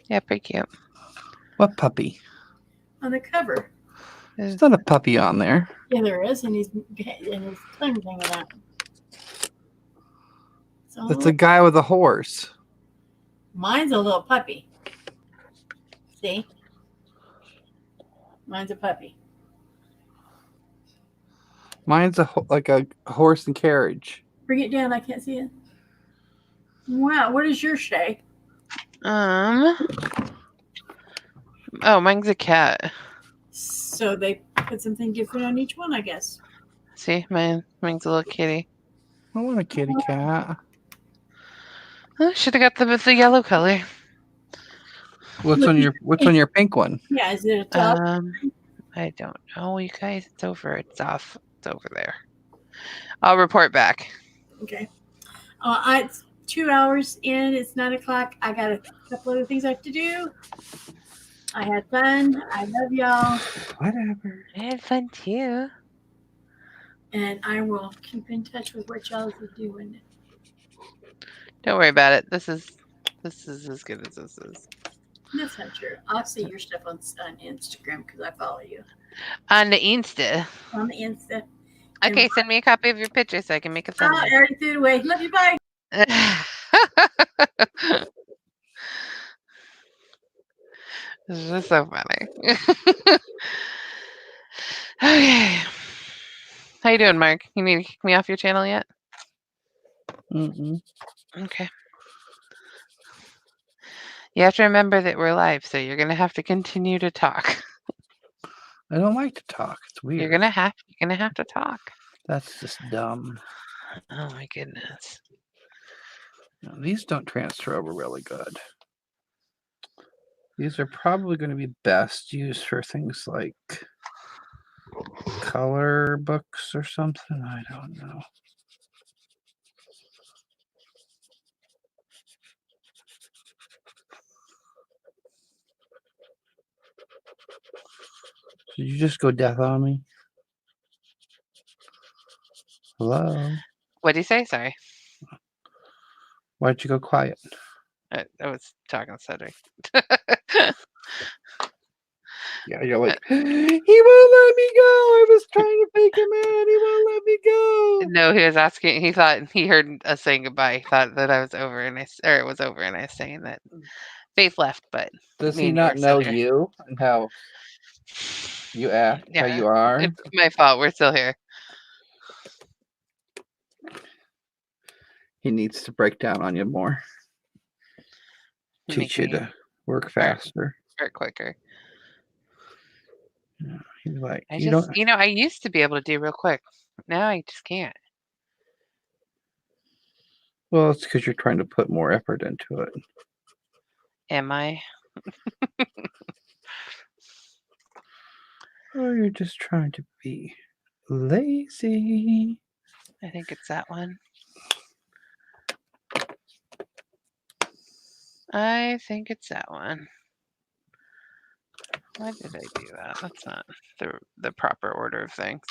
S2: Yeah, pretty cute.
S1: What puppy?
S3: On the cover.
S1: There's not a puppy on there.
S3: Yeah, there is, and his tongue hanging out.
S1: It's a guy with a horse.
S3: Mine's a little puppy. See? Mine's a puppy.
S1: Mine's like a horse and carriage.
S3: Bring it down. I can't see it. Wow. What is your Shay?
S2: Oh, mine's a cat.
S3: So they put something different on each one, I guess.
S2: See, mine's a little kitty.
S1: I want a kitty cat.
S2: Oh, should have got the yellow color.
S1: What's on your pink one?
S3: Yeah, is it a top?
S2: I don't know, you guys. It's over. It's off. It's over there. I'll report back.
S3: Okay. It's 2 hours in. It's 9 o'clock. I got a couple other things I have to do. I had fun. I love y'all.
S1: Whatever.
S2: I had fun too.
S3: And I will keep in touch with what y'all are doing.
S2: Don't worry about it. This is as good as this is.
S3: That's not true. I'll see your stuff on Instagram because I follow you.
S2: On the Insta.
S3: On the Insta.
S2: Okay, send me a copy of your picture so I can make a thumbnail.
S3: I already threw it away. Love you. Bye.
S2: This is just so funny. Okay. How you doing, Mark? You need to kick me off your channel yet?
S1: Mm-mm.
S2: Okay. You have to remember that we're live, so you're gonna have to continue to talk.
S1: I don't like to talk. It's weird.
S2: You're gonna have to talk.
S1: That's just dumb.
S2: Oh my goodness.
S1: No, these don't transfer over really good. These are probably going to be best used for things like color books or something. I don't know. Did you just go deaf on me? Hello?
S2: What did you say? Sorry.
S1: Why'd you go quiet?
S2: I was talking to Cedric.
S1: Yeah, you're like, he won't let me go. I was trying to fake him out. He won't let me go.
S2: No, he was asking. He thought he heard us saying goodbye. He thought that I was over, and it was over, and I was saying that Faith left. But
S1: does
S2: me
S1: he
S2: and you
S1: not
S2: are still
S1: know
S2: here.
S1: you and how you act, how you are?
S2: It's my fault. We're still here.
S1: He needs to break down on you more. Teach you
S2: Making
S1: to work faster.
S2: Work quicker.
S1: Yeah, he's like,
S2: I
S1: you
S2: just,
S1: don't.
S2: I used to be able to do real quick. Now I just can't.
S1: Well, it's because you're trying to put more effort into it.
S2: Am I?
S1: Or you're just trying to be lazy.
S2: I think it's that one. I think it's that one. Why did I do that? That's not the proper order of things.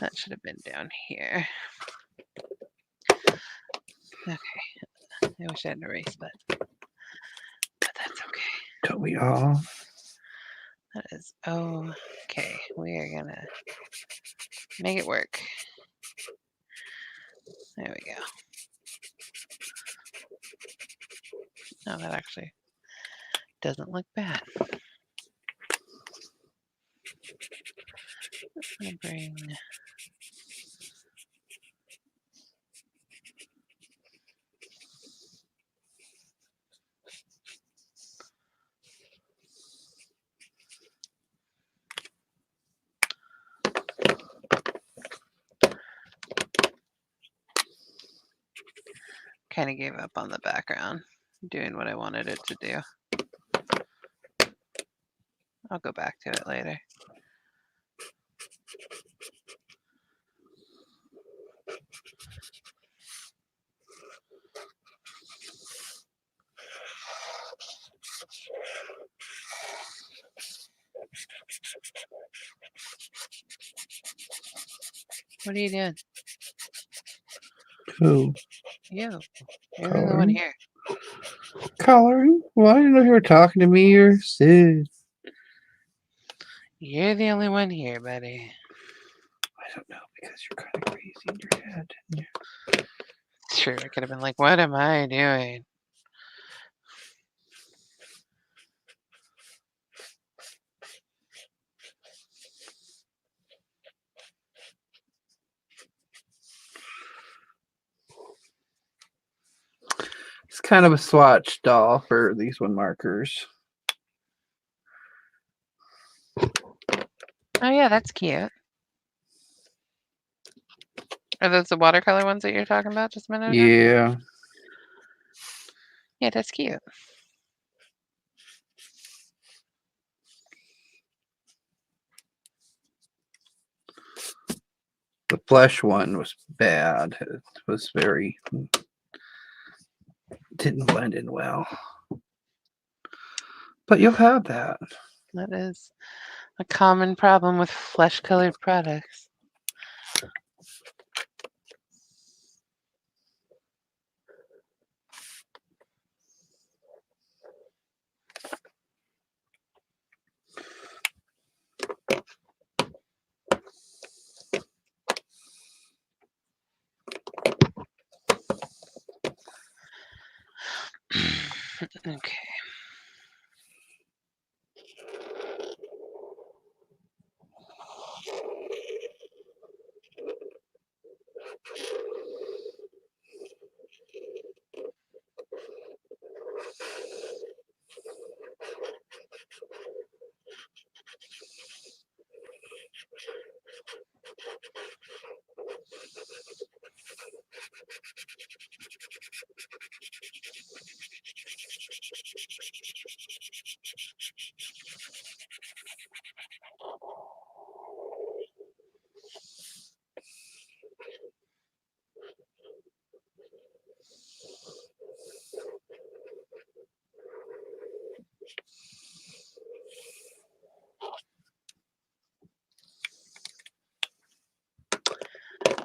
S2: That should have been down here. Okay. I wish I had an erase button. But that's okay.
S1: Don't we all?
S2: That is okay. We are gonna make it work. There we go. No, that actually doesn't look bad. I'm gonna bring kind of gave up on the background, doing what I wanted it to do. I'll go back to it later. What are you doing?
S1: Who?
S2: You. You're the only one here.
S1: Coloring? Well, I didn't know if you were talking to me or Sid.
S2: You're the only one here, buddy.
S1: I don't know, because you're kind of crazy in your head.
S2: Sure, I could have been like, what am I doing?
S1: It's kind of a swatch doll for these one markers.
S2: Oh yeah, that's cute. Are those the watercolor ones that you're talking about just a minute ago?
S1: Yeah.
S2: Yeah, that's cute.
S1: The flesh one was bad. It was very... didn't blend in well. But you'll have that.
S2: That is a common problem with flesh-colored products. Okay.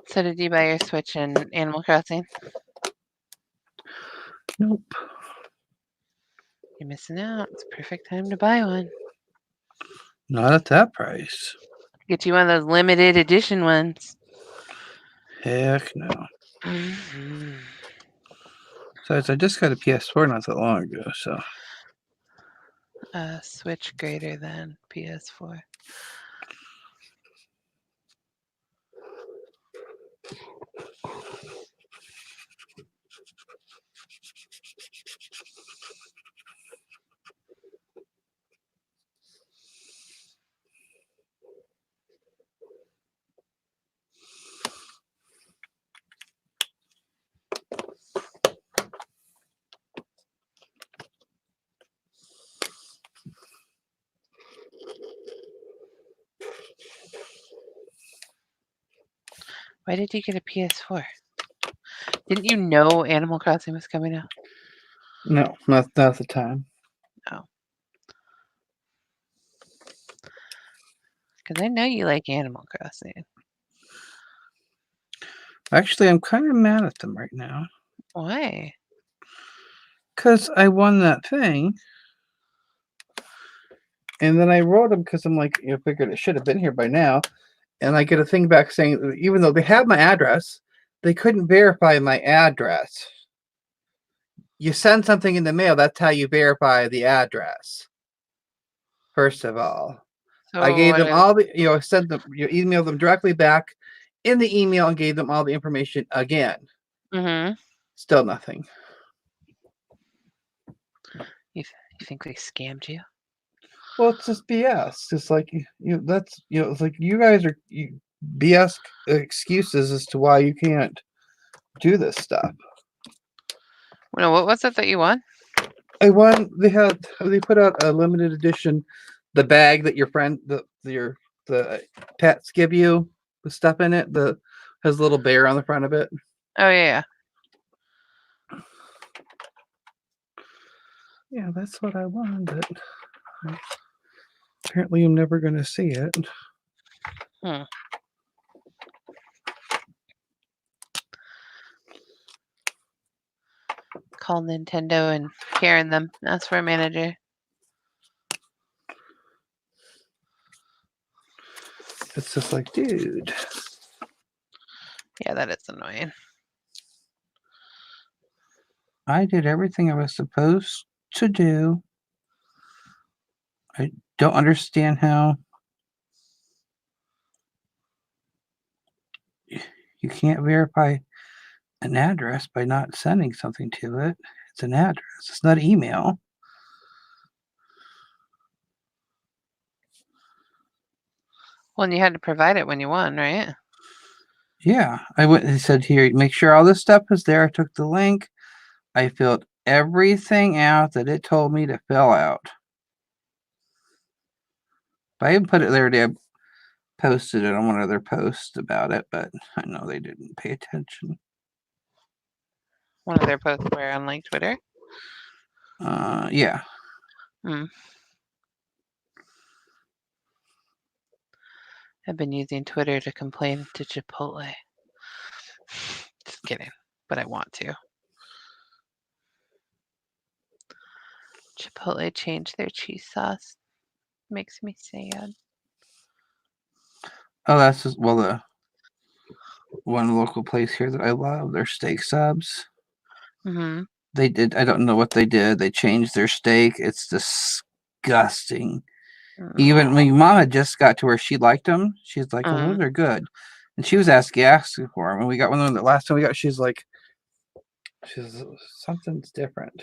S2: So did you buy your Switch in Animal Crossing?
S1: Nope.
S2: You're missing out. It's a perfect time to buy one.
S1: Not at that price.
S2: Get you one of those limited edition ones.
S1: Heck no.
S2: Mm-hmm.
S1: Besides, I just got a PS4 not that long ago, so...
S2: Switch greater than PS4. Why did you get a PS4? Didn't you know Animal Crossing was coming out?
S1: No, not the time.
S2: Because I know you like Animal Crossing.
S1: Actually, I'm kind of mad at them right now.
S2: Why?
S1: Because I won that thing. And then I wrote them because I'm like, you know, figured it should have been here by now. And I get a thing back saying, even though they have my address, they couldn't verify my address. You send something in the mail, that's how you verify the address. First of all.
S2: So
S1: I gave
S2: what
S1: them
S2: are-
S1: all the, you know, sent them, you emailed them directly back in the email and gave them all the information again.
S2: Mhm.
S1: Still nothing.
S2: You think they scammed you?
S1: Well, it's just BS. It's like that's it's like you guys are BS excuses as to why you can't do this stuff.
S2: No, what was it that you won?
S1: I won. They put out a limited edition, the bag that your friend the pets give you, the stuff in it, has a little bear on the front of it.
S2: Oh yeah.
S1: Yeah, that's what I won, but apparently I'm never going to see it.
S2: Hmm. Call Nintendo and Karen them. Ask for a manager.
S1: It's just like, dude.
S2: Yeah, that is annoying.
S1: I did everything I was supposed to do. I don't understand how you can't verify an address by not sending something to it. It's an address. It's not email.
S2: Well, and you had to provide it when you won, right?
S1: Yeah, I went. He said, "Here, make sure all this stuff is there." I took the link. I filled everything out that it told me to fill out. I even put it there. They posted it on one of their posts about it, but I know they didn't pay attention.
S2: One of their posts were on like Twitter.
S1: Yeah.
S2: I've been using Twitter to complain to Chipotle. Just kidding, but I want to. Chipotle changed their cheese sauce. Makes me sad.
S1: Oh, that's just, well, the one local place here that I love, their steak subs.
S2: Mm-hmm.
S1: They did. I don't know what they did. They changed their steak. It's disgusting. Even my mom had just got to where she liked them. She's like, "Well, those are good," and she was asking for them. When we got one of them, the last time we got, she's something's different.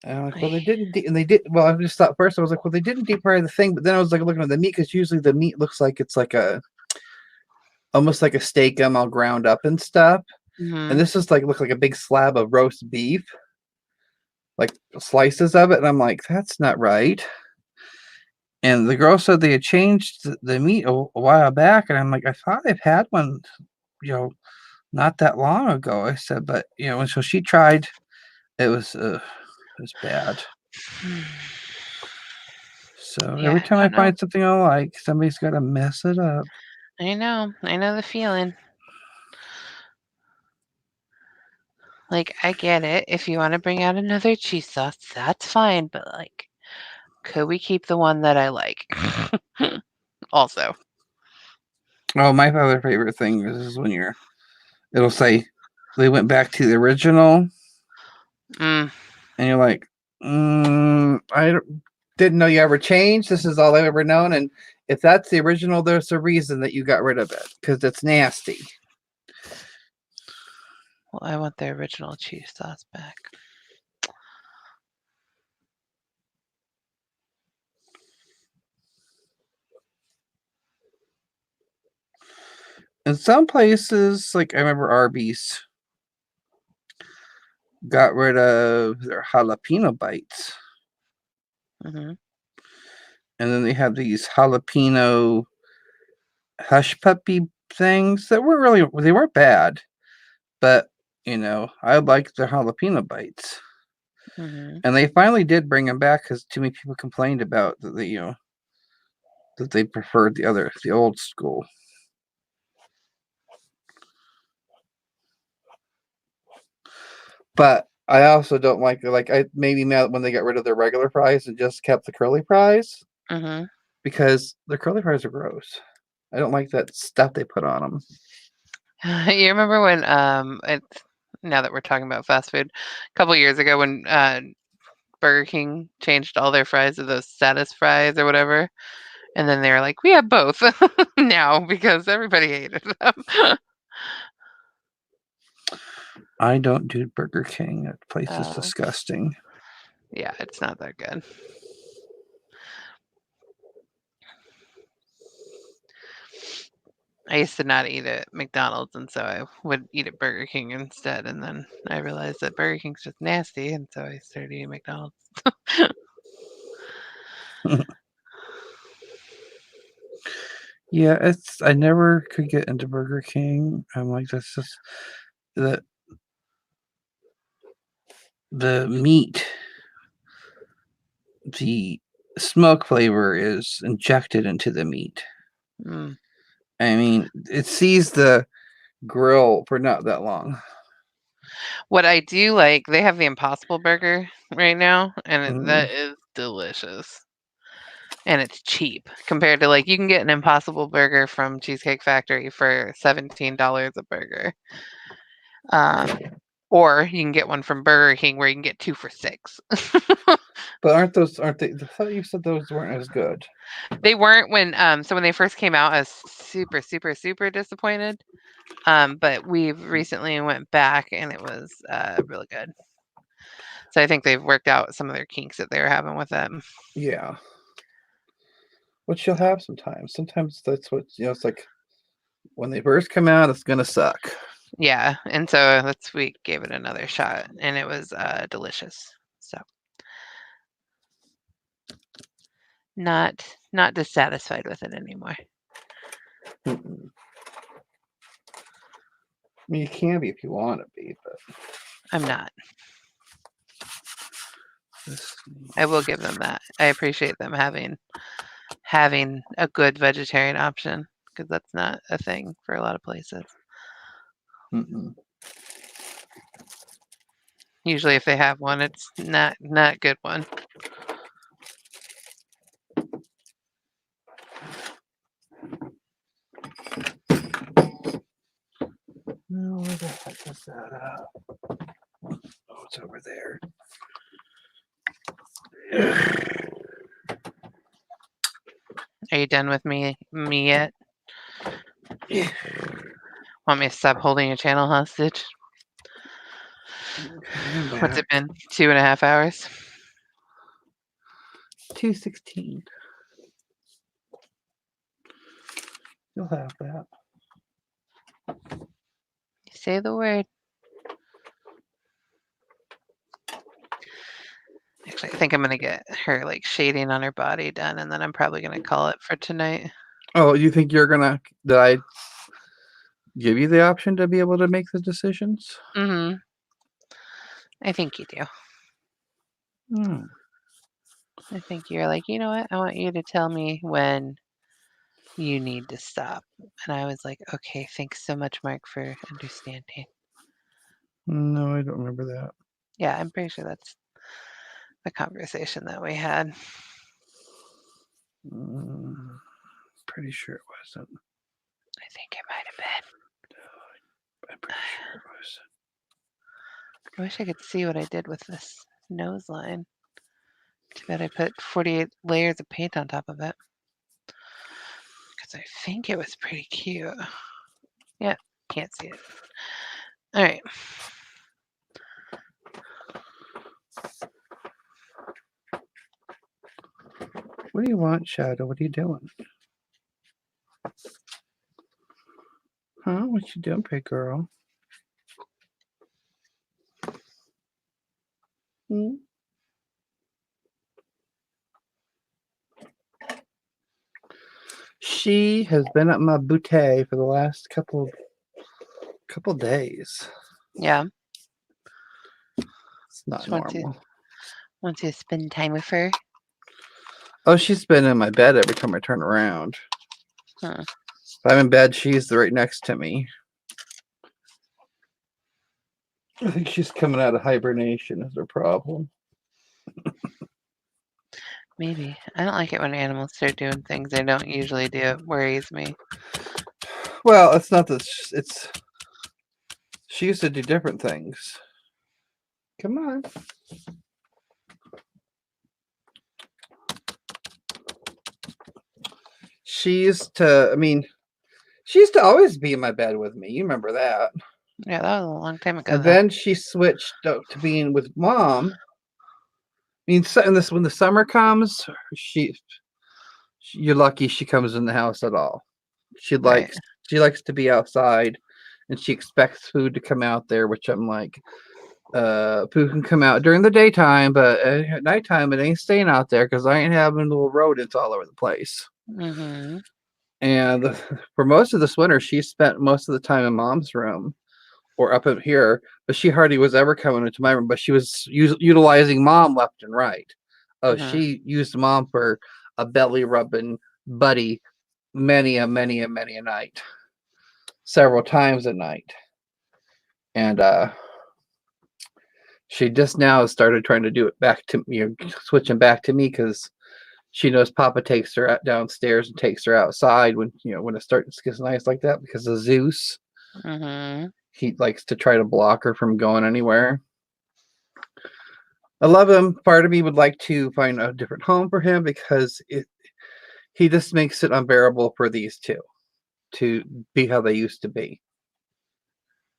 S1: And I'm like, well, they didn't, and they did. Well, I just thought first I was like, well, they didn't deep fry the thing, but then I was like looking at the meat because usually the meat looks like it's like almost like a steak all ground up and stuff.
S2: Mm-hmm.
S1: And this is like look like a big slab of roast beef, like slices of it, and I'm like, that's not right. And the girl said they had changed the meat a while back, and I'm like, I thought I've had one, not that long ago. I said, but and so she tried. It was bad. So
S2: Yeah,
S1: every time I
S2: don't know.
S1: find something I like, somebody's got to mess it up.
S2: I know the feeling. Like, I get it. If you want to bring out another cheese sauce, that's fine. But like, could we keep the one that I like? Also.
S1: Oh, my other favorite thing is when it'll say they went back to the original, and you're like, I didn't know you ever changed. This is all I've ever known, and if that's the original, there's a reason that you got rid of it because it's nasty.
S2: Well, I want the original cheese sauce back.
S1: In some places, like I remember Arby's got rid of their jalapeno bites.
S2: Mm-hmm.
S1: And then they have these jalapeno hush puppy things that they weren't bad, but I liked the jalapeno bites.
S2: Mhm.
S1: And they finally did bring them back because too many people complained about that that they preferred the old school. But I also don't like I maybe mad when they got rid of their regular fries and just kept the curly fries
S2: Mhm.
S1: because the curly fries are gross. I don't like that stuff they put on them.
S2: You remember when it's now that we're talking about fast food, a couple years ago when Burger King changed all their fries to those status fries or whatever, and then they were like, "We have both now," because everybody hated them.
S1: I don't do Burger King. That place is
S2: Oh.
S1: disgusting.
S2: Yeah, it's not that good. I used to not eat at McDonald's, and so I would eat at Burger King instead. And then I realized that Burger King's just nasty, and so I started eating McDonald's.
S1: Yeah, I never could get into Burger King. I'm like, that's just the meat, the smoke flavor is injected into the meat.
S2: Mm.
S1: I mean, it sees the grill for not that long.
S2: What I do like, they have the Impossible Burger right now, and that
S1: Mm.
S2: is delicious. And it's cheap compared to like you can get an Impossible Burger from Cheesecake Factory for $17 a burger. Or you can get one from Burger King where you can get 2 for $6.
S1: But aren't they? I thought you said those weren't as good.
S2: They weren't when so when they first came out, I was super, super, super disappointed. But we've recently went back and it was really good. So I think they've worked out some of their kinks that they were having with them.
S1: Yeah. Which you'll have sometimes. Sometimes that's what it's like when they first come out, it's gonna suck.
S2: Yeah, and so we gave it another shot, and it was delicious. So not dissatisfied with it anymore.
S1: Mm-mm. I mean, you can be if you want to be, but
S2: I'm not. I will give them that. I appreciate them having a good vegetarian option because that's not a thing for a lot of places.
S1: Mm-mm.
S2: Usually, if they have one, it's not a good one.
S1: No, where the heck is that? Oh, it's over there.
S2: Are you done with me yet?
S1: Yeah.
S2: Want me to stop holding your channel hostage?
S1: Okay,
S2: What's it been? 2.5 hours?
S1: 2:16. You'll have that.
S2: Say the word. Actually, I think I'm gonna get her like shading on her body done, and then I'm probably gonna call it for tonight.
S1: Oh, you think that I give you the option to be able to make the decisions?
S2: Mm-hmm. I think you do.
S1: Hmm.
S2: I think you're like, you know what? I want you to tell me when you need to stop. And I was like, okay, thanks so much, Mark, for understanding.
S1: No, I don't remember that.
S2: Yeah, I'm pretty sure that's the conversation that we had.
S1: Pretty sure it wasn't.
S2: I think it might have been.
S1: I'm pretty sure it was.
S2: I wish I could see what I did with this nose line. Too bad I put 48 layers of paint on top of it. Because I think it was pretty cute. Yeah, can't see it. All right.
S1: What do you want, Shadow? What are you doing? Huh? What you doing, big girl? Hmm? Shit. She has been at my bouquet for the last couple days.
S2: Yeah.
S1: It's not
S2: Just want
S1: normal.
S2: to spend time with her.
S1: Oh, she's been in my bed every time I turn around.
S2: Huh.
S1: If I'm in bed, she's right next to me. I think she's coming out of hibernation is her problem.
S2: Maybe. I don't like it when animals start doing things they don't usually do. It worries me.
S1: Well, it's not that it's she used to do different things. Come on. She used to always be in my bed with me. You remember that.
S2: Yeah, that was a long time ago.
S1: And
S2: though.
S1: then she switched up to being with mom. I mean, when the summer comes, you're lucky she comes in the house at all. She
S2: Right.
S1: likes to be outside, and she expects food to come out there, which I'm like, food can come out during the daytime, but at nighttime it ain't staying out there because I ain't having little rodents all over the place.
S2: Mm-hmm.
S1: And for most of this winter, she spent most of the time in mom's room or up in here, but she hardly was ever coming into my room. But she was utilizing mom left and right. Oh,
S2: Mm-hmm.
S1: she used mom for a belly rubbing buddy many a night, several times a night. And she just now started trying to do it back to me, switching back to me because she knows Papa takes her out downstairs and takes her outside when it starts to get nice like that because of Zeus.
S2: Mm-hmm.
S1: He likes to try to block her from going anywhere. I love him. Part of me would like to find a different home for him because he just makes it unbearable for these two to be how they used to be.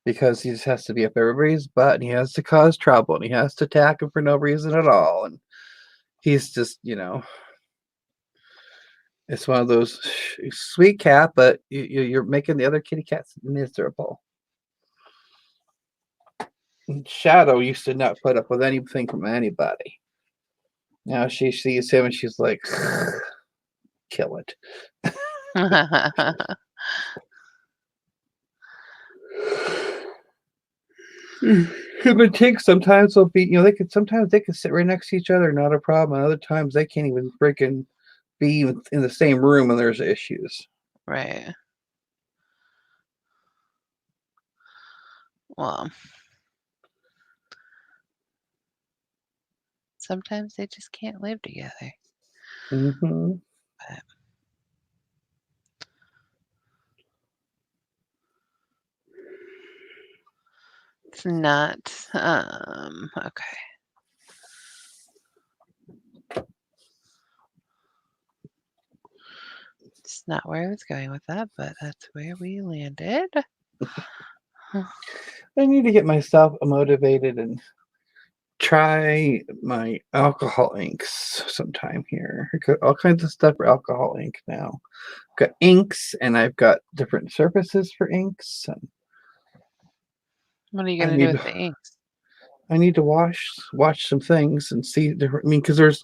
S1: Because he just has to be up everybody's butt and he has to cause trouble and he has to attack him for no reason at all. And he's just, it's one of those sweet cat, but you're making the other kitty cats miserable. And Shadow used to not put up with anything from anybody. Now she sees him and she's like, kill it. Him and Tink sometimes will be, sometimes they can sit right next to each other, not a problem. And other times they can't even freaking be in the same room and there's issues.
S2: Right. Well, sometimes they just can't live together.
S1: Mm-hmm.
S2: But it's not okay. It's not where I was going with that, but that's where we landed.
S1: I need to get myself motivated and try my alcohol inks sometime here. I've got all kinds of stuff for alcohol ink now. I've got inks and I've got different surfaces for inks. And
S2: What are you going to do with the inks?
S1: I need to watch some things and see different. I mean, because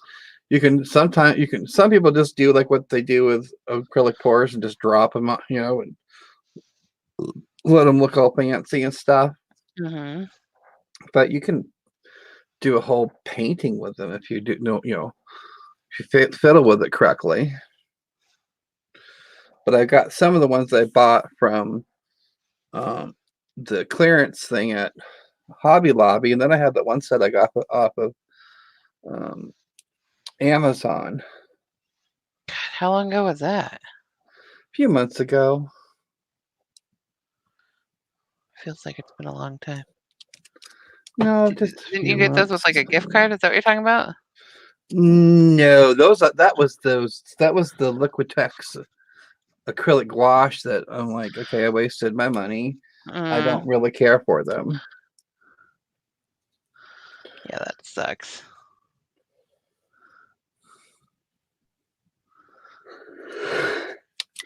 S1: some people just do like what they do with acrylic pours and just drop them, and let them look all fancy and stuff.
S2: Mm-hmm.
S1: But you can do a whole painting with them if you do if you fiddle with it correctly. But I got some of the ones I bought from the clearance thing at Hobby Lobby, and then I had that one set I got off of Amazon.
S2: God, how long ago was that?
S1: A few months ago.
S2: Feels like it's been a long time.
S1: No,
S2: didn't you get those with like a gift card? Is that what you're talking about?
S1: No, that was the Liquitex acrylic gouache that I'm like, okay, I wasted my money. I don't really care for them.
S2: Yeah, that sucks.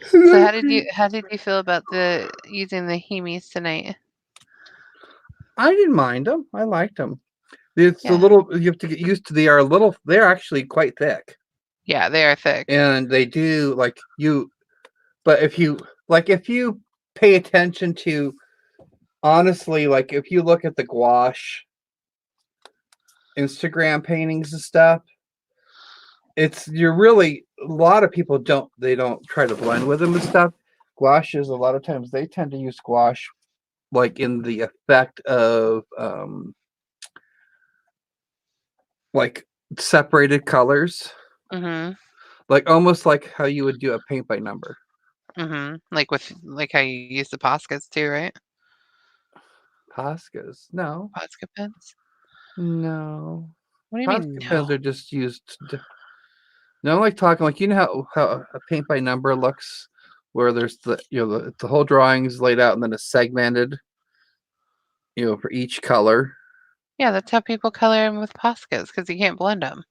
S2: So how did you feel about using the Hemis tonight?
S1: I didn't mind them. I liked them. It's
S2: Yeah.
S1: a little, you have to get used to. They're actually quite thick.
S2: Yeah, they are thick.
S1: And they do like But if you pay attention to, honestly, like if you look at the gouache Instagram paintings and stuff, you're really, a lot of people don't try to blend with them and stuff. Gouaches, a lot of times they tend to use gouache like in the effect of like separated colors,
S2: Mm-hmm.
S1: like almost like how you would do a paint by number.
S2: Mm-hmm. Like how you use the Poscas too, right?
S1: Poscas, no.
S2: Posca pens.
S1: No.
S2: What do you mean
S1: Posca
S2: no?
S1: pens are just used. No, I'm like talking like, you know how a paint by number looks, where there's the whole drawing is laid out and then it's segmented, for each color.
S2: Yeah, that's how people color them with Poscas because you can't blend them.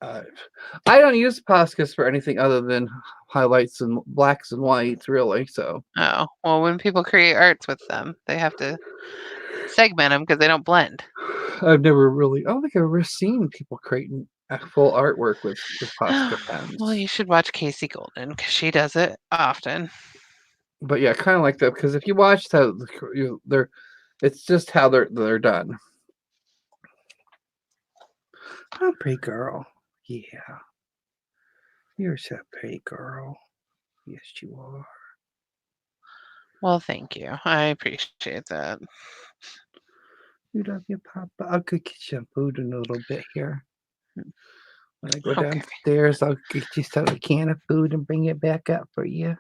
S1: I don't use Poscas for anything other than highlights and blacks and whites, really. So.
S2: Oh, well, when people create arts with them, they have to segment them because they don't blend.
S1: I don't think I've ever seen people creating full artwork with Posca pens.
S2: Well, you should watch Casey Golden because she does it often.
S1: But yeah, kind of like that, because if you watch how they're, it's just how they're done. Oh, pretty girl. Yeah. You're so pretty girl. Yes, you are.
S2: Well, thank you. I appreciate that.
S1: You love your papa. I'll go get some food in a little bit here. When I go
S2: Okay.
S1: downstairs, I'll get you some can of food and bring it back up for you.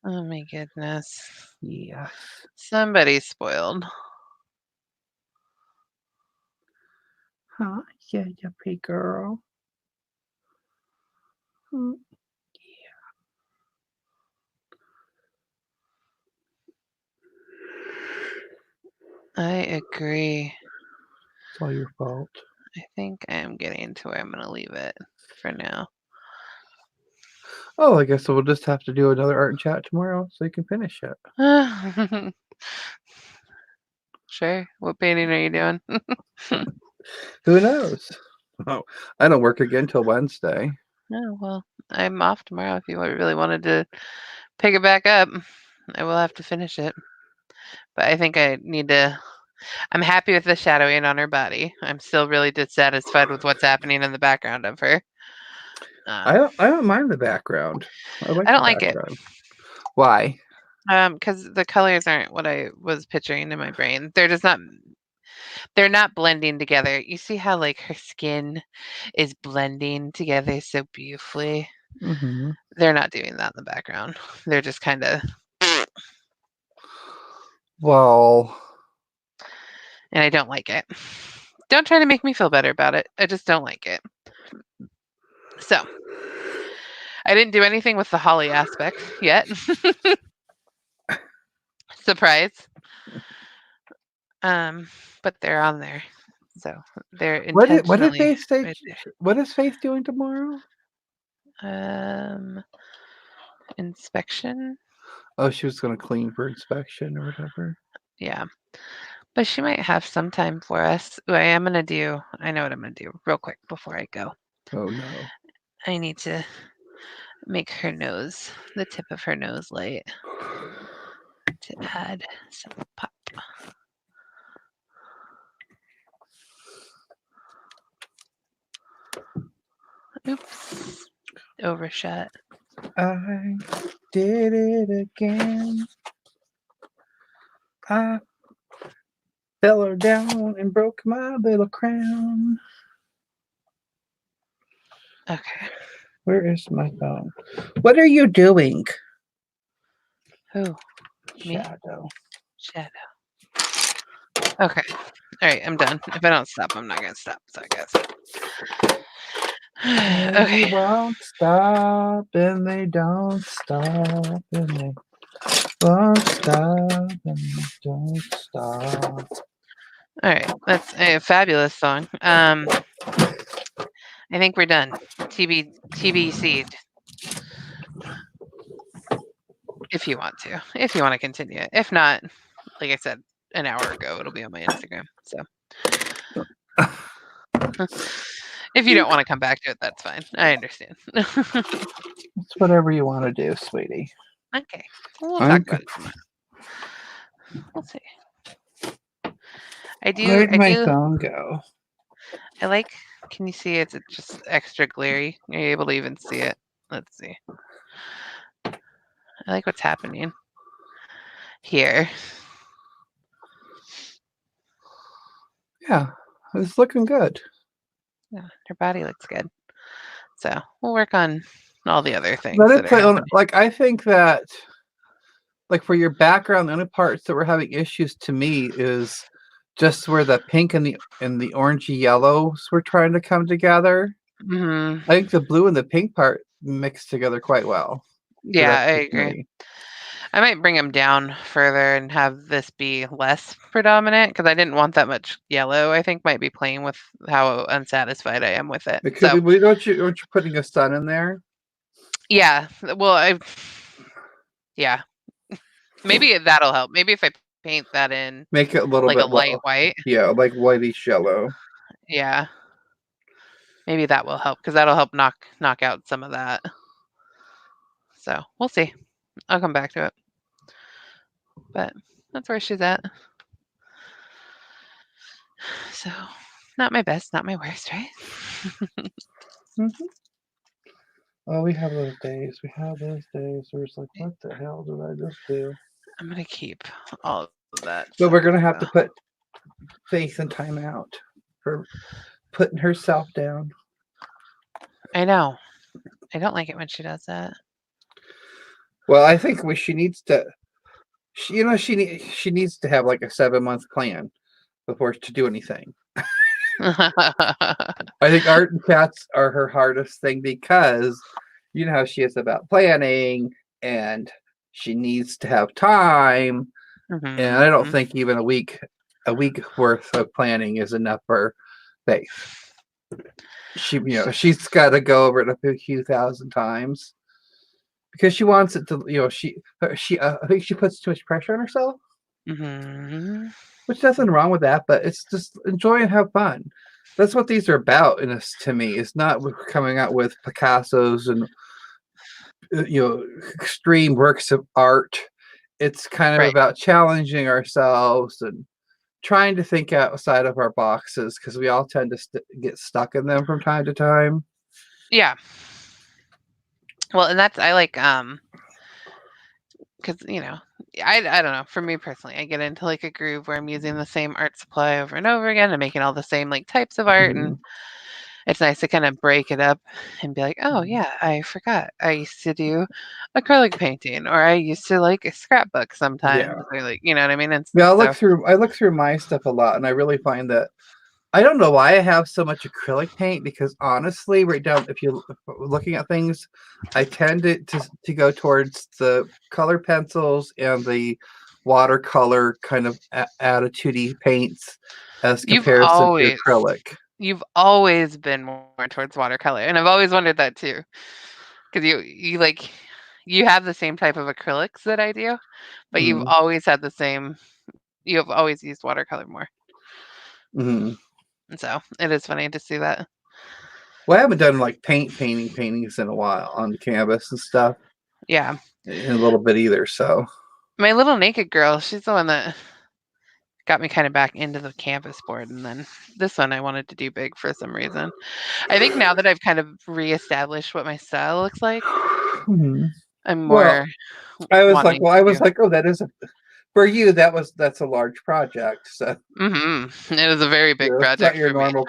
S2: Oh my goodness.
S1: Yeah.
S2: Somebody's spoiled.
S1: Huh? Yeah, you pretty girl. Hmm.
S2: I agree.
S1: It's all your fault.
S2: I think I am getting to where I'm going to leave it for now.
S1: Oh, I guess we'll just have to do another art and chat tomorrow so you can finish it.
S2: Sure. What painting are you doing?
S1: Who knows? Oh, I don't work again till Wednesday.
S2: Oh, well, I'm off tomorrow. If you really wanted to pick it back up, I will have to finish it. But I think I need to. I'm happy with the shadowing on her body. I'm still really dissatisfied with what's happening in the background of her.
S1: I don't mind the background. I
S2: don't like it.
S1: Why?
S2: Because the colors aren't what I was picturing in my brain. They're not blending together. You see how like her skin is blending together so beautifully?
S1: Mm-hmm.
S2: They're not doing that in the background. They're just kind of.
S1: Well.
S2: And I don't like it. Don't try to make me feel better about it. I just don't like it. So, I didn't do anything with the holly aspect yet. Surprise. But they're on there. So, they're intentionally.
S1: What did Faith say? What is Faith doing tomorrow?
S2: Inspection.
S1: Oh, she was going to clean for inspection or whatever.
S2: Yeah. But she might have some time for us. What I am going to do, I know what I'm going to do real quick before I go.
S1: Oh, no.
S2: I need to make her nose, the tip of her nose light, to add some pop. Oops. Overshot.
S1: I did it again. I fell her down and broke my little crown.
S2: Okay.
S1: Where is my phone? What are you doing?
S2: Who? Me?
S1: Shadow.
S2: Okay. All right, I'm done. If I don't stop, I'm not going to stop. So I guess. Okay.
S1: They won't stop and they don't stop and they won't stop and they don't stop.
S2: All right, that's a fabulous song. I think we're done. TBC. If you want to continue it. If not, like I said an hour ago, it'll be on my Instagram. So if you don't want to come back to it, that's fine. I understand.
S1: It's whatever you want to do, sweetie.
S2: Okay. We'll
S1: I'm
S2: talk about it tomorrow. We'll see.
S1: Where'd my phone go?
S2: I like, can you see it's just extra glary? Are you able to even see it? Let's see. I like what's happening here.
S1: Yeah, it's looking good.
S2: Yeah, her body looks good. So we'll work on all the other things.
S1: Let it
S2: that are
S1: play on.
S2: happening.
S1: Like, I think that, like, for your background, the only parts that we're having issues to me is just where the pink and the orangey yellows were trying to come together.
S2: Mhm.
S1: I think the blue and the pink part mixed together quite well. But
S2: Yeah,
S1: that's
S2: I
S1: just
S2: agree.
S1: me.
S2: I might bring them down further and have this be less predominant because I didn't want that much yellow. I think might be playing with how unsatisfied I am with it.
S1: It could
S2: So
S1: be. Aren't you putting a sun in there?
S2: yeah, well, yeah, maybe that'll help. Maybe if I paint that in
S1: Make it a little
S2: like a
S1: bit
S2: light white,
S1: yeah, like whitish yellow.
S2: yeah, maybe that will help because that'll help knock out some of that. So we'll see. I'll come back to it. But that's where she's at. So not my best, not my worst, right?
S1: Oh, we have those days. We have those days where it's like, what the hell did I just do?
S2: I'm gonna keep all of that.
S1: But we're gonna have
S2: so.
S1: to put Faith in timeout for putting herself down.
S2: I know. I don't like it when she does that.
S1: Well, I think she needs to. She needs to have like a 7-month plan before to do anything. I think art and cats are her hardest thing because you know how she is about planning and she needs to have time. And I don't think even a week worth of planning is enough for Faith. She's got to go over it a few thousand times because she wants it to. I think she puts too much pressure on herself. Which nothing wrong with that, but it's just enjoy and have fun. That's what these are about. And to me, it's not coming out with Picasso's and extreme works of art. It's kind of
S2: Right.
S1: about challenging ourselves and trying to think outside of our boxes because we all tend to get stuck in them from time to time.
S2: Yeah. Well, and that's I like because I don't know. For me personally, I get into like a groove where I'm using the same art supply over and over again and making all the same like types of art, and it's nice to kind of break it up and be like, oh yeah, I forgot. I used to do acrylic painting, or I used to like a scrapbook sometimes, or like you know what I mean. And
S1: yeah, I look through my stuff a lot, and I really find that I don't know why I have so much acrylic paint because honestly, right down if you're looking at things, I tend to go towards the color pencils and the watercolor kind of attitude-y paints as comparison to acrylic.
S2: You've always been more towards watercolor, and I've always wondered that too, because you have the same type of acrylics that I do, but you've always had the same. You have always used watercolor more. And so it is funny to see that.
S1: Well, I haven't done like paintings in a while on canvas and stuff.
S2: Yeah.
S1: In a little bit either. So
S2: my little naked girl, she's the one that got me kind of back into the canvas board, and then this one I wanted to do big for some reason. I think now that I've kind of reestablished what my style looks like, I'm more.
S1: I was like, oh, that is for you. That's a large project. So
S2: it was a very big project.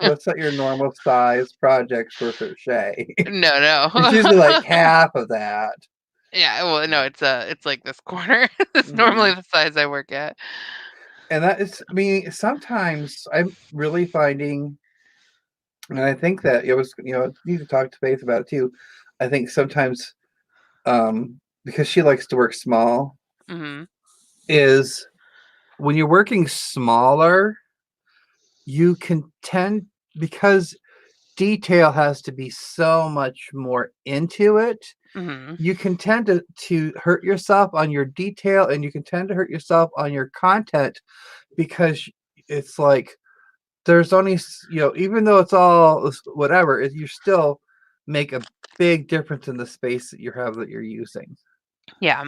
S1: That's not your normal size project for Shay.
S2: No.
S1: It's usually like half of that.
S2: Yeah, well, no, it's like this corner. It's normally the size I work at.
S1: And that is, I mean, sometimes I'm really finding, and I think that it was, need to talk to Faith about it too. I think sometimes, because she likes to work small, is when you're working smaller, you can tend, because detail has to be so much more into it, you can tend to hurt yourself on your detail, and you can tend to hurt yourself on your content because it's like there's only even though it's all whatever, you still make a big difference in the space that you're using.
S2: Yeah.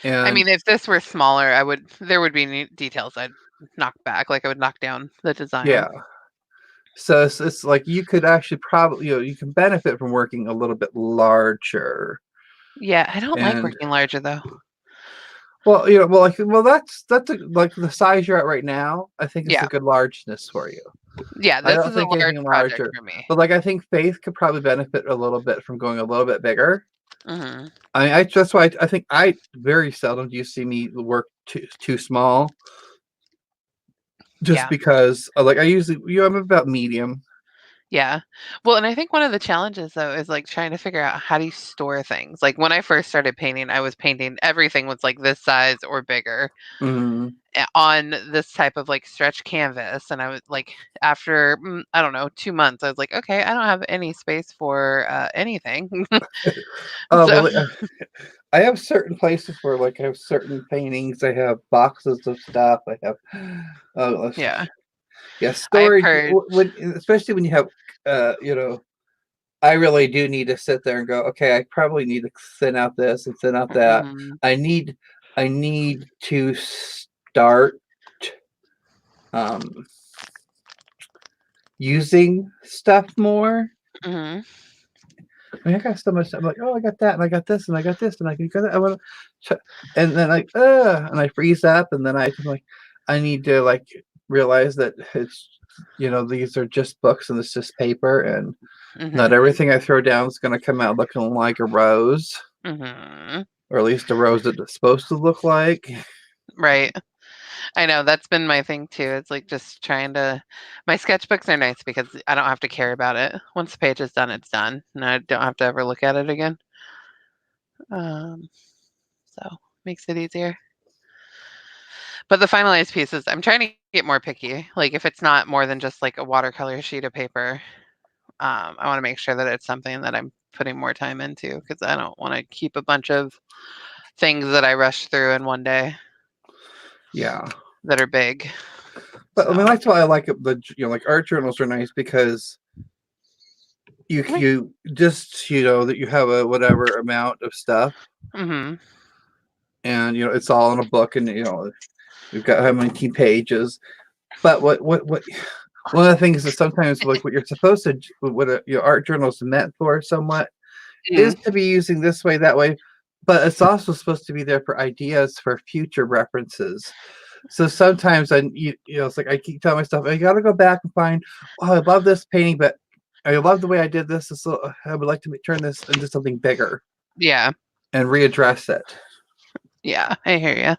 S1: And
S2: I mean, if this were smaller, there would be details I'd knock back. Like I would knock down the design.
S1: yeah. So it's like you could actually probably, you can benefit from working a little bit larger.
S2: Yeah, I don't like
S1: And-
S2: working larger though.
S1: Well, that's like the size you're at right now. I think it's a good largeness for you.
S2: Yeah,
S1: I
S2: this
S1: don't
S2: is a
S1: think
S2: large
S1: anything
S2: project
S1: larger.
S2: for me.
S1: But like I think Faith could probably benefit a little bit from going a little bit bigger.
S2: Hmm.
S1: I that's why I think I very seldom do you see me work too small. Just
S2: Yeah.
S1: because like I usually I'm about medium.
S2: Yeah. Well, and I think one of the challenges though is like trying to figure out how do you store things. Like when I first started painting, I was painting everything was like this size or bigger
S1: Mhm.
S2: on this type of like stretch canvas. And I was like, after I don't know, 2 months, I was like, okay, I don't have any space for anything.
S1: Oh,
S2: So-
S1: well, I have certain places where like I have certain paintings. I have boxes of stuff. I have
S2: Yeah.
S1: storage.
S2: heard-
S1: Especially when you have I really do need to sit there and go, okay, I probably need to thin out this and thin out that.
S2: Mhm.
S1: I need to start using stuff more.
S2: Mhm.
S1: I mean, I got so much. I'm like, oh, I got that, and I got this, and I got this, and I can go that. I want to, and then and I freeze up, and then I'm like, I need to like realize that it's, these are just books and it's just paper, and not
S2: Mhm.
S1: everything I throw down is going to come out looking like a rose,
S2: Mhm.
S1: or at least a rose that it's supposed to look like.
S2: Right. I know that's been my thing too. It's like just trying to. My sketchbooks are nice because I don't have to care about it. Once the page is done, it's done, and I don't have to ever look at it again. So makes it easier. But the finalized pieces, I'm trying to get more picky. Like if it's not more than just like a watercolor sheet of paper, I want to make sure that it's something that I'm putting more time into because I don't want to keep a bunch of things that I rush through in one day
S1: Yeah,
S2: that are big.
S1: but I mean,
S2: So-
S1: that's why I like it. Like art journals are nice because you just that you have a whatever amount of stuff,
S2: Mhm.
S1: and it's all in a book, and you've got how many pages. But what one of the things is sometimes like what you're supposed to, what your art journal is meant for somewhat is to be using this way, that way, but it's also supposed to be there for ideas for future references. So sometimes it's like I keep telling myself I got to go back and find, oh, I love this painting, but I love the way I did this. So I would like to turn this into something bigger.
S2: Yeah.
S1: And readdress it.
S2: Yeah, I hear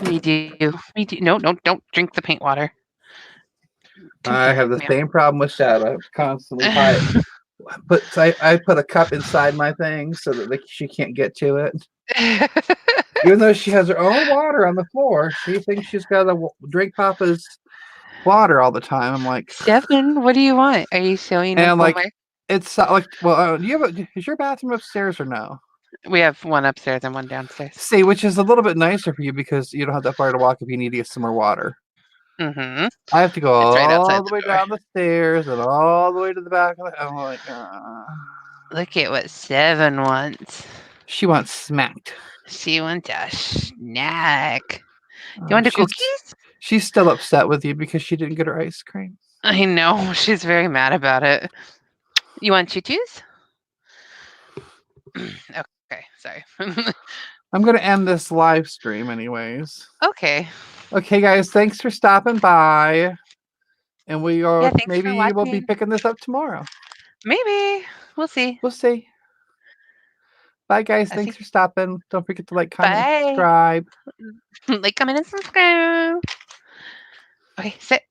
S2: you. Me too. Me too. No, don't drink the paint water.
S1: I have the same problem with that. I constantly I put a cup inside my thing so that she can't get to it. Even though she has her own water on the floor, she thinks she's got to drink Papa's water all the time. I'm like,
S2: Stefan, what do you want? Are you showing us
S1: and like
S2: homework?
S1: it's like, well, is your bathroom upstairs or no?
S2: We have one upstairs and one downstairs.
S1: See, which is a little bit nicer for you because you don't have that far to walk if you need to get some more water.
S2: Mm-hmm.
S1: I have to go
S2: It's right
S1: all
S2: outside
S1: the
S2: the
S1: way
S2: door.
S1: down the stairs and all the way to the back of the. I'm like,
S2: Look at what Seven wants.
S1: she wants smacked.
S2: She wants a snack. You want the cookies?
S1: She's still upset with you because she didn't get her ice cream.
S2: I know. She's very mad about it. You want choo-choos? Okay, sorry.
S1: I'm going to end this live stream anyways.
S2: Okay.
S1: Okay, guys, thanks for stopping by. And we are
S2: Yeah, thanks for
S1: maybe we'll be
S2: watching.
S1: picking this up tomorrow.
S2: Maybe. We'll see.
S1: We'll see. Bye, guys.
S2: I
S1: Thanks
S2: think-
S1: for stopping. Don't forget to like, comment,
S2: Bye.
S1: subscribe.
S2: Like, comment, and subscribe. Okay, sit.